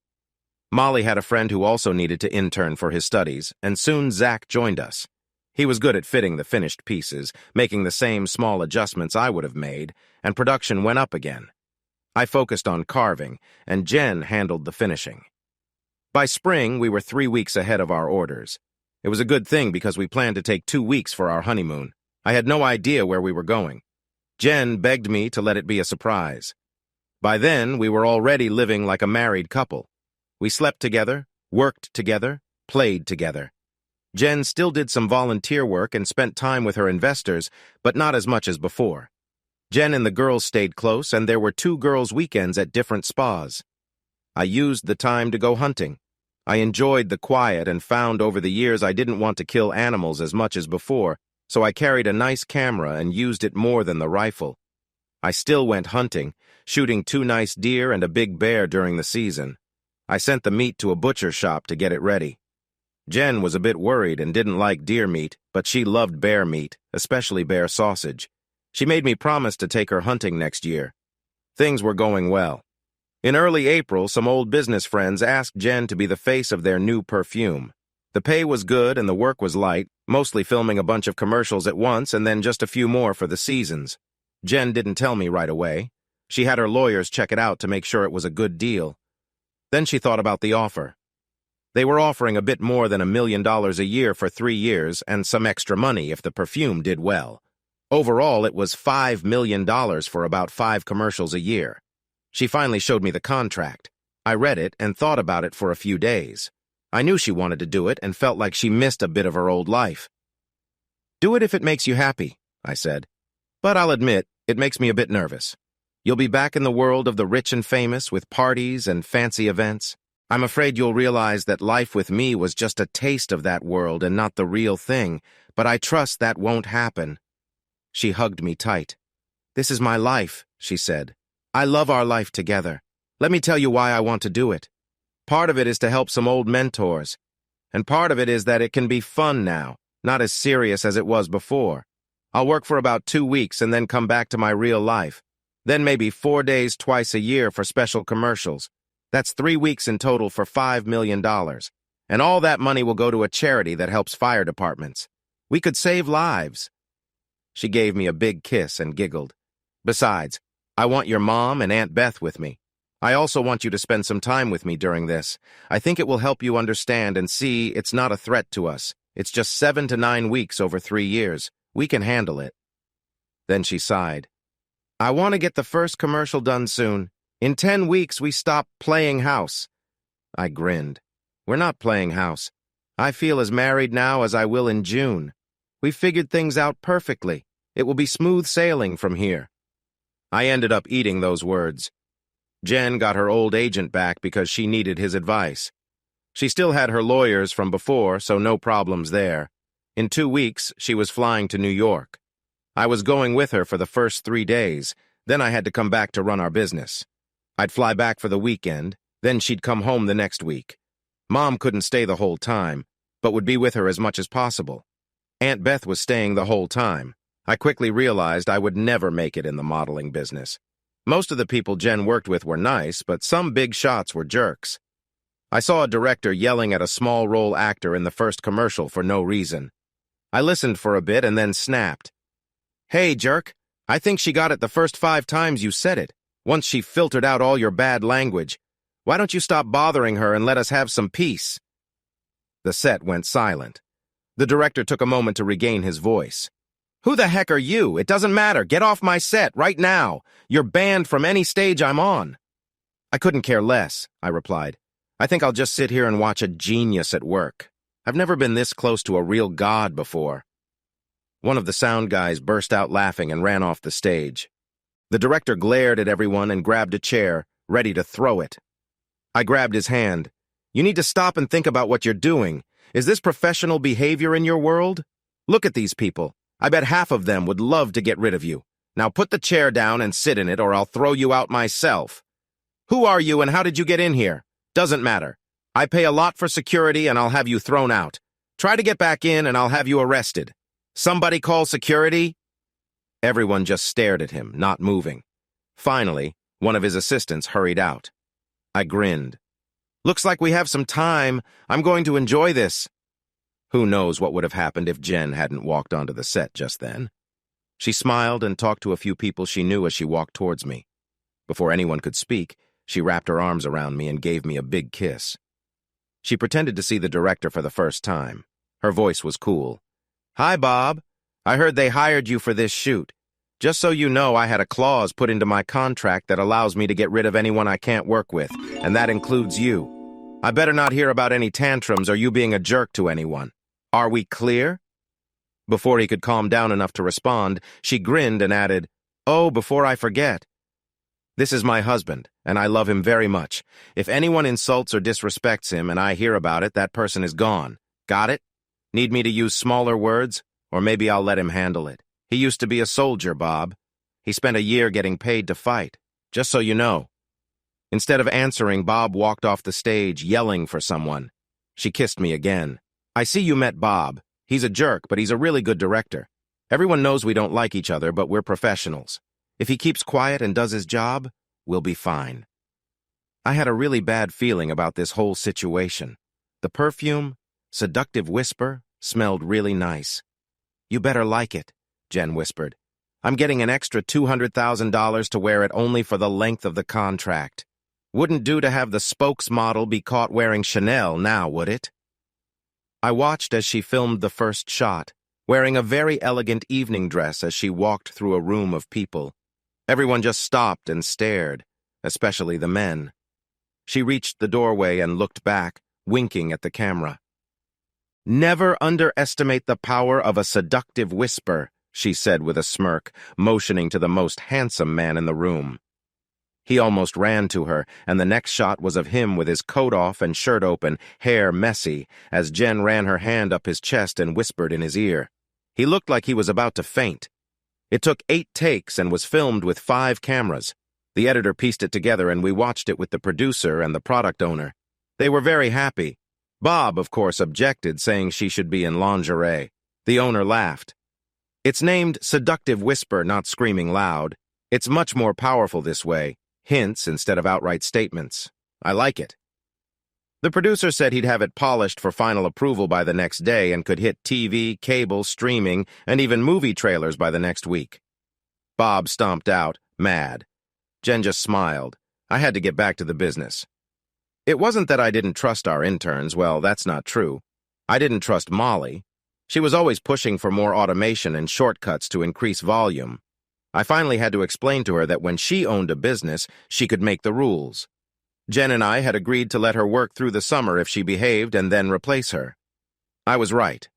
Molly had a friend who also needed to intern for his studies, and soon Zach joined us. He was good at fitting the finished pieces, making the same small adjustments I would have made, and production went up again. I focused on carving, and Jen handled the finishing. By spring, we were 3 weeks ahead of our orders. It was a good thing because we planned to take 2 weeks for our honeymoon. I had no idea where we were going. Jen begged me to let it be a surprise. By then, we were already living like a married couple. We slept together, worked together, played together. Jen still did some volunteer work and spent time with her investors, but not as much as before. Jen and the girls stayed close, and there were 2 girls' weekends at different spas. I used the time to go hunting. I enjoyed the quiet and found over the years I didn't want to kill animals as much as before, so I carried a nice camera and used it more than the rifle. I still went hunting, shooting 2 nice deer and a big bear during the season. I sent the meat to a butcher shop to get it ready. Jen was a bit worried and didn't like deer meat, but she loved bear meat, especially bear sausage. She made me promise to take her hunting next year. Things were going well. In early April, some old business friends asked Jen to be the face of their new perfume. The pay was good and the work was light, mostly filming a bunch of commercials at once and then just a few more for the seasons. Jen didn't tell me right away. She had her lawyers check it out to make sure it was a good deal. Then she thought about the offer. They were offering a bit more than $1 million a year for 3 years and some extra money if the perfume did well. Overall, it was $5 million for about 5 commercials a year. She finally showed me the contract. I read it and thought about it for a few days. I knew she wanted to do it and felt like she missed a bit of her old life. "Do it if it makes you happy," I said. "But I'll admit, it makes me a bit nervous. You'll be back in the world of the rich and famous with parties and fancy events. I'm afraid you'll realize that life with me was just a taste of that world and not the real thing, but I trust that won't happen." She hugged me tight. "This is my life," she said. "I love our life together. Let me tell you why I want to do it. Part of it is to help some old mentors, and part of it is that it can be fun now, not as serious as it was before. I'll work for about 2 weeks and then come back to my real life. Then maybe 4 days twice a year for special commercials. That's 3 weeks in total for $5 million. And all that money will go to a charity that helps fire departments. We could save lives." She gave me a big kiss and giggled. "Besides, I want your mom and Aunt Beth with me. I also want you to spend some time with me during this. I think it will help you understand and see it's not a threat to us. It's just 7 to 9 weeks over 3 years. We can handle it." Then she sighed. "I want to get the first commercial done soon. In 10 weeks, we stop playing house." I grinned. "We're not playing house. I feel as married now as I will in June. We've figured things out perfectly. It will be smooth sailing from here." I ended up eating those words. Jen got her old agent back because she needed his advice. She still had her lawyers from before, so no problems there. In 2 weeks, she was flying to New York. I was going with her for the first 3 days, then I had to come back to run our business. I'd fly back for the weekend, then she'd come home the next week. Mom couldn't stay the whole time, but would be with her as much as possible. Aunt Beth was staying the whole time. I quickly realized I would never make it in the modeling business. Most of the people Jen worked with were nice, but some big shots were jerks. I saw a director yelling at a small role actor in the first commercial for no reason. I listened for a bit and then snapped. "Hey, jerk, I think she got it the first 5 times you said it, once she filtered out all your bad language. Why don't you stop bothering her and let us have some peace?" The set went silent. The director took a moment to regain his voice. "Who the heck are you? It doesn't matter. Get off my set right now. You're banned from any stage I'm on." "I couldn't care less," I replied. "I think I'll just sit here and watch a genius at work. I've never been this close to a real god before." One of the sound guys burst out laughing and ran off the stage. The director glared at everyone and grabbed a chair, ready to throw it. I grabbed his hand. "You need to stop and think about what you're doing. Is this professional behavior in your world? Look at these people. I bet half of them would love to get rid of you. Now put the chair down and sit in it, or I'll throw you out myself. Who are you and how did you get in here? Doesn't matter. I pay a lot for security and I'll have you thrown out. Try to get back in and I'll have you arrested. Somebody call security?" Everyone just stared at him, not moving. Finally, one of his assistants hurried out. I grinned. "Looks like we have some time. I'm going to enjoy this." Who knows what would have happened if Jen hadn't walked onto the set just then. She smiled and talked to a few people she knew as she walked towards me. Before anyone could speak, she wrapped her arms around me and gave me a big kiss. She pretended to see the director for the first time. Her voice was cool. "Hi, Bob. I heard they hired you for this shoot. Just so you know, I had a clause put into my contract that allows me to get rid of anyone I can't work with, and that includes you. I better not hear about any tantrums or you being a jerk to anyone. Are we clear?" Before he could calm down enough to respond, she grinned and added, "Oh, before I forget. This is my husband, and I love him very much. If anyone insults or disrespects him and I hear about it, that person is gone. Got it? Need me to use smaller words? Or maybe I'll let him handle it. He used to be a soldier, Bob. He spent a year getting paid to fight, just so you know." Instead of answering, Bob walked off the stage, yelling for someone. She kissed me again. "I see you met Bob. He's a jerk, but he's a really good director. Everyone knows we don't like each other, but we're professionals. If he keeps quiet and does his job, we'll be fine." I had a really bad feeling about this whole situation. The perfume, seductive whisper, smelled really nice. "You better like it," Jen whispered. "I'm getting an extra $200,000 to wear it only for the length of the contract. Wouldn't do to have the spokesmodel be caught wearing Chanel now, would it?" I watched as she filmed the first shot, wearing a very elegant evening dress as she walked through a room of people. Everyone just stopped and stared, especially the men. She reached the doorway and looked back, winking at the camera. "Never underestimate the power of a seductive whisper," she said with a smirk, motioning to the most handsome man in the room. He almost ran to her, and the next shot was of him with his coat off and shirt open, hair messy, as Jen ran her hand up his chest and whispered in his ear. He looked like he was about to faint. It took 8 takes and was filmed with 5 cameras. The editor pieced it together and we watched it with the producer and the product owner. They were very happy. Bob, of course, objected, saying she should be in lingerie. The owner laughed. "It's named Seductive Whisper, not Screaming Loud. It's much more powerful this way. Hints instead of outright statements. I like it." The producer said he'd have it polished for final approval by the next day and could hit TV, cable, streaming, and even movie trailers by the next week. Bob stomped out, mad. Jen just smiled. I had to get back to the business. It wasn't that I didn't trust our interns. Well, that's not true. I didn't trust Molly. She was always pushing for more automation and shortcuts to increase volume. I finally had to explain to her that when she owned a business, she could make the rules. Jen and I had agreed to let her work through the summer if she behaved and then replace her. I was right.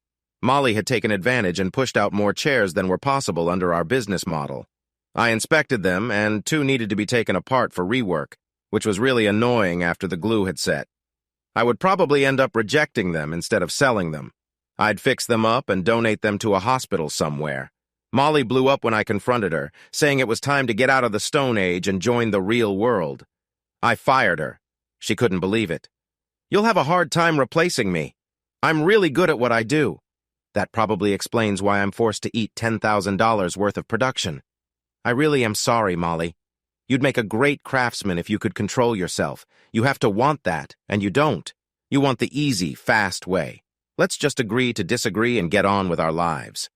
Molly had taken advantage and pushed out more chairs than were possible under our business model. I inspected them, and 2 needed to be taken apart for rework, which was really annoying after the glue had set. I would probably end up rejecting them instead of selling them. I'd fix them up and donate them to a hospital somewhere. Molly blew up when I confronted her, saying it was time to get out of the Stone Age and join the real world. I fired her. She couldn't believe it. "You'll have a hard time replacing me. I'm really good at what I do." That probably explains why I'm forced to eat $10,000 worth of production. "I really am sorry, Molly. You'd make a great craftsman if you could control yourself. You have to want that, and you don't. You want the easy, fast way. Let's just agree to disagree and get on with our lives."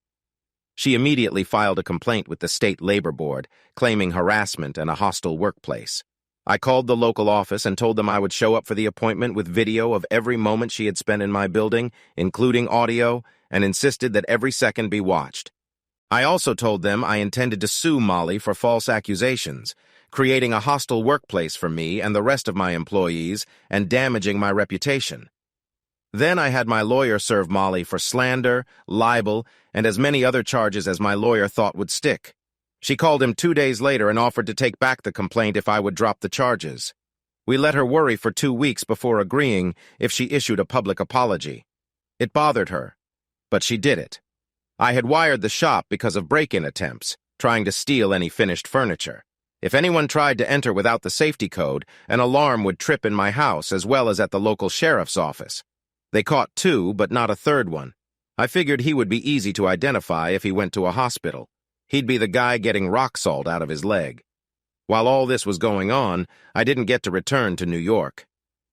She immediately filed a complaint with the State Labor Board, claiming harassment and a hostile workplace. I called the local office and told them I would show up for the appointment with video of every moment she had spent in my building, including audio, and insisted that every second be watched. I also told them I intended to sue Molly for false accusations, creating a hostile workplace for me and the rest of my employees and damaging my reputation. Then I had my lawyer serve Molly for slander, libel, and as many other charges as my lawyer thought would stick. She called him 2 days later and offered to take back the complaint if I would drop the charges. We let her worry for 2 weeks before agreeing if she issued a public apology. It bothered her, but she did it. I had wired the shop because of break-in attempts, trying to steal any finished furniture. If anyone tried to enter without the safety code, an alarm would trip in my house as well as at the local sheriff's office. They caught 2, but not a third one. I figured he would be easy to identify if he went to a hospital. He'd be the guy getting rock salt out of his leg. While all this was going on, I didn't get to return to New York.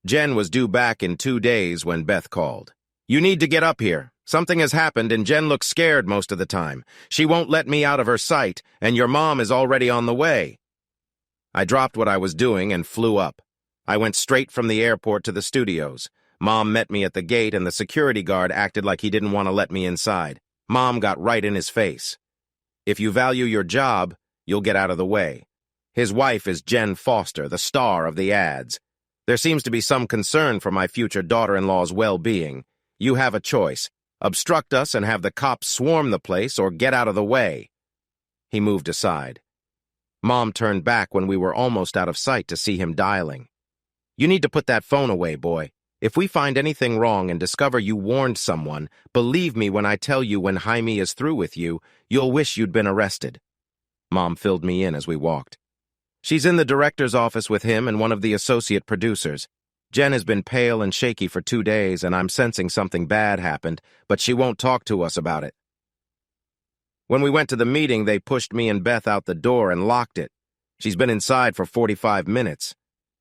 Jen was due back in 2 days when Beth called. "You need to get up here. Something has happened and Jen looks scared most of the time. She won't let me out of her sight, and your mom is already on the way." I dropped what I was doing and flew up. I went straight from the airport to the studios. Mom met me at the gate and the security guard acted like he didn't want to let me inside. Mom got right in his face. If you value your job, you'll get out of the way. His wife is Jen Foster, the star of the ads. There seems to be some concern for my future daughter-in-law's well-being. You have a choice. Obstruct us and have the cops swarm the place or get out of the way. He moved aside. Mom turned back when we were almost out of sight to see him dialing. You need to put that phone away, boy. If we find anything wrong and discover you warned someone, believe me when I tell you when Jaime is through with you, you'll wish you'd been arrested. Mom filled me in as we walked. She's in the director's office with him and one of the associate producers. Jen has been pale and shaky for 2 days, and I'm sensing something bad happened, but she won't talk to us about it. When we went to the meeting, they pushed me and Beth out the door and locked it. She's been inside for 45 minutes.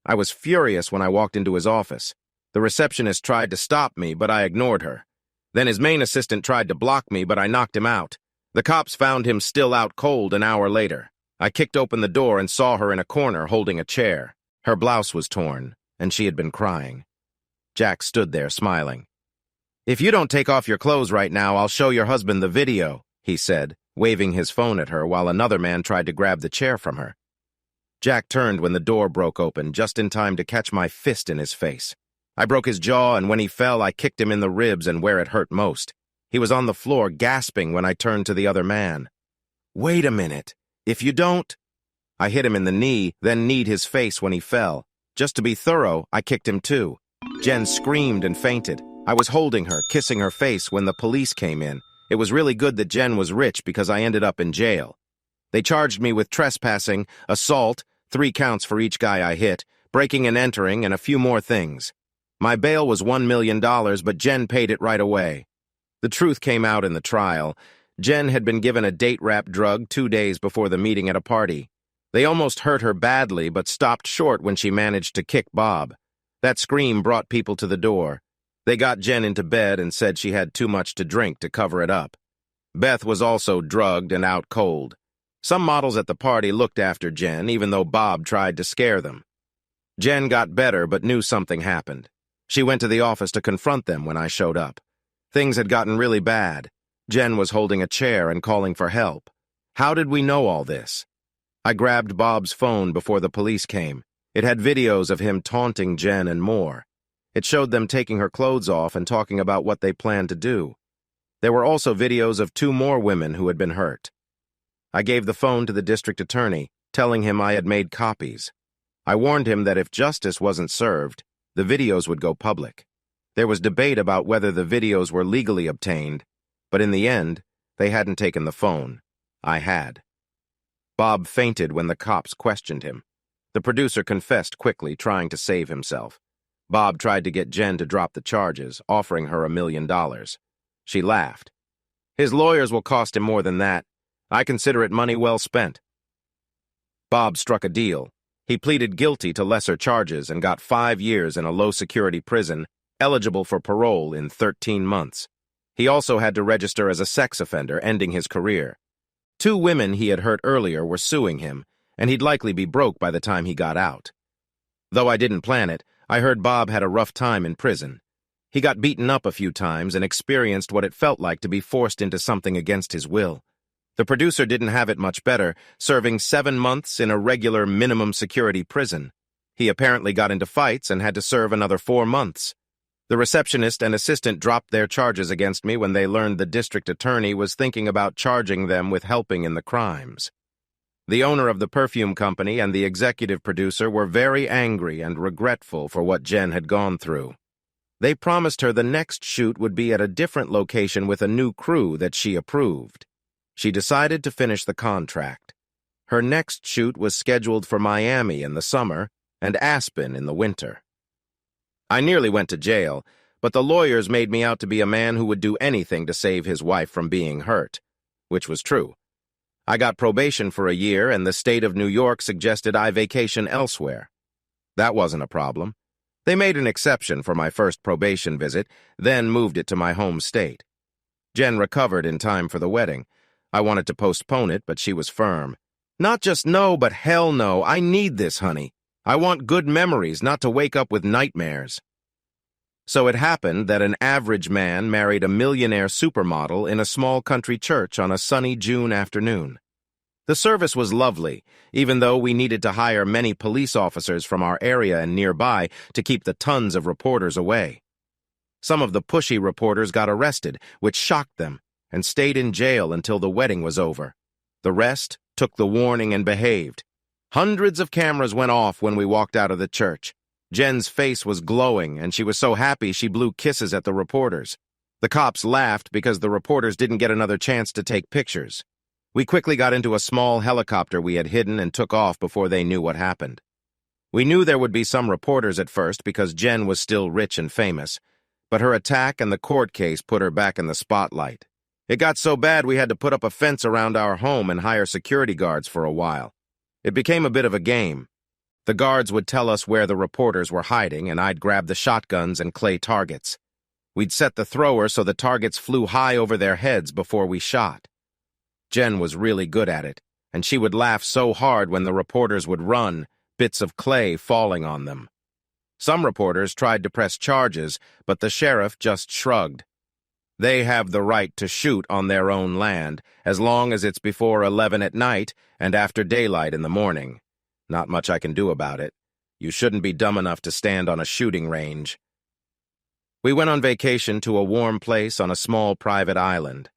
I was furious when I walked into his office. The receptionist tried to stop me, but I ignored her. Then his main assistant tried to block me, but I knocked him out. The cops found him still out cold an hour later. I kicked open the door and saw her in a corner holding a chair. Her blouse was torn, and she had been crying. Jack stood there smiling. If you don't take off your clothes right now, I'll show your husband the video, he said, waving his phone at her while another man tried to grab the chair from her. Jack turned when the door broke open, just in time to catch my fist in his face. I broke his jaw, and when he fell, I kicked him in the ribs and where it hurt most. He was on the floor, gasping when I turned to the other man. Wait a minute. If you don't... I hit him in the knee, then kneed his face when he fell. Just to be thorough, I kicked him too. Jen screamed and fainted. I was holding her, kissing her face when the police came in. It was really good that Jen was rich because I ended up in jail. They charged me with trespassing, assault, 3 counts for each guy I hit, breaking and entering, and a few more things. My bail was $1 million, but Jen paid it right away. The truth came out in the trial. Jen had been given a date-wrapped drug 2 days before the meeting at a party. They almost hurt her badly, but stopped short when she managed to kick Bob. That scream brought people to the door. They got Jen into bed and said she had too much to drink to cover it up. Beth was also drugged and out cold. Some models at the party looked after Jen, even though Bob tried to scare them. Jen got better but knew something happened. She went to the office to confront them when I showed up. Things had gotten really bad. Jen was holding a chair and calling for help. How did we know all this? I grabbed Bob's phone before the police came. It had videos of him taunting Jen and more. It showed them taking her clothes off and talking about what they planned to do. There were also videos of 2 more women who had been hurt. I gave the phone to the district attorney, telling him I had made copies. I warned him that if justice wasn't served, the videos would go public. There was debate about whether the videos were legally obtained, but in the end, they hadn't taken the phone. I had. Bob fainted when the cops questioned him. The producer confessed quickly, trying to save himself. Bob tried to get Jen to drop the charges, offering her $1 million. She laughed. His lawyers will cost him more than that. I consider it money well spent. Bob struck a deal. He pleaded guilty to lesser charges and got 5 years in a low-security prison, eligible for parole in 13 months. He also had to register as a sex offender, ending his career. 2 women he had hurt earlier were suing him, and he'd likely be broke by the time he got out. Though I didn't plan it, I heard Bob had a rough time in prison. He got beaten up a few times and experienced what it felt like to be forced into something against his will. The producer didn't have it much better, serving 7 months in a regular minimum security prison. He apparently got into fights and had to serve another 4 months. The receptionist and assistant dropped their charges against me when they learned the district attorney was thinking about charging them with helping in the crimes. The owner of the perfume company and the executive producer were very angry and regretful for what Jen had gone through. They promised her the next shoot would be at a different location with a new crew that she approved. She decided to finish the contract. Her next shoot was scheduled for Miami in the summer and Aspen in the winter. I nearly went to jail, but the lawyers made me out to be a man who would do anything to save his wife from being hurt, which was true. I got probation for a year, and the state of New York suggested I vacation elsewhere. That wasn't a problem. They made an exception for my first probation visit, then moved it to my home state. Jen recovered in time for the wedding. I wanted to postpone it, but she was firm. Not just no, but hell no. I need this, honey. I want good memories, not to wake up with nightmares. So it happened that an average man married a millionaire supermodel in a small country church on a sunny June afternoon. The service was lovely, even though we needed to hire many police officers from our area and nearby to keep the tons of reporters away. Some of the pushy reporters got arrested, which shocked them, and stayed in jail until the wedding was over. The rest took the warning and behaved. Hundreds of cameras went off when we walked out of the church. Jen's face was glowing, and she was so happy she blew kisses at the reporters. The cops laughed because the reporters didn't get another chance to take pictures. We quickly got into a small helicopter we had hidden and took off before they knew what happened. We knew there would be some reporters at first because Jen was still rich and famous, but her attack and the court case put her back in the spotlight. It got so bad we had to put up a fence around our home and hire security guards for a while. It became a bit of a game. The guards would tell us where the reporters were hiding, and I'd grab the shotguns and clay targets. We'd set the thrower so the targets flew high over their heads before we shot. Jen was really good at it, and she would laugh so hard when the reporters would run, bits of clay falling on them. Some reporters tried to press charges, but the sheriff just shrugged. They have the right to shoot on their own land, as long as it's before 11 at night and after daylight in the morning. Not much I can do about it. You shouldn't be dumb enough to stand on a shooting range. We went on vacation to a warm place on a small private island.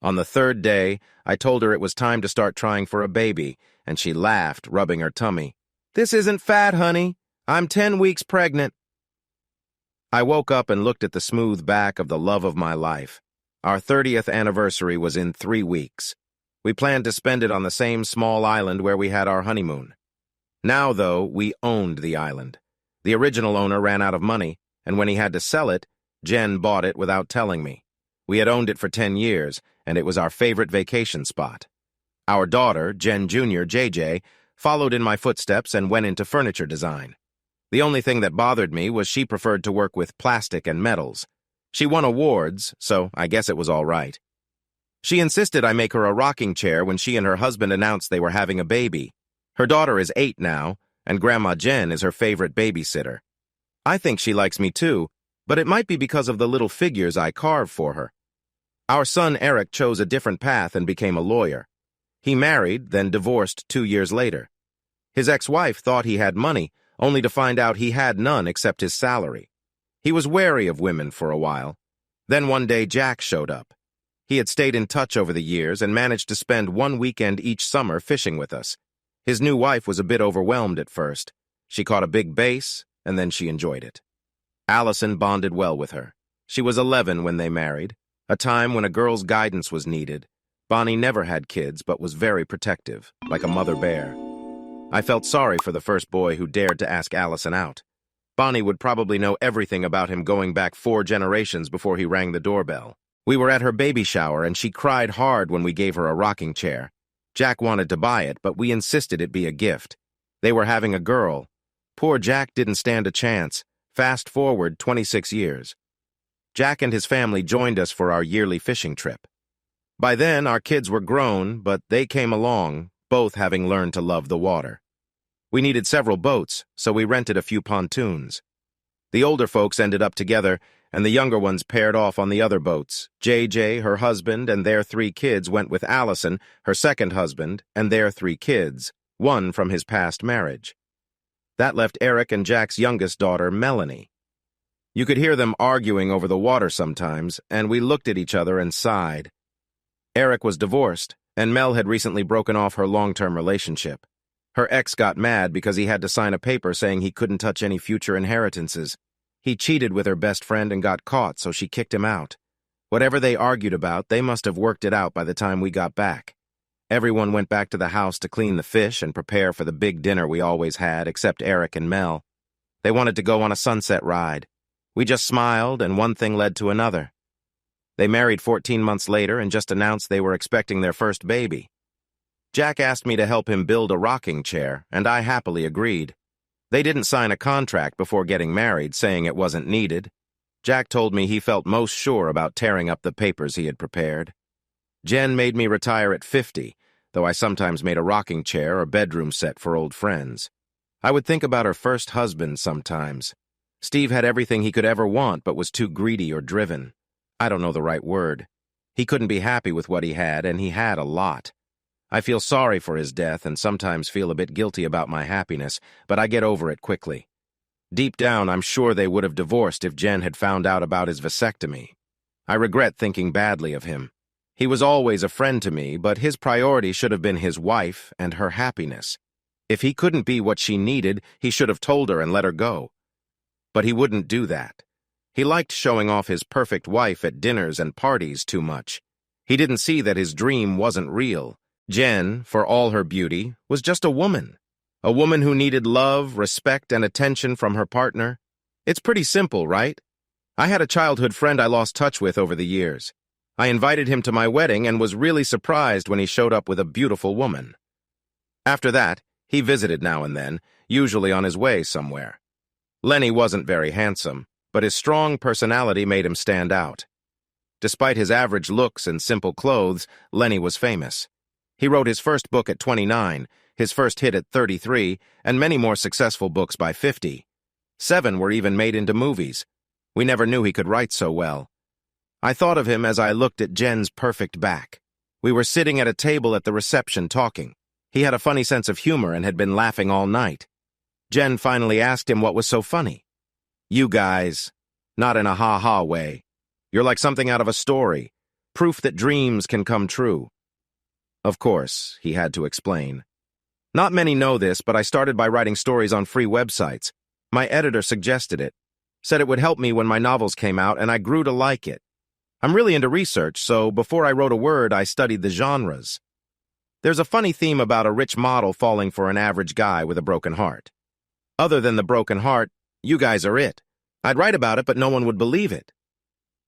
On the third day, I told her it was time to start trying for a baby, and she laughed, rubbing her tummy. "This isn't fat, honey. I'm 10 weeks pregnant." I woke up and looked at the smooth back of the love of my life. Our 30th anniversary was in 3 weeks. We planned to spend it on the same small island where we had our honeymoon. Now, though, we owned the island. The original owner ran out of money, and when he had to sell it, Jen bought it without telling me. We had owned it for 10 years, and it was our favorite vacation spot. Our daughter, Jen Jr., JJ, followed in my footsteps and went into furniture design. The only thing that bothered me was she preferred to work with plastic and metals. She won awards, so I guess it was all right. She insisted I make her a rocking chair when she and her husband announced they were having a baby. Her daughter is 8 now, and Grandma Jen is her favorite babysitter. I think she likes me too, but it might be because of the little figures I carve for her. Our son Eric chose a different path and became a lawyer. He married, then divorced 2 years later. His ex-wife thought he had money, only to find out he had none except his salary. He was wary of women for a while. Then one day Jack showed up. He had stayed in touch over the years and managed to spend 1 weekend each summer fishing with us. His new wife was a bit overwhelmed at first. She caught a big bass, and then she enjoyed it. Allison bonded well with her. She was 11 when they married, a time when a girl's guidance was needed. Bonnie never had kids, but was very protective, like a mother bear. I felt sorry for the first boy who dared to ask Allison out. Bonnie would probably know everything about him going back 4 generations before he rang the doorbell. We were at her baby shower, and she cried hard when we gave her a rocking chair. Jack wanted to buy it, but we insisted it be a gift. They were having a girl. Poor Jack didn't stand a chance. Fast forward 26 years. Jack and his family joined us for our yearly fishing trip. By then, our kids were grown, but they came along, both having learned to love the water. We needed several boats, so we rented a few pontoons. The older folks ended up together, and the younger ones paired off on the other boats. JJ, her husband, and their 3 kids went with Allison, her second husband, and their 3 kids, one from his past marriage. That left Eric and Jack's youngest daughter, Melanie. You could hear them arguing over the water sometimes, and we looked at each other and sighed. Eric was divorced, and Mel had recently broken off her long-term relationship. Her ex got mad because he had to sign a paper saying he couldn't touch any future inheritances. He cheated with her best friend and got caught, so she kicked him out. Whatever they argued about, they must have worked it out by the time we got back. Everyone went back to the house to clean the fish and prepare for the big dinner we always had, except Eric and Mel. They wanted to go on a sunset ride. We just smiled, and one thing led to another. They married 14 months later and just announced they were expecting their first baby. Jack asked me to help him build a rocking chair, and I happily agreed. They didn't sign a contract before getting married, saying it wasn't needed. Jack told me he felt most sure about tearing up the papers he had prepared. Jen made me retire at 50, though I sometimes made a rocking chair or bedroom set for old friends. I would think about her first husband sometimes. Steve had everything he could ever want but was too greedy or driven. I don't know the right word. He couldn't be happy with what he had, and he had a lot. I feel sorry for his death and sometimes feel a bit guilty about my happiness, but I get over it quickly. Deep down, I'm sure they would have divorced if Jen had found out about his vasectomy. I regret thinking badly of him. He was always a friend to me, but his priority should have been his wife and her happiness. If he couldn't be what she needed, he should have told her and let her go. But he wouldn't do that. He liked showing off his perfect wife at dinners and parties too much. He didn't see that his dream wasn't real. Jen, for all her beauty, was just a woman. A woman who needed love, respect, and attention from her partner. It's pretty simple, right? I had a childhood friend I lost touch with over the years. I invited him to my wedding and was really surprised when he showed up with a beautiful woman. After that, he visited now and then, usually on his way somewhere. Lenny wasn't very handsome, but his strong personality made him stand out. Despite his average looks and simple clothes, Lenny was famous. He wrote his first book at 29, his first hit at 33, and many more successful books by 50. 7 were even made into movies. We never knew he could write so well. I thought of him as I looked at Jen's perfect back. We were sitting at a table at the reception talking. He had a funny sense of humor and had been laughing all night. Jen finally asked him what was so funny. "You guys, not in a ha-ha way. You're like something out of a story, proof that dreams can come true." Of course, he had to explain. Not many know this, but I started by writing stories on free websites. My editor suggested it, said it would help me when my novels came out, and I grew to like it. I'm really into research, so before I wrote a word, I studied the genres. There's a funny theme about a rich model falling for an average guy with a broken heart. Other than the broken heart, you guys are it. I'd write about it, but no one would believe it.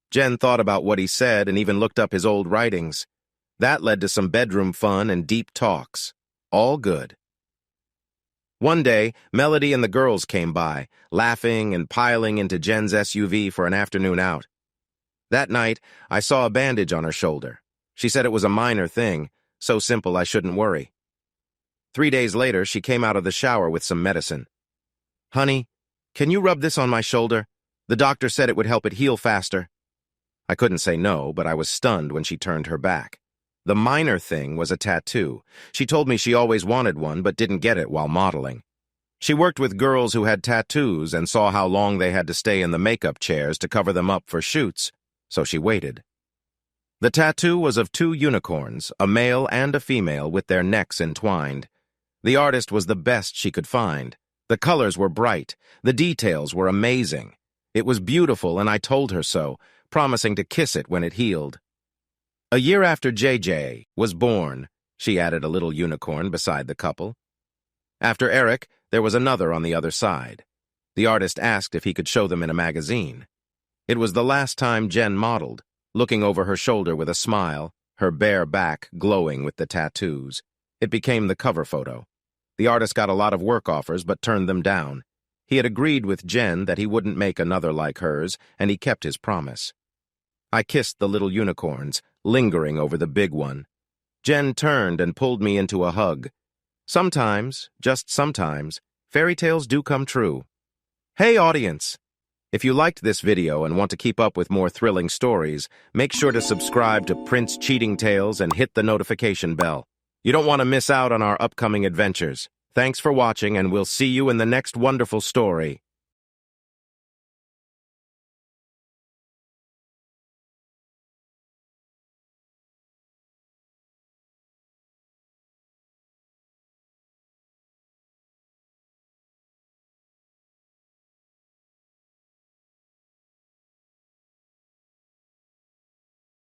Jen thought about what he said and even looked up his old writings. That led to some bedroom fun and deep talks. All good. One day, Melody and the girls came by, laughing and piling into Jen's SUV for an afternoon out. That night, I saw a bandage on her shoulder. She said it was a minor thing, so simple I shouldn't worry. 3 days later, she came out of the shower with some medicine. "Honey, can you rub this on my shoulder? The doctor said it would help it heal faster." I couldn't say no, but I was stunned when she turned her back. The minor thing was a tattoo. She told me she always wanted one, but didn't get it while modeling. She worked with girls who had tattoos and saw how long they had to stay in the makeup chairs to cover them up for shoots, so she waited. The tattoo was of 2 unicorns, a male and a female, with their necks entwined. The artist was the best she could find. The colors were bright. The details were amazing. It was beautiful, and I told her so, promising to kiss it when it healed. A year after JJ was born, she added a little unicorn beside the couple. After Eric, there was another on the other side. The artist asked if he could show them in a magazine. It was the last time Jen modeled, looking over her shoulder with a smile, her bare back glowing with the tattoos. It became the cover photo. The artist got a lot of work offers but turned them down. He had agreed with Jen that he wouldn't make another like hers, and he kept his promise. I kissed the little unicorns, lingering over the big one. Jen turned and pulled me into a hug. Sometimes, just sometimes, fairy tales do come true. Hey, audience! If you liked this video and want to keep up with more thrilling stories, make sure to subscribe to Prince Cheating Tales and hit the notification bell. You don't want to miss out on our upcoming adventures. Thanks for watching, and we'll see you in the next wonderful story.